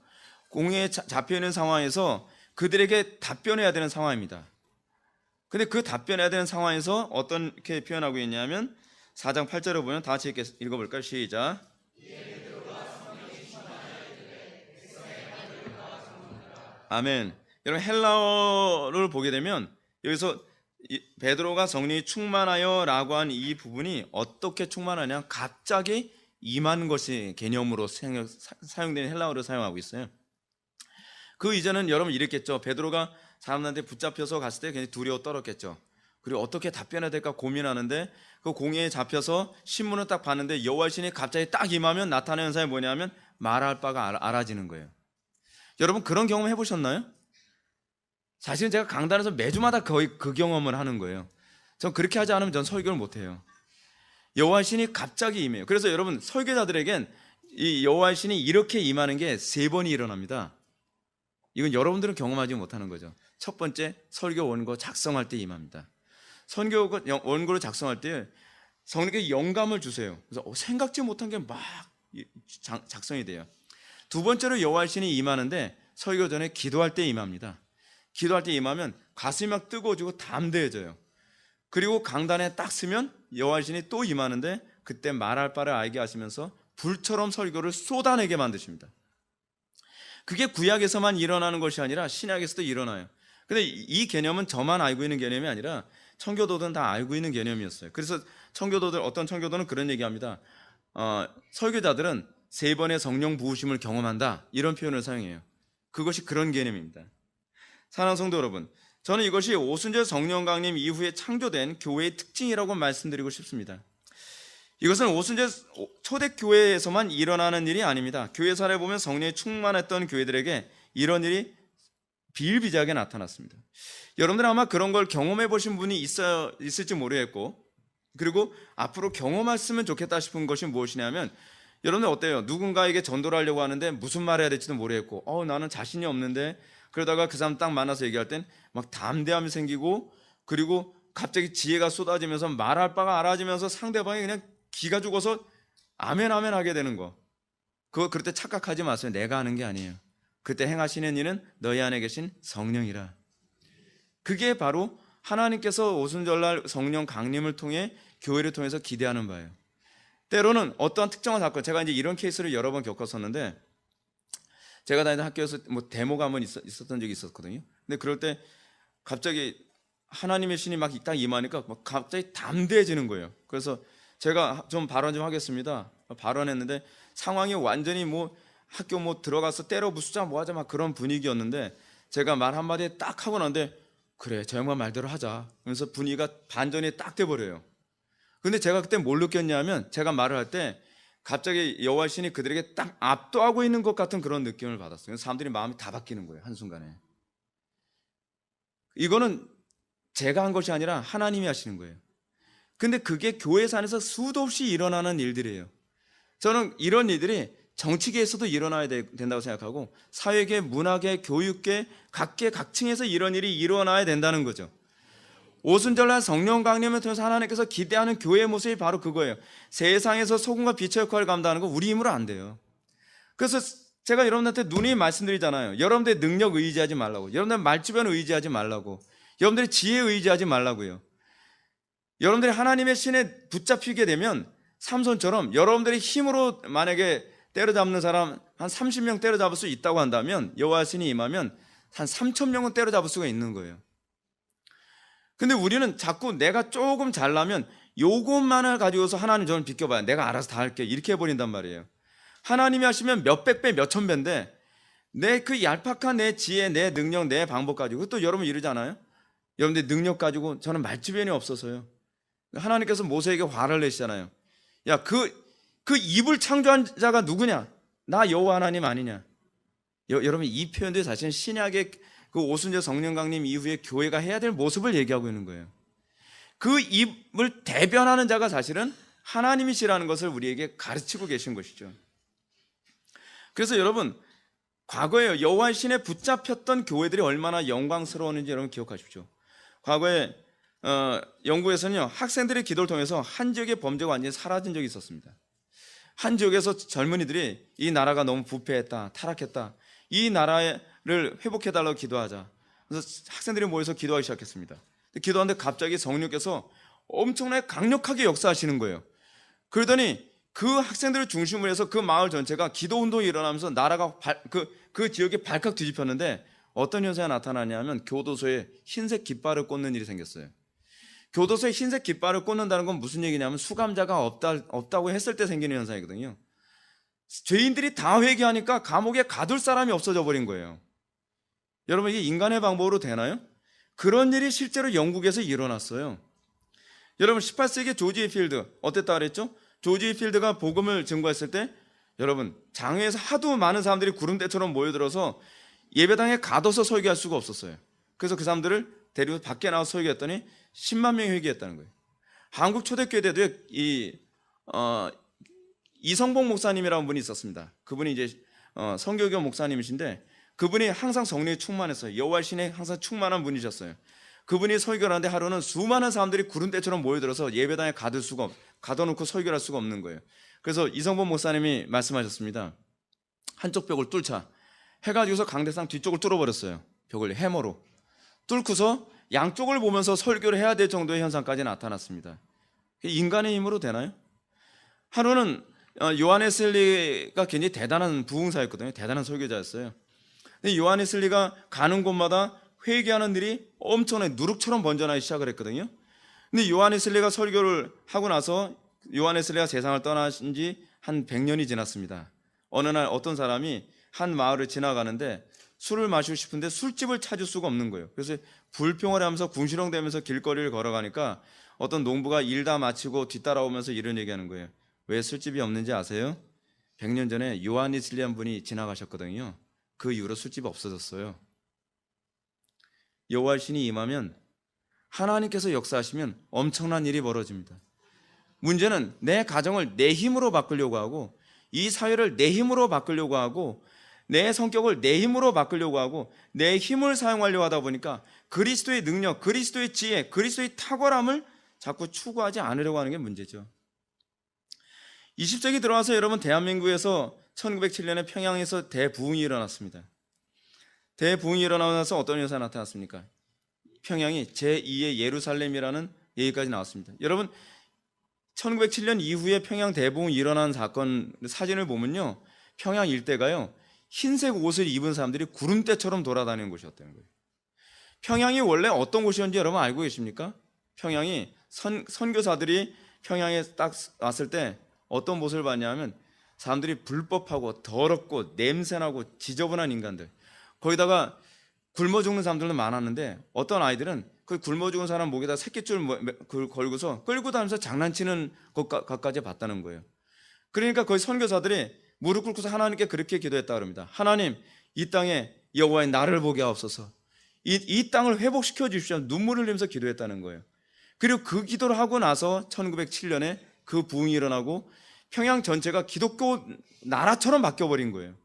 공회에 잡혀 있는 상황에서 그들에게 답변해야 되는 상황입니다. 근데 그 답변해야 되는 상황에서 어떻게 표현하고 있냐면 4장 8절을 보면 다 같이 읽어볼까요? 시작. 아멘. 여러분, 헬라어를 보게 되면 여기서 베드로가 성령이 충만하여 라고 한 이 부분이 어떻게 충만하냐, 갑자기 임한 것이 개념으로 사용되는 헬라어를 사용하고 있어요. 그 이전은 여러분 이랬겠죠. 베드로가 사람들한테 붙잡혀서 갔을 때 굉장히 두려워 떨었겠죠. 그리고 어떻게 답변해야 될까 고민하는데 그 공회에 잡혀서 신문을 딱 봤는데 여호와의 신이 갑자기 딱 임하면 나타나는 현상이 뭐냐면 말할 바가 알아지는 거예요. 여러분 그런 경험 해보셨나요? 사실은 제가 강단에서 매주마다 거의 그 경험을 하는 거예요. 전 그렇게 하지 않으면 전 설교를 못해요. 여호와의 신이 갑자기 임해요. 그래서 여러분 설교자들에겐 이 여호와의 신이 이렇게 임하는 게 3번이 일어납니다. 이건 여러분들은 경험하지 못하는 거죠. 첫 번째, 설교 원고 작성할 때 임합니다. 설교 원고를 작성할 때 성령께 영감을 주세요. 그래서 생각지 못한 게 막 작성이 돼요. 두 번째로 여호와의 신이 임하는데 설교 전에 기도할 때 임합니다. 기도할 때 임하면 가슴이 막 뜨거워지고 담대해져요. 그리고 강단에 딱 쓰면 여호와의 신이 또 임하는데 그때 말할 바를 알게 하시면서 불처럼 설교를 쏟아내게 만드십니다. 그게 구약에서만 일어나는 것이 아니라 신약에서도 일어나요. 근데 이 개념은 저만 알고 있는 개념이 아니라 청교도들은 다 알고 있는 개념이었어요. 그래서 어떤 청교도는 그런 얘기합니다. 설교자들은 3번의 성령 부으심을 경험한다, 이런 표현을 사용해요. 그것이 그런 개념입니다. 사랑하는 성도 여러분, 저는 이것이 오순절 성령 강림 이후에 창조된 교회의 특징이라고 말씀드리고 싶습니다. 이것은 오순절 초대교회에서만 일어나는 일이 아닙니다. 교회 사례 보면 성령이 충만했던 교회들에게 이런 일이 비일비재하게 나타났습니다. 여러분들 아마 그런 걸 경험해 보신 분이 있을지 모르겠고, 그리고 앞으로 경험했으면 좋겠다 싶은 것이 무엇이냐면, 여러분들 어때요? 누군가에게 전도를 하려고 하는데 무슨 말을 해야 될지도 모르겠고, 나는 자신이 없는데, 그러다가 그 사람 딱 만나서 얘기할 땐 막 담대함이 생기고, 그리고 갑자기 지혜가 쏟아지면서 말할 바가 알아지면서 상대방이 그냥 기가 죽어서 아멘 아멘 하게 되는 거. 그럴 때 착각하지 마세요. 내가 하는 게 아니에요. 그때 행하시는 일은 너희 안에 계신 성령이라. 그게 바로 하나님께서 오순절날 성령 강림을 통해 교회를 통해서 기대하는 바예요. 때로는 어떠한 특정한 사건, 제가 이제 이런 케이스를 여러 번 겪었었는데, 제가 다니던 학교에서 뭐 데모가 한번 있었던 적이 있었거든요. 근데 그럴 때 갑자기 하나님의 신이 막 딱 임하니까 막 갑자기 담대해지는 거예요. 그래서 제가 좀 발언 좀 하겠습니다. 발언했는데 상황이 완전히 뭐 학교 뭐 들어가서 때려 부수자 뭐 하자 막 그런 분위기였는데, 제가 말 한마디 딱 하고 난데 그래 저 양반 말대로 하자 그러면서 분위기가 반전이 딱 돼버려요. 근데 제가 그때 뭘 느꼈냐면, 제가 말을 할 때 갑자기 여호와의 신이 그들에게 딱 압도하고 있는 것 같은 그런 느낌을 받았어요. 사람들이 마음이 다 바뀌는 거예요, 한순간에. 이거는 제가 한 것이 아니라 하나님이 하시는 거예요. 근데 그게 교회 안에서 수도 없이 일어나는 일들이에요. 저는 이런 일들이 정치계에서도 일어나야 된다고 생각하고, 사회계, 문화계, 교육계, 각계각층에서 이런 일이 일어나야 된다는 거죠. 오순절날 성령 강림을 통해서 하나님께서 기대하는 교회의 모습이 바로 그거예요. 세상에서 소금과 빛의 역할을 감당하는 거 우리 힘으로 안 돼요. 그래서 제가 여러분들한테 누누이 말씀드리잖아요. 여러분들의 능력 의지하지 말라고, 여러분들 말주변을 의지하지 말라고, 여러분들이 지혜에 의지하지 말라고요. 여러분들이 하나님의 신에 붙잡히게 되면 삼손처럼 여러분들이 힘으로 만약에 때려잡는 사람 한 30명 때려잡을 수 있다고 한다면, 여호와의 신이 임하면 한 3,000명은 때려잡을 수가 있는 거예요. 근데 우리는 자꾸 내가 조금 잘나면 요것만을 가지고서 하나님 저는 비켜봐요, 내가 알아서 다 할게, 이렇게 해버린단 말이에요. 하나님이 하시면 몇백 배, 몇천 배인데 내 그 얄팍한 내 지혜, 내 능력, 내 방법 가지고, 또 여러분 이러잖아요. 여러분들 능력 가지고 저는 말주변이 없어서요. 하나님께서 모세에게 화를 내시잖아요. 야, 그 입을 창조한 자가 누구냐? 나 여호와 하나님 아니냐? 여러분, 이 표현들이 사실은 신약의 그 오순절 성령강림 이후에 교회가 해야 될 모습을 얘기하고 있는 거예요. 그 입을 대변하는 자가 사실은 하나님이시라는 것을 우리에게 가르치고 계신 것이죠. 그래서 여러분, 과거에 여호와의 신에 붙잡혔던 교회들이 얼마나 영광스러웠는지 여러분 기억하십시오. 과거에 영국에서는요, 학생들의 기도를 통해서 한 지역의 범죄가 완전히 사라진 적이 있었습니다. 한 지역에서 젊은이들이 이 나라가 너무 부패했다, 타락했다, 이 나라를 회복해달라고 기도하자. 그래서 학생들이 모여서 기도하기 시작했습니다. 기도하는데 갑자기 성령께서 엄청나게 강력하게 역사하시는 거예요. 그러더니 그 학생들을 중심으로 해서 그 마을 전체가 기도운동이 일어나면서 나라가 그 지역에 발칵 뒤집혔는데, 어떤 현상이 나타나냐면 교도소에 흰색 깃발을 꽂는 일이 생겼어요. 교도소에 흰색 깃발을 꽂는다는 건 무슨 얘기냐면 수감자가 없다고 했을 때 생기는 현상이거든요. 죄인들이 다 회개하니까 감옥에 가둘 사람이 없어져 버린 거예요. 여러분, 이게 인간의 방법으로 되나요? 그런 일이 실제로 영국에서 일어났어요. 여러분, 18세기 조지 필드 어땠다 그랬죠? 조지 필드가 복음을 증거했을 때, 여러분, 장외에서 하도 많은 사람들이 구름대처럼 모여들어서 예배당에 가둬서 설교할 수가 없었어요. 그래서 그 사람들을 데리고 밖에 나와서 설교했더니 10만 명이 회개했다는 거예요. 한국 초대교회에도 이성복 목사님이라는 분이 있었습니다. 그분이 이제 성교교 목사님이신데, 그분이 항상 성령에 충만했어요. 여호와의 신에 항상 충만한 분이셨어요. 그분이 설교를 하는데 하루는 수많은 사람들이 구름대처럼 모여들어서 예배당에 가둬놓고 설교를 할 수가 없는 거예요. 그래서 이성복 목사님이 말씀하셨습니다. 한쪽 벽을 뚫자 해가지고서 강대상 뒤쪽을 뚫어버렸어요. 벽을 해머로 뚫고서 양쪽을 보면서 설교를 해야 될 정도의 현상까지 나타났습니다. 인간의 힘으로 되나요? 하루는 요한 웨슬리가 굉장히 대단한 부흥사였거든요. 대단한 설교자였어요. 근데 요한 웨슬리가 가는 곳마다 회개하는 일이 엄청나게 누룩처럼 번져나기 시작을 했거든요. 근데 요한 웨슬리가 설교를 하고 나서 요한 웨슬리가 세상을 떠나신 지 한 100년이 지났습니다. 어느 날 어떤 사람이 한 마을을 지나가는데 술을 마시고 싶은데 술집을 찾을 수가 없는 거예요. 그래서 불평을 하면서 궁시렁대면서 길거리를 걸어가니까 어떤 농부가 일 다 마치고 뒤따라오면서 이런 얘기하는 거예요. 왜 술집이 없는지 아세요? 100년 전에 요한 웨슬리 한 분이 지나가셨거든요. 그 이후로 술집이 없어졌어요. 여호와의 신이 임하면, 하나님께서 역사하시면 엄청난 일이 벌어집니다. 문제는 내 가정을 내 힘으로 바꾸려고 하고, 이 사회를 내 힘으로 바꾸려고 하고, 내 성격을 내 힘으로 바꾸려고 하고, 내 힘을 사용하려고 하다 보니까 그리스도의 능력, 그리스도의 지혜, 그리스도의 탁월함을 자꾸 추구하지 않으려고 하는 게 문제죠. 20세기 들어와서 여러분, 대한민국에서 1907년에 평양에서 대부흥이 일어났습니다. 대부흥이 일어나서 어떤 현상이 나타났습니까? 평양이 제2의 예루살렘이라는 얘기까지 나왔습니다. 여러분, 1907년 이후에 평양 대부흥이 일어난 사건 사진을 보면요, 평양 일대가요, 흰색 옷을 입은 사람들이 구름대처럼 돌아다니는 곳이었다는 거예요. 평양이 원래 어떤 곳이었는지 여러분 알고 계십니까? 평양이 선교사들이 평양에 딱 왔을 때 어떤 모습을 봤냐면, 사람들이 불법하고 더럽고 냄새나고 지저분한 인간들, 거기다가 굶어 죽는 사람들도 많았는데, 어떤 아이들은 그 굶어 죽은 사람 목에다 새끼줄 걸고서 끌고 다니면서 장난치는 것까지 봤다는 거예요. 그러니까 거기 선교사들이 무릎 꿇고서 하나님께 그렇게 기도했다 그럽니다. 하나님, 이 땅에 여호와의 나를 보게 하옵소서. 이 땅을 회복시켜 주십시오. 눈물을 흘리면서 기도했다는 거예요. 그리고 그 기도를 하고 나서 1907년에 그 부흥이 일어나고 평양 전체가 기독교 나라처럼 바뀌어버린 거예요.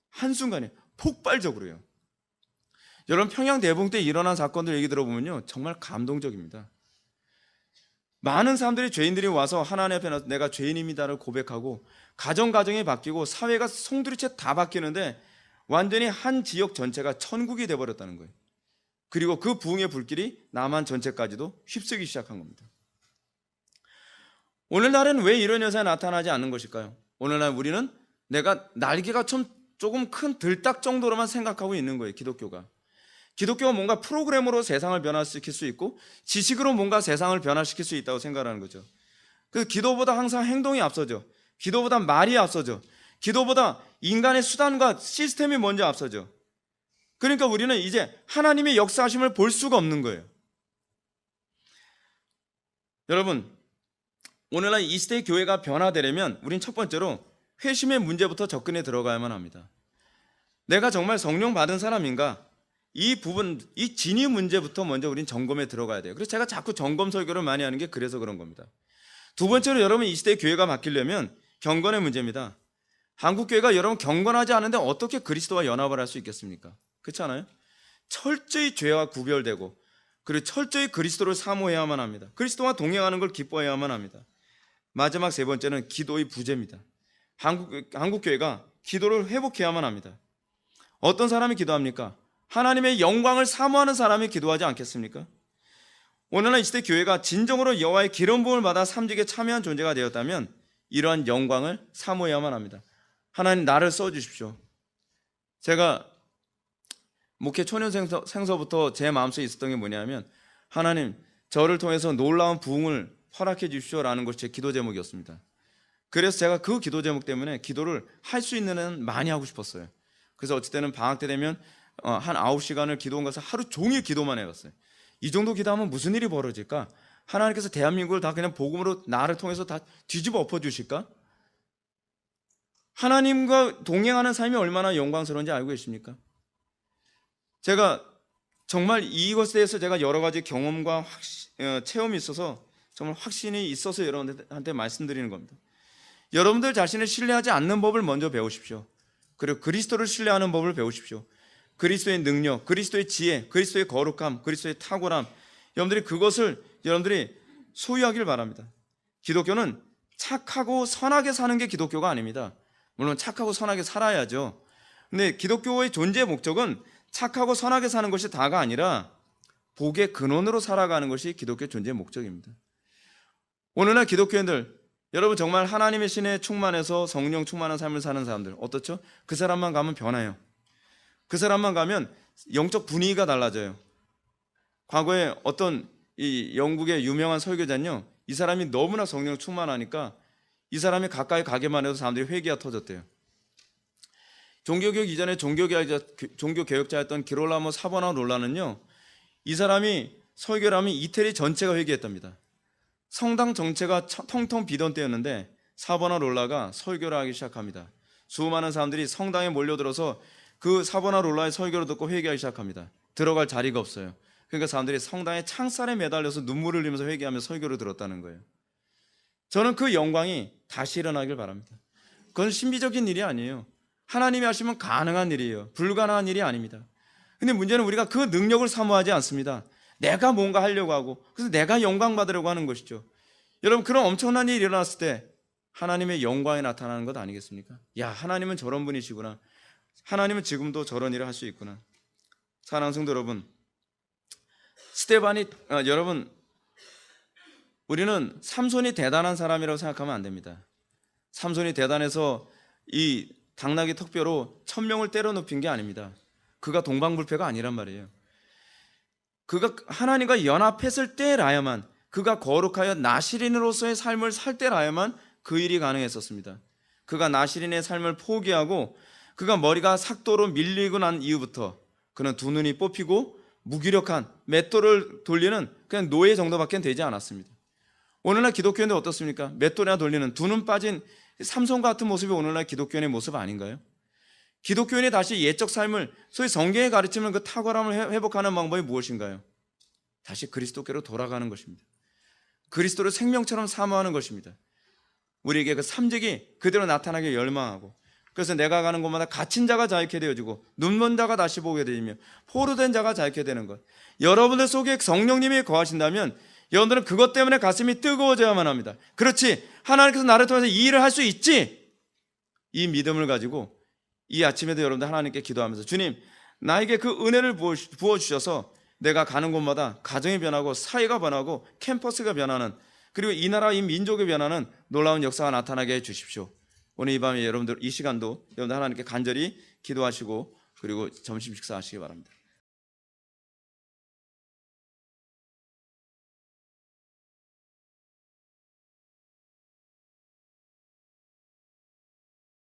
한순간에 폭발적으로요. 여러분, 평양 대부흥 때 일어난 사건들 얘기 들어보면요, 정말 감동적입니다. 많은 사람들이, 죄인들이 와서 하나님 앞에 나서 내가 죄인입니다를 고백하고, 가정이 바뀌고 사회가 송두리째 다 바뀌는데 완전히 한 지역 전체가 천국이 돼버렸다는 거예요. 그리고 그 부흥의 불길이 남한 전체까지도 휩쓰기 시작한 겁니다. 오늘날에는 왜 이런 현상이 나타나지 않는 것일까요? 오늘날 우리는 내가 날개가 조금 큰 들딱 정도로만 생각하고 있는 거예요. 기독교가 뭔가 프로그램으로 세상을 변화시킬 수 있고 지식으로 뭔가 세상을 변화시킬 수 있다고 생각하는 거죠. 그 기도보다 항상 행동이 앞서죠. 기도보다 말이 앞서죠. 기도보다 인간의 수단과 시스템이 먼저 앞서죠. 그러니까 우리는 이제 하나님의 역사하심을 볼 수가 없는 거예요. 여러분, 오늘날 이 시대의 교회가 변화되려면 우린 첫 번째로 회심의 문제부터 접근해 들어가야만 합니다. 내가 정말 성령 받은 사람인가? 이 진위 문제부터 먼저 우린 점검에 들어가야 돼요. 그래서 제가 자꾸 점검 설교를 많이 하는 게 그래서 그런 겁니다. 두 번째로 여러분, 이 시대의 교회가 바뀌려면 경건의 문제입니다. 한국 교회가 여러분 경건하지 않은데 어떻게 그리스도와 연합을 할 수 있겠습니까? 그렇지 않아요? 철저히 죄와 구별되고 그리고 철저히 그리스도를 사모해야만 합니다. 그리스도와 동행하는 걸 기뻐해야만 합니다. 마지막 세 번째는 기도의 부재입니다. 한국 교회가 기도를 회복해야만 합니다. 어떤 사람이 기도합니까? 하나님의 영광을 사모하는 사람이 기도하지 않겠습니까? 오늘날 이 시대 교회가 진정으로 여호와의 기름 부음을 받아 삼직에 참여한 존재가 되었다면 이러한 영광을 사모해야만 합니다. 하나님 나를 써주십시오. 제가 목회 초년생서부터 제 마음속에 있었던 게 뭐냐면 하나님 저를 통해서 놀라운 부흥을 허락해 주십시오라는 것이 제 기도 제목이었습니다. 그래서 제가 그 기도 제목 때문에 기도를 할 수 있는 한 많이 하고 싶었어요. 그래서 어찌 때는 방학 때 되면 한 9시간을 기도원 가서 하루 종일 기도만 해봤어요. 이 정도 기도하면 무슨 일이 벌어질까? 하나님께서 대한민국을 다 그냥 복음으로 나를 통해서 다 뒤집어 엎어주실까? 하나님과 동행하는 삶이 얼마나 영광스러운지 알고 계십니까? 제가 정말 이것에 대해서 제가 여러 가지 경험과 체험이 있어서 정말 확신이 있어서 여러분한테 말씀드리는 겁니다. 여러분들 자신을 신뢰하지 않는 법을 먼저 배우십시오. 그리고 그리스도를 신뢰하는 법을 배우십시오. 그리스도의 능력, 그리스도의 지혜, 그리스도의 거룩함, 그리스도의 탁월함, 여러분들이 그것을 여러분들이 소유하길 바랍니다. 기독교는 착하고 선하게 사는 게 기독교가 아닙니다. 물론 착하고 선하게 살아야죠. 근데 기독교의 존재의 목적은 착하고 선하게 사는 것이 다가 아니라 복의 근원으로 살아가는 것이 기독교의 존재의 목적입니다. 오늘날 기독교인들, 여러분 정말 하나님의 신에 충만해서 성령 충만한 삶을 사는 사람들 어떻죠? 그 사람만 가면 변해요. 그 사람만 가면 영적 분위기가 달라져요. 과거에 어떤 이 영국의 유명한 설교자는요, 이 사람이 너무나 성령 충만하니까 이 사람이 가까이 가기만 해도 사람들이 회개가 터졌대요. 종교개혁 이전에 종교개혁자였던 기롤라모 사보나롤라는요, 이 사람이 설교를 하면 이태리 전체가 회개했답니다. 성당 전체가 텅텅 비던 때였는데 사보나롤라가 설교를 하기 시작합니다. 수많은 사람들이 성당에 몰려들어서 그 사보나롤라의 설교를 듣고 회개하기 시작합니다. 들어갈 자리가 없어요. 그러니까 사람들이 성당의 창살에 매달려서 눈물을 흘리면서 회개하며 설교를 들었다는 거예요. 저는 그 영광이 다시 일어나길 바랍니다. 그건 신비적인 일이 아니에요. 하나님이 하시면 가능한 일이에요. 불가능한 일이 아닙니다. 근데 문제는 우리가 그 능력을 사모하지 않습니다. 내가 뭔가 하려고 하고 그래서 내가 영광 받으려고 하는 것이죠. 여러분 그런 엄청난 일이 일어났을 때 하나님의 영광이 나타나는 것 아니겠습니까? 야, 하나님은 저런 분이시구나. 하나님은 지금도 저런 일을 할 수 있구나. 사랑하는 성도 여러분, 여러분 우리는 삼손이 대단한 사람이라고 생각하면 안 됩니다. 삼손이 대단해서 이 당나귀 턱뼈로 1000명을 때려 눕힌 게 아닙니다. 그가 동방불패가 아니란 말이에요. 그가 하나님과 연합했을 때라야만, 그가 거룩하여 나시린으로서의 삶을 살 때라야만 그 일이 가능했었습니다. 그가 나시린의 삶을 포기하고 그가 머리가 삭도로 밀리고 난 이후부터 그는 두 눈이 뽑히고 무기력한 맷돌을 돌리는 그냥 노예 정도밖에 되지 않았습니다. 오늘날 기독교인들 어떻습니까? 맷돌이나 돌리는 두 눈 빠진 삼손과 같은 모습이 오늘날 기독교인의 모습 아닌가요? 기독교인이 다시 옛적 삶을, 소위 성경에 가르치는 그 탁월함을 회복하는 방법이 무엇인가요? 다시 그리스도께로 돌아가는 것입니다. 그리스도를 생명처럼 사모하는 것입니다. 우리에게 그 삼직이 그대로 나타나게 열망하고, 그래서 내가 가는 곳마다 갇힌 자가 자유케 되어지고 눈먼 자가 다시 보게 되며 포로된 자가 자유케 되는 것. 여러분들 속에 성령님이 거하신다면 여러분들은 그것 때문에 가슴이 뜨거워져야만 합니다. 그렇지, 하나님께서 나를 통해서 이 일을 할 수 있지, 이 믿음을 가지고 이 아침에도 여러분들 하나님께 기도하면서 주님, 나에게 그 은혜를 부어주셔서 내가 가는 곳마다 가정이 변하고 사회가 변하고 캠퍼스가 변하는, 그리고 이 나라 이 민족의 변하는 놀라운 역사가 나타나게 해주십시오. 오늘 이 밤에 여러분들 이 시간도 여러분들 하나님께 간절히 기도하시고 그리고 점심 식사하시기 바랍니다.